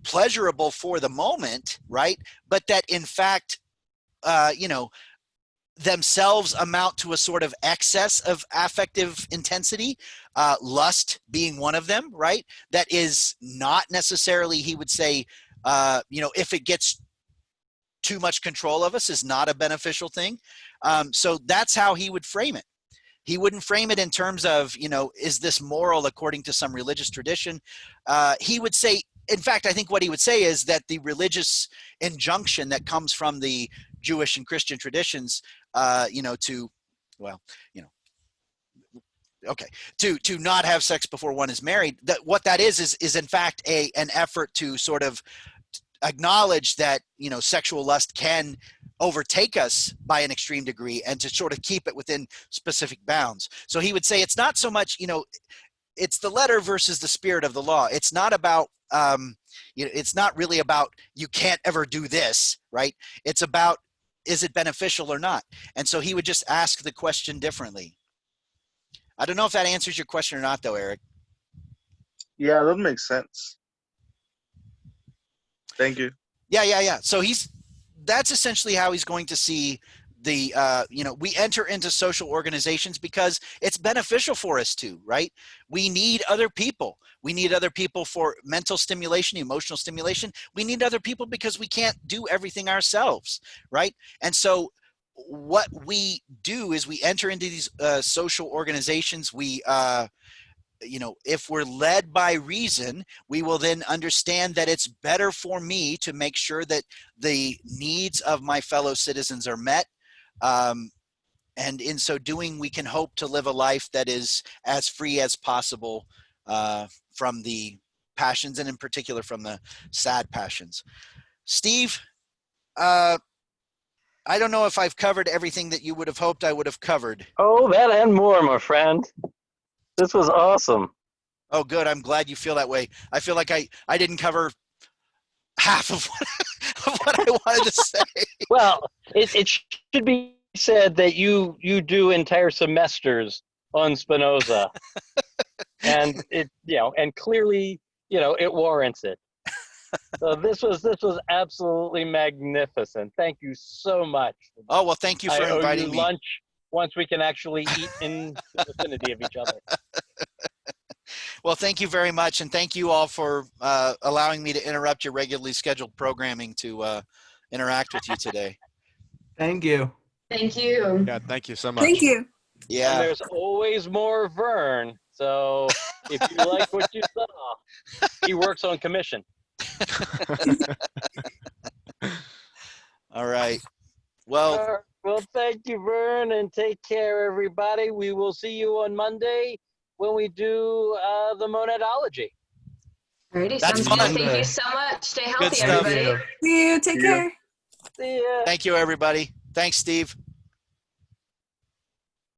pleasurable for the moment, right? But that in fact, themselves amount to a sort of excess of affective intensity, lust being one of them, right? That is not necessarily, he would say, if it gets too much control of us, is not a beneficial thing. So that's how he would frame it. He wouldn't frame it in terms of, is this moral according to some religious tradition? He would say, in fact, I think what he would say is that the religious injunction that comes from the Jewish and Christian traditions, to not have sex before one is married, that what that is in fact an effort to sort of acknowledge that, sexual lust can overtake us by an extreme degree, and to sort of keep it within specific bounds. So he would say it's not so much, it's the letter versus the spirit of the law. It's not about, it's not really about you can't ever do this, right? It's about, is it beneficial or not? And so he would just ask the question differently. I don't know if that answers your question or not, though, Eric. Yeah, that makes sense. Thank you. Yeah. So that's essentially how he's going to see the, we enter into social organizations because it's beneficial for us to, right? We need other people. We need other people for mental stimulation, emotional stimulation. We need other people because we can't do everything ourselves, right? And so what we do is we enter into these social organizations. We, if we're led by reason, we will then understand that it's better for me to make sure that the needs of my fellow citizens are met. And in so doing, we can hope to live a life that is as free as possible from the passions, and in particular from the sad passions. Steve, I don't know if I've covered everything that you would have hoped I would have covered. Oh, that and more, my friend. This was awesome. Oh, good. I'm glad you feel that way. I feel like I didn't cover half of what I wanted to say. Well, it should be said that you do entire semesters on Spinoza, and and clearly, it warrants it. So this was absolutely magnificent. Thank you so much. Oh, well, thank you for inviting me. Lunch once we can actually eat in the vicinity of each other. Well, thank you very much, and thank you all for allowing me to interrupt your regularly scheduled programming to interact with you today. Thank you. Thank you. Yeah, thank you so much. Thank you. Yeah. And there's always more Vern. So if you like what you saw, he works on commission. All right. Well, thank you, Vern, and take care, everybody. We will see you on Monday when we do the monadology. Alrighty, That's sounds good. fun. Thank you so much. Stay healthy, stuff. everybody. See you. Take care. See ya. thank you, everybody. Thanks, Steve.